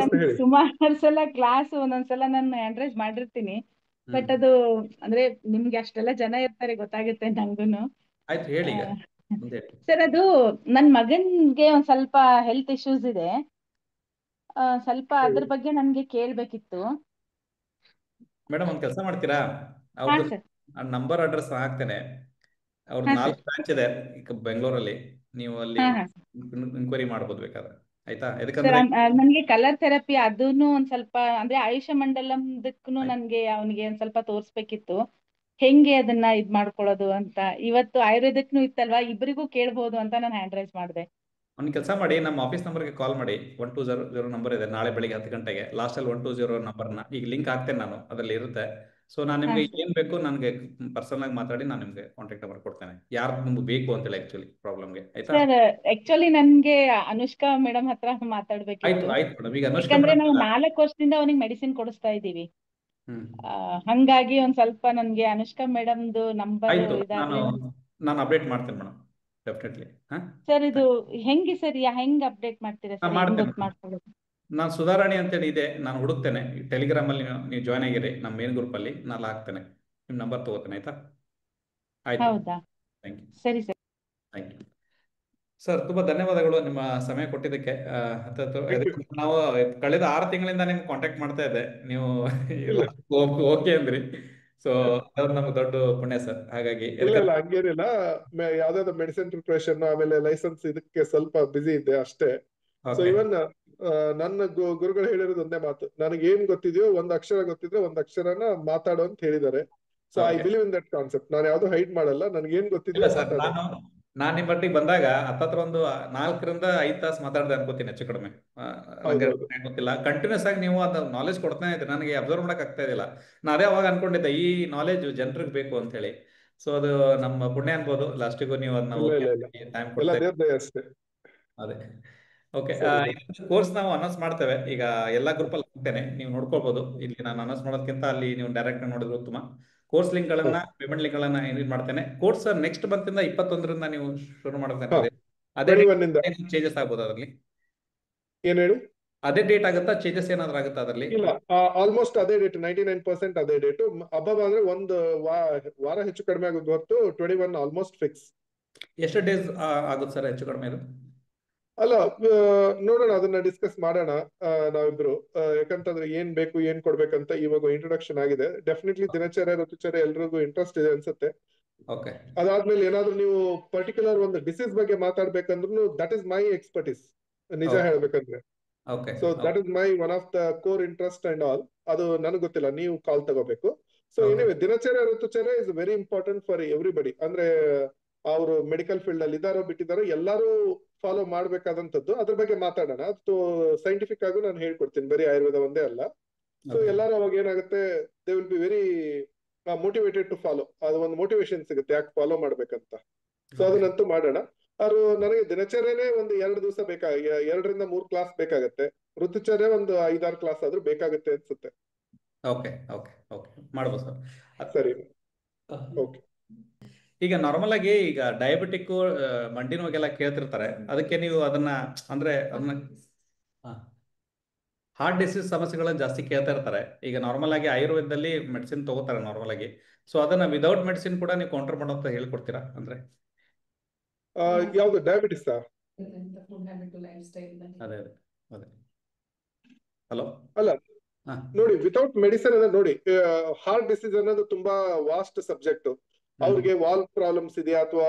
ಸುಮಾರು ಸಲ ಕ್ಲಾಸ್ ಒಂದೊಂದ್ಸಲ ನಾನು ಆಂಡ್ರೈಸ್ ಮಾಡಿರ್ತೀನಿ, ಬಟ್ ಅದು ಅಂದ್ರೆ ನಿಮ್ಗೆ ಅಷ್ಟೆಲ್ಲ ಜನ ಇರ್ತಾರೆ ಗೊತ್ತಾಗುತ್ತೆ ನಂಗೂನು. ಆಯ್ತು, ಹೇಳಿ. ಸರ್, ಅದು ನನ್ ಮಗನ್ಗೆ ಒಂದ್ ಸ್ವಲ್ಪ ಹೆಲ್ತ್ ಇಶ್ಯೂಸ್ ಇದೆ, ಸ್ವಲ್ಪ ಅದ್ರ ಬಗ್ಗೆ ನನ್ಗೆ ಕೇಳ್ಬೇಕಿತ್ತು. ಮೇಡಮ್ ಒಂದ್ ಕೆಲಸ ಮಾಡ್ತೀರಾ, ಅವ್ರದ್ದು ನಂಬರ್ ಅಡ್ರೆಸ್ ಹಾಕ್ತೇನೆ. ಅವ್ರದ್ದು 4 ಬ್ರಾಂಚ್ ಇದೆ ಈಗ ಬೆಂಗಳೂರಲ್ಲಿ, ನೀವು ಅಲ್ಲಿ ಇನ್ಕ್ವೈರಿ ಮಾಡ್ಬೋದು ಬೇಕಾದ್ರೆ. ಆಯ್ತಾ? ನನ್ಗೆ ಕಲರ್ ಥೆರಪಿ ಅದೂನು ಒಂದ್ ಸ್ವಲ್ಪ ಅಂದ್ರೆ ಆಯುಷ ಮಂಡಲಂದಕ್ಕೂ ನನ್ಗೆ ಅವನಿಗೆ ಒಂದ್ ಸ್ವಲ್ಪ ತೋರ್ಸ್ಬೇಕಿತ್ತು, ಹೆಂಗೆ ಅದನ್ನ ಇದ್ ಮಾಡ್ಕೊಳ್ಳೋದು ಅಂತ. ಇವತ್ತು ಆಯುರ್ವೇದಕ್ಕೂ ಇತ್ತಲ್ವಾ, ಇಬ್ಬರಿಗೂ ಕೇಳ್ಬೋದು ಅಂತ ನಾನು ಹ್ಯಾಂಡ್ ರೈಸ್ ಮಾಡಿದೆ. ಒಂದು ಕೆಲಸ ಮಾಡಿ, ನಮ್ಮ ಆಫೀಸ್ ನಂಬರ್ಗೆ ಕಾಲ್ ಮಾಡಿ. 1200 ನಂಬರ್ ಇದೆ, ನಾಳೆ ಬೆಳಿಗ್ಗೆ 10 ಗಂಟೆಗೆ ಲಾಸ್ಟಲ್ಲಿ 120 ನಂಬರ್ನ ಈಗ ಲಿಂಕ್ ಹಾಕ್ತೇನೆ ನಾನು, ಅದರಲ್ಲಿ ಇರುತ್ತೆ. ಸೊ ನಾನು ನಿಮಗೆ ಏನ್ ಬೇಕು ನನಗೆ ಪರ್ಸನಲ್ ಆಗಿ ಮಾತಾಡಿ ನಾನು ನಿಮಗೆ ಕಾಂಟ್ಯಾಕ್ಟ್ ನಂಬರ್ ಕೊಡ್ತೇನೆ, ಯಾರು ನಿಮ್ಗೆ ಬೇಕು ಅಂತೇಳಿ ಆಕ್ಚುಲಿ ಪ್ರಾಬ್ಲಮ್ಗೆ. ಆಯ್ತಾ? ಸರ್ ಆಕ್ಚುಲಿ ನನ್ಗೆ ಅನುಷ್ಕಾ ಮೇಡಮ್ ಹತ್ರ ಆಯ್ತು ಮಾತಾಡ್ಬೇಕಿತ್ತು. ಆಯ್ತು ಮೇಡಮ್. ಈಗ ಅನುಷ್ಕಾ ಯಾಕಂದ್ರೆ ನಾವು ಮೇಡಮ್ 4 ವರ್ಷದಿಂದ ಅವನಿಗೆ ಮೆಡಿಸಿನ್ ಕೊಡಿಸ್ತಾ ಇದ್ದೀವಿ. ಹ್ಮ್ ಹಂಗಾಗಿ ಒಂದ್ ಸ್ವಲ್ಪ ನನ್ಗೆ ಅನುಷ್ಕಾ ಮೇಡಮ್ದು ನಂಬರ್ ಆಯ್ತು, ಇದಾದ್ರೆ ನಾನು ಅಪ್ಡೇಟ್ ಮಾಡ್ತೇನೆ ಮೇಡಮ್, ಡೆಫಿನೆಟ್ಲಿ. ಸರ್ ಇದು ಹೆಂಗೆ ಸರ್ ಹೆಂಗ್ ಅಪ್ಡೇಟ್ ಮಾಡ್ತೀರಾ ಸರ್? ಹೆಂಗ್ ಮಾಡ್ತೇನೆ ಗೊತ್ತು ಮಾಡ್ಕೊಳ್ಳೋದು? ನಾನು ಸುಧಾರಾಣಿ ಅಂತೇಳಿ ಇದೆ, ನಾನು ಹುಡುಕ್ತೇನೆ. ಟೆಲಿಗ್ರಾಮಲ್ಲಿ ನೀವು ಜಾಯ್ನ್ ಆಗಿರಿ, ನಮ್ಮ ಮೇನ್ ಗ್ರೂಪಲ್ಲಿ ನಾನು ಹಾಕ್ತೇನೆ, ನಿಮ್ಮ ನಂಬರ್ ತಗೋತೇನೆ. ಆಯ್ತಾ? ಆಯ್ತು, ಹೌದಾ? Thank you. ಸರಿ ಸರ್. ಥ್ಯಾಂಕ್ ಯು ಸರ್, ತುಂಬ ಧನ್ಯವಾದಗಳು ನಿಮ್ಮ ಸಮಯ ಕೊಟ್ಟಿದ್ದಕ್ಕೆ. ನಾವು ಕಳೆದ 6 ತಿಂಗಳಿಂದ ನಿಮ್ಗೆ ಕಾಂಟ್ಯಾಕ್ಟ್ ಮಾಡ್ತಾ ಇದ್ದೆ, ನೀವು ಓಕೆ ಅಂದ್ರಿ. ಸೊ ಅದು ನಮ್ಗೆ ದೊಡ್ಡ ಪುಣ್ಯ ಸರ್. ಹಾಗಾಗಿ ಇಲ್ಲ ಹಂಗೇನಿಲ್ಲ, ಯಾವ್ದಾದ್ರು ಮೆಡಿಸಿನ್ ಪ್ರಿಪರೇಷನ್ ಆಮೇಲೆ ಲೈಸೆನ್ಸ್ ಇದಕ್ಕೆ ಸ್ವಲ್ಪ ಬಿಸಿ ಇದ್ದೆ ಅಷ್ಟೇ. ಸೊ ಇವನ್ ನನ್ನ ಗುರುಗಳು ಹೇಳಿರೋದು ಒಂದೇ ಮಾತು, ನನಗೆ ಏನ್ ಗೊತ್ತಿದೆಯೋ 1 ಅಕ್ಷರ ಗೊತ್ತಿದ್ರೆ 1 ಅಕ್ಷರನ ಮಾತಾಡೋ ಅಂತ ಹೇಳಿದ್ದಾರೆ. So I believe in that concept. ನಾನು ಯಾವ್ದು ಹೈಡ್ ಮಾಡಲ್ಲ, ನನಗೆ ಏನ್ ಗೊತ್ತಿದೆಯೋ ಮಾತಾಡೋ. ನಾನು ನಿಮ್ಮ ಮಟ್ಟಿಗೆ ಬಂದಾಗ ಹತ್ತತ್ರ ಒಂದು 4 ರಿಂದ 5 ತಾಸು ಮಾತಾಡಿದೆ ಅನ್ಕೋತೀನಿ, ಹೆಚ್ಚು ಕಡಿಮೆ. ಗೊತ್ತಿಲ್ಲ, ಕಂಟಿನ್ಯೂಸ್ ಆಗಿ ನೀವು ಅದ ನಾಲೆಜ್ ಕೊಡ್ತಾನೆ ಇದ್ರಿ, ನನಗೆ ಅಬ್ಸರ್ವ್ ಮಾಡಕ್ ಆಗ್ತಾ ಇದಿಲ್ಲ. ನಾನು ಅದೇ ಅವಾಗ ಅನ್ಕೊಂಡಿದ್ದೆ ಈ ನಾಲೆಜ್ ಜನರಿಗೆ ಬೇಕು ಅಂತ ಹೇಳಿ. ಸೊ ಅದು ನಮ್ಮ ಪುಣ್ಯ ಅನ್ಬೋದು, ಲಾಸ್ಟಿಗೂ ನೀವು ಅದನ್ನ ಟೈಮ್ ಕೊಡ್ತಾ ಅಷ್ಟೇ. ಅದೇ ಓಕೆ. ಕೋರ್ಸ್ ನಾವು ಅನೌನ್ಸ್ ಮಾಡ್ತೇವೆ ಈಗ, ಎಲ್ಲಾ ಗ್ರೂಪ್ ಅಲ್ಲಿ ಹಾಕ್ತೇನೆ, ನೀವು ನೋಡ್ಕೊಳ್ಬಹುದು. ಇಲ್ಲಿ ನಾನು ಅನೌನ್ಸ್ ಮಾಡೋದಕ್ಕಿಂತ ಅಲ್ಲಿ ನೀವು ಡೈರೆಕ್ಟ್ ನೋಡಿದ್ರೆ ಉತ್ತಮ. ಕೋರ್ಸ್ ಲಿಂಕ್ ಗಳನ್ನ, ಪೇಮೆಂಟ್ ಲಿಂಕ್ ಗಳನ್ನ ಇನ್ವೈಟ್ ಮಾಡ್ತೇನೆ. ಕೋರ್ಸ್ ನೆಕ್ಸ್ಟ್ ಮಂತ್ 21ರಿಂದ ನೀವು ಶುರು ಮಾಡಬೇಕಂತಿದೆ. ಅದೇ ಚೇಂಜಸ್ ಆಗ್ಬೋದು ಅದರಲ್ಲಿ? ಏನ್ ಹೇಳಿ? ಅದೇ ಡೇಟ್ ಆಗುತ್ತಾ, ಚೇಂಜಸ್ ಏನಾದ್ರು ಆಗುತ್ತಾ ಅದರಲ್ಲಿ? ಇಲ್ಲ, ಆಲ್ಮೋಸ್ಟ್ ಅದೇ ಡೇಟ್, 99% ಅದೇ ಡೇಟ್. ಅಬ್ಬಬ್ಬ ಅಂದ್ರೆ 1 ವಾರ ಹೆಚ್ಚು ಕಡಿಮೆ ಆಗೋದು ಹೊರತು 21 ಆಲ್ಮೋಸ್ಟ್ ಫಿಕ್ಸ್. ಎಷ್ಟು ಡೇಸ್ ಆಗುತ್ತೆ ಸರ್ ಹೆಚ್ಚು ಕಡಿಮೆ ಇದು? ಅಲ್ಲ, ನೋಡೋಣ, ಅದನ್ನ ಡಿಸ್ಕಸ್ ಮಾಡೋಣ ನಾವಿಬ್ರು. ಯಾಕಂತಂದ್ರೆ ಏನ್ ಬೇಕು ಏನ್ ಕೊಡ್ಬೇಕಂತ ಇವಾಗ ಇಂಟ್ರೊಡಕ್ಷನ್ ಆಗಿದೆ. ಡೆಫಿನೆಟ್ಲಿ ದಿನಚರ್ಯ ಋತುಚರ್ಯ ಎಲ್ರಿಗೂ ಇಂಟ್ರೆಸ್ಟ್ ಇದೆ ಅನ್ಸುತ್ತೆ. ಅದಾದ್ಮೇಲೆ ಏನಾದ್ರು ನೀವು ಪರ್ಟಿಕ್ಯುಲರ್ ಒಂದು ಡಿಸೀಸ್ ಬಗ್ಗೆ ಮಾತಾಡ್ಬೇಕಂದ್ರೂ ದಟ್ ಇಸ್ ಮೈ ಎಕ್ಸ್ಪರ್ಟೀಸ್, ನಿಜ ಹೇಳ್ಬೇಕಂದ್ರೆ. So that is my one of the core interest and all. ಅದು ನನಗೆ ಗೊತ್ತಿಲ್ಲ, ನೀವು ಕಾಲ್ ತಗೋಬೇಕು. ಸೊ ಏನಿವೆ, ದಿನಚರ್ಯ ಋತುಚರ್ಯ is very important for everybody. ಅಂದ್ರೆ ಅವರು ಮೆಡಿಕಲ್ ಫೀಲ್ಡ್ ಅಲ್ಲಿ ಇದ್ದಾರೋ ಬಿಟ್ಟಿದ್ದಾರೋ ಎಲ್ಲರೂ ಫಾಲೋ ಮಾಡ್ಬೇಕಾದಂತದ್ದು. ಅದ್ರ ಬಗ್ಗೆ ಮಾತಾಡೋಣ. ಅದು ಸೈಂಟಿಫಿಕ್ ಆಗೂ ನಾನು ಹೇಳ್ಕೊಡ್ತೀನಿ, ಬರೀ ಆಯುರ್ವೇದ ಒಂದೇ ಅಲ್ಲ. ಸೊ ಎಲ್ಲರೂ ಅವಾಗ ಏನಾಗುತ್ತೆ, they will be very motivated to follow. ಅದು ಒಂದು ಮೋಟಿವೇಶನ್ ಸಿಗುತ್ತೆ ಯಾಕೆ ಫಾಲೋ ಮಾಡ್ಬೇಕಂತ. ಸೊ ಅದನ್ನಂತೂ ಮಾಡೋಣ. ಅದು ನನಗೆ ದಿನಚರ್ಯನೇ ಒಂದು 2 ದಿವಸ 2 ರಿಂದ 3 ಕ್ಲಾಸ್ ಬೇಕಾಗತ್ತೆ. ಋತುಚರ್ಯ ಒಂದು 5-6 ಕ್ಲಾಸ್ ಆದ್ರೂ ಬೇಕಾಗುತ್ತೆ ಅನ್ಸುತ್ತೆ. ಓಕೆ ಓಕೆ ಓಕೆ, ಮಾಡ್ಬೋದು ಸರ್. ಸರಿ, ಓಕೆ. ಈಗ ನಾರ್ಮಲ್ ಆಗಿ ಈಗ ಡಯಾಬಿಟಿಕ್, ಮಂಡಿ ನೋಗೆಲ್ಲ ಕೇಳ್ತಿರ್ತಾರೆ, ಅದಕ್ಕೆ ನೀವು ಅದನ್ನ ಅಂದ್ರೆ ಅದನ್ನ ಹಾರ್ಟ್ ಡಿಸೀಸ್ ಸಮಸ್ಯೆಗಳನ್ನ ಜಾಸ್ತಿ ಕೇಳ್ತಾ ಇರ್ತಾರೆ. ಈಗ ನಾರ್ಮಲ್ ಆಗಿ ಆಯುರ್ವೇದದಲ್ಲಿ ಮೆಡಿಸಿನ್ ತಗೋತಾರೆ ನಾರ್ಮಲ್ ಆಗಿ. ಸೊ ಅದನ್ನ ವಿದೌಟ್ ಮೆಡಿಸಿನ್ ಕೂಡ ನೀವು ಕೌಂಟರ್ ಮಾಡೋ ಅಂತ ಹೇಳ್ಕೊಡ್ತೀರಾ? ಅಂದ್ರೆ ಯಾವ್ದು ಡಯಾಬಿಟಿಸ್? ಅದೇ ಅದೇ ಅದೇ ಹಲೋ ಅಲ್ಲ ನೋಡಿ, ವಿತೌಟ್ ಮೆಡಿಸಿನ್ ಅಂದ್ರೆ ನೋಡಿ, ಹಾರ್ಟ್ ಡಿಸೀಸ್ ಅನ್ನೋದು ತುಂಬಾ ವಾಸ್ಟ್ ಸಬ್ಜೆಕ್ಟ್. ಅವ್ರಿಗೆ ವಾಲ್ ಪ್ರಾಬ್ಲಮ್ಸ್ ಇದೆಯಾ, ಅಥವಾ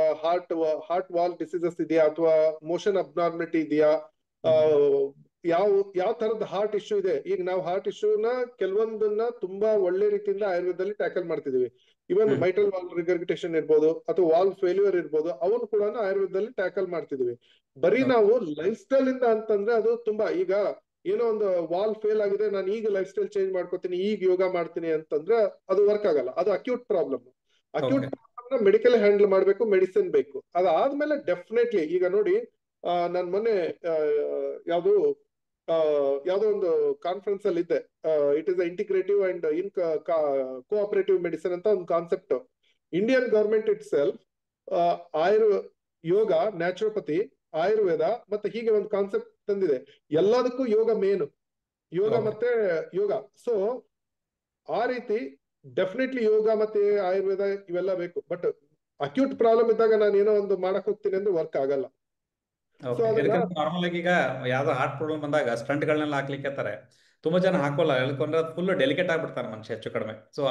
ಹಾರ್ಟ್ ವಾಲ್ ಡಿಸೀಸಸ್ ಇದೆಯಾ, ಅಥವಾ ಮೋಷನ್ ಅಬ್ನಾರ್ಮಲಿಟಿ ಇದೆಯಾ, ಯಾವ ತರದ ಹಾರ್ಟ್ ಇಶ್ಯೂ ಇದೆ. ಈಗ ನಾವು ಹಾರ್ಟ್ ಇಶ್ಯೂನ ಕೆಲವೊಂದನ್ನ ತುಂಬಾ ಒಳ್ಳೆ ರೀತಿಯಿಂದ ಆಯುರ್ವೇದದಲ್ಲಿ ಟ್ಯಾಕಲ್ ಮಾಡ್ತಿದೀವಿ. ಇವನ್ ಮೈಟ್ರಲ್ ವಾಲ್ ರಿಗರ್ಗಿಟೇಷನ್ ಇರ್ಬೋದು, ಅಥವಾ ವಾಲ್ ಫೇಲ್ಯೂರ್ ಇರ್ಬೋದು, ಅವನು ಕೂಡ ಆಯುರ್ವೇದದಲ್ಲಿ ಟ್ಯಾಕಲ್ ಮಾಡ್ತಿದೀವಿ. ಬರೀ ನಾವು ಲೈಫ್ ಸ್ಟೈಲ್ ಇಂದ ಅಂತಂದ್ರೆ ಅದು ತುಂಬಾ, ಈಗ ಏನೋ ಒಂದು ವಾಲ್ ಫೇಲ್ ಆಗಿದೆ, ನಾನು ಈಗ ಲೈಫ್ ಸ್ಟೈಲ್ ಚೇಂಜ್ ಮಾಡ್ಕೋತೀನಿ, ಈಗ ಯೋಗ ಮಾಡ್ತೀನಿ ಅಂತಂದ್ರೆ ಅದು ವರ್ಕ್ ಆಗಲ್ಲ. ಅದು acute problem. Acute problem medical handle ಮಾಡ್ಬೇಕು, ಮೆಡಿಸಿನ್ ಬೇಕು. ಅದಾದ್ಮೇಲೆ ಡೆಫಿನೆಟ್ಲಿ ಈಗ ನೋಡಿ, ನಾನ್ ಮೊನ್ನೆ ಯಾವ್ದೋ ಒಂದು ಕಾನ್ಫರೆನ್ಸ್ ಅಲ್ಲಿ ಇದ್ದೆ. It is integrative and cooperative medicine ಅಂತ ಒಂದು concept. Indian government it self yoga, naturopathy, Ayurveda ಮತ್ತೆ ಹೀಗೆ ಒಂದು ಕಾನ್ಸೆಪ್ಟ್ ತಂದಿದೆ. ಎಲ್ಲದಕ್ಕೂ ಯೋಗ ಮೇನು, ಯೋಗ ಮತ್ತೆ ಯೋಗ. ಸೊ ಆ ರೀತಿ ಡೆಫಿನೆಟ್ಲಿ ಯೋಗ ಮತ್ತೆ ಆಯುರ್ವೇದ ಇವೆಲ್ಲ ಬೇಕು. ಬಟ್ ಅಕ್ಯೂಟ್ ಪ್ರಾಬ್ಲಮ್ ಇದ್ದಾಗ ನಾನು ಏನೋ ಒಂದು ಮಾಡಕ್ ಹೋಗ್ತೀನಿ ಅಂದ್ರೆ ವರ್ಕ್ ಆಗಲ್ಲ. ನಾರ್ಮಲ್ ಆಗಿ ಈಗ ಯಾವ್ದೋ ಹಾರ್ಟ್ ಪ್ರಾಬ್ಲಮ್ ಬಂದಾಗ ಸ್ಟಂಟ್ ಗಳನ್ನೆಲ್ಲ ಹಾಕ್ಲಿಕ್ಕೆ ತುಂಬಾ ಜನ ಹಾಕೋಲ್ಲ, ಹೇಳ್ಕೊಂಡ್ರೆ ಫುಲ್ ಡೆಲಿಕೇಟ್ ಆಗ್ಬಿಡ್ತಾರೆ ಮನುಷ್ಯ ಹೆಚ್ಚು ಕಡಿಮೆ. ಸೊ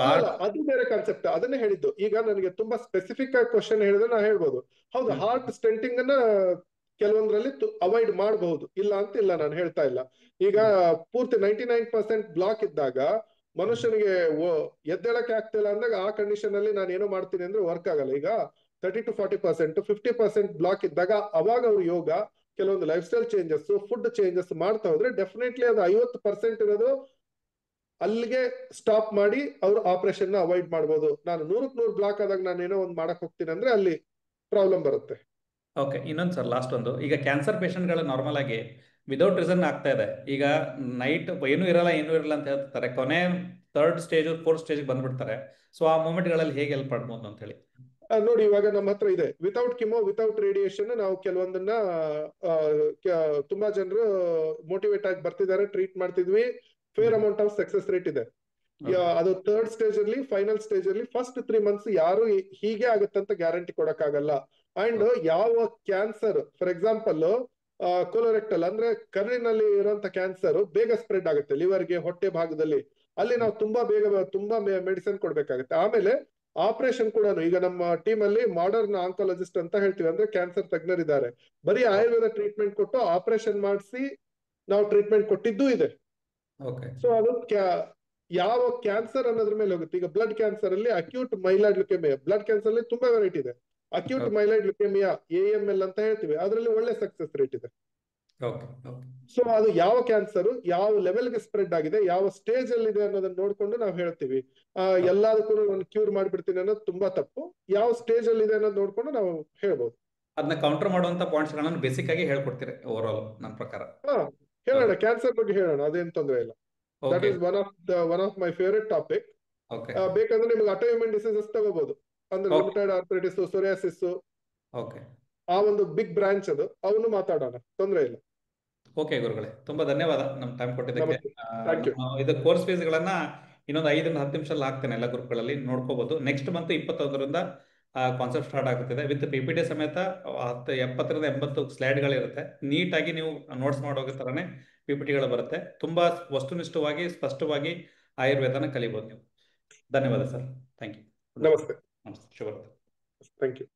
ಅದು ಬೇರೆ ಕಾನ್ಸೆಪ್ಟ್, ಅದನ್ನೇ ಹೇಳಿದ್ದು. ಈಗ ನನಗೆ ತುಂಬಾ ಸ್ಪೆಸಿಫಿಕ್ ಆಗಿ ಕ್ವಶನ್ ಹೇಳಿದ್ರೆ ನಾ ಹೇಳ್ಬೋದು, ಹೌದು ಹಾರ್ಟ್ ಸ್ಟೆಂಟಿಂಗ್ ಅನ್ನ ಕೆಲವೊಂದ್ರಲ್ಲಿ ಅವಾಯ್ಡ್ ಮಾಡಬಹುದು, ಇಲ್ಲ ಅಂತ ಇಲ್ಲ, ನಾನು ಹೇಳ್ತಾ ಇಲ್ಲ. ಈಗ ಪೂರ್ತಿ 99% ಬ್ಲಾಕ್ ಇದ್ದಾಗ ಮನುಷ್ಯನಿಗೆ ಎದ್ದೇಳಕ್ಕೆ ಆಗ್ತಿಲ್ಲ ಅಂದಾಗ ಆ ಕಂಡೀಷನ್ ಅಲ್ಲಿ ನಾನು ಏನೋ ಮಾಡ್ತೀನಿ ಅಂದ್ರೆ ವರ್ಕ್ ಆಗಲ್ಲ. ಈಗ 30 to 40%, 50% ಬ್ಲಾಕ್ ಇದ್ದಾಗ ಅವಾಗ ಅವ್ರು ಯೋಗ, ಕೆಲವೊಂದು life style changes, food changes ಮಾಡ್ತಾ ಹೋದ್ರೆ ಡೆಫಿನೆಟ್ಲಿ ಅದು 50% ಇರೋದು ಅಲ್ಲಿಗೆ ಸ್ಟಾಪ್ ಮಾಡಿ ಅವ್ರು ಆಪರೇಷನ್ ನ ಅವಾಯ್ಡ್ ಮಾಡ್ಬೋದು. ನಾನು 100ಕ್ಕೆ 100 ಬ್ಲಾಕ್ ಆದಾಗ ನಾನು ಏನೋ ಒಂದು ಮಾಡಕ್ ಹೋಗ್ತೀನಿ ಅಂದ್ರೆ ಅಲ್ಲಿ ಪ್ರಾಬ್ಲಮ್ ಬರುತ್ತೆ. ಓಕೆ, ಇನ್ನೊಂದು ಸರ್ ಲಾಸ್ಟ್ ಒಂದು, ಈಗ ಕ್ಯಾನ್ಸರ್ ಪೇಷಂಟ್ಗಳು ನಾರ್ಮಲ್ ಆಗಿ ವಿದೌಟ್ ರೀಸನ್ ಆಗ್ತಾ ಇದೆ. ಈಗ ನೈಟ್ ಏನೂ ಇರಲ್ಲ ಅಂತ ಹೇಳ್ತಾರೆ, ಕೊನೆ 3rd ಸ್ಟೇಜ್ 4th ಸ್ಟೇಜ್ ಬಂದ್ಬಿಡ್ತಾರೆ. ಸೊ ಆ ಮೂಮೆಂಟ್ಗಳಲ್ಲಿ ಹೇಗೆ ಹೆಲ್ಪ್ ಮಾಡ್ಬೋದು ಅಂತ ಹೇಳಿ. ನೋಡಿ, ಇವಾಗ ನಮ್ಮ ಹತ್ರ ಇದೆ ವಿತೌಟ್ ಕಿಮೋ ವಿತೌಟ್ ರೇಡಿಯೇಷನ್ ನಾವು ಕೆಲವೊಂದನ್ನ ತುಂಬಾ ಜನರು ಮೋಟಿವೇಟ್ ಆಗಿ ಬರ್ತಿದ್ದಾರೆ, ಟ್ರೀಟ್ ಮಾಡ್ತಿದ್ವಿ. Fair amount of success rate ಇದೆ. ಅದು 3rd ಸ್ಟೇಜ್ ಅಲ್ಲಿ, ಫೈನಲ್ ಸ್ಟೇಜ್ ಅಲ್ಲಿ ಫಸ್ಟ್ 3 months ಯಾರು ಹೀಗೆ ಆಗುತ್ತಂತ ಗ್ಯಾರಂಟಿ ಕೊಡಕ್ಕಾಗಲ್ಲ. ಅಂಡ್ ಯಾವ ಕ್ಯಾನ್ಸರ್, ಫಾರ್ ಎಕ್ಸಾಂಪಲ್ ಕೊಲೊರೆಕ್ಟಲ್ ಅಂದ್ರೆ ಕರುಳಿನಲ್ಲಿ ಇರುವಂತ ಕ್ಯಾನ್ಸರ್ ಬೇಗ ಸ್ಪ್ರೆಡ್ ಆಗುತ್ತೆ, ಲಿವರ್ಗೆ, ಹೊಟ್ಟೆ ಭಾಗದಲ್ಲಿ. ಅಲ್ಲಿ ನಾವು ತುಂಬಾ ಮೆಡಿಸಿನ್ ಕೊಡ್ಬೇಕಾಗುತ್ತೆ. ಆಮೇಲೆ ಆಪರೇಷನ್ ಕೂಡ, ಈಗ ನಮ್ಮ ಟೀಮ್ ಅಲ್ಲಿ ಮಾಡರ್ನ್ ಆಂಕಾಲಜಿಸ್ಟ್ ಅಂತ ಹೇಳ್ತೀವಿ, ಅಂದ್ರೆ ಕ್ಯಾನ್ಸರ್ ತಜ್ಞರಿದ್ದಾರೆ. ಬರೀ ಆಯುರ್ವೇದ ಟ್ರೀಟ್ಮೆಂಟ್ ಕೊಟ್ಟು ಆಪರೇಷನ್ ಮಾಡಿಸಿ ನಾವು ಟ್ರೀಟ್ಮೆಂಟ್ ಕೊಟ್ಟಿದ್ದೂ ಇದೆ. ಸೊ ಅದು ಯಾವ ಕ್ಯಾನ್ಸರ್ ಅನ್ನೋದ್ರ ಮೇಲೆ ಹೋಗುತ್ತೆ. ಈಗ ಬ್ಲಡ್ ಕ್ಯಾನ್ಸರ್ ಅಲ್ಲಿ acute myeloid leukaemia, blood cancer ಅಲ್ಲಿ ತುಂಬಾ ವೆರೈಟಿ ಇದೆ. ಅಕ್ಯೂಟ್ ಮೈಲಾಯ್ಡ್ ಲ್ಯುಕೇಮಿಯಾ AML ಅಂತ ಹೇಳ್ತೀವಿ, ಅದರಲ್ಲಿ ಒಳ್ಳೆ ಸಕ್ಸಸ್ ರೇಟ್ ಇದೆ. ಸೊ ಅದು ಯಾವ ಕ್ಯಾನ್ಸರ್ ಯಾವ ಲೆವೆಲ್ಗೆ ಸ್ಪ್ರೆಡ್ ಆಗಿದೆ, ಯಾವ ಸ್ಟೇಜ್ ಅಲ್ಲಿ ಇದೆ ಅನ್ನೋದನ್ನ ನೋಡ್ಕೊಂಡು ನಾವು ಹೇಳ್ತೀವಿ. ಎಲ್ಲದಕ್ಕೂ ನಾನು ಕ್ಯೂರ್ ಮಾಡ್ಬಿಡ್ತೀನಿ ಅನ್ನೋದು ತುಂಬಾ ತಪ್ಪು. ಯಾವ ಸ್ಟೇಜ್ ಅಲ್ಲಿ ಇದೆ ಅನ್ನೋದು ನೋಡ್ಕೊಂಡು ನಾವು ಹೇಳ್ಬೋದು. ಅದನ್ನ ಕೌಂಟರ್ ಮಾಡುವಂತ ಪಾಯಿಂಟ್ಸ್ ಗಳನ್ನ ಬೇಸಿಕ್ ಆಗಿ ಹೇಳ್ಕೊಡ್ತೀರಿ ಓವರ್ ಆಲ್ ನನ್ನ ಪ್ರಕಾರ. ಹೇಳೋಣ, ಕ್ಯಾನ್ಸರ್ ಬಗ್ಗೆ ಹೇಳೋಣ, ಅದೇನ್ ತೊಂದರೆ ಇಲ್ಲ. That is one of my favourite topic. ಬೇಕಂದ್ರೆ ನಿಮ್ಗೆ ಆಟೋಇಮ್ಯೂನ್ ಡಿಸೀಸಸ್ ತಗೋಬಹುದು, ಅಂದ್ರೆ ರುಮಟಾಯ್ಡ್ ಆರ್ಥರೈಟಿಸ್, ಸೋರಿಯಾಸಿಸ್, ಆ ಒಂದು ಬಿಗ್ ಬ್ರಾಂಚ್ ಅದು, ಅವನು ಮಾತಾಡೋಣ, ತೊಂದರೆ ಇಲ್ಲ. ಓಕೆ ಗುರುಗಳೇ, ತುಂಬಾ ಧನ್ಯವಾದ ನಮ್ಮ ಟೈಮ್ ಕೊಟ್ಟಿದ್ದಕ್ಕೆ. ಇದು ಕೋರ್ಸ್ ಫೀಸ್ ಗಳನ್ನ ಇನ್ನೊಂದು 5 ರಿಂದ 10 ನಿಮಿಷದಲ್ಲಿ ಹಾಕ್ತೇನೆ, ಎಲ್ಲ ಗ್ರೂಪ್ಗಳಲ್ಲಿ ನೋಡ್ಕೋಬಹುದು. ನೆಕ್ಸ್ಟ್ ಮಂತ್ 21ರಿಂದ ಕಾನ್ಸೆಪ್ಟ್ ಸ್ಟಾರ್ಟ್ ಆಗುತ್ತಿದೆ ವಿತ್ PPT ಸಮೇತ. 70 ರಿಂದ 80 ಸ್ಲೈಡ್ಗಳಿರುತ್ತೆ. ನೀಟಾಗಿ ನೀವು ನೋಟ್ಸ್ ಮಾಡೋಕೆ ತರನೇ PPTಗಳು ಬರುತ್ತೆ. ತುಂಬಾ ವಸ್ತುನಿಷ್ಠವಾಗಿ ಸ್ಪಷ್ಟವಾಗಿ ಆಯುರ್ವೇದನ ಕಲಿಬಹುದು ನೀವು. ಧನ್ಯವಾದ ಸರ್. Thank you. ನಮಸ್ತೆ. ನಮಸ್ತೆ. ಶುಭರಾತ್ರಿ. Thank you.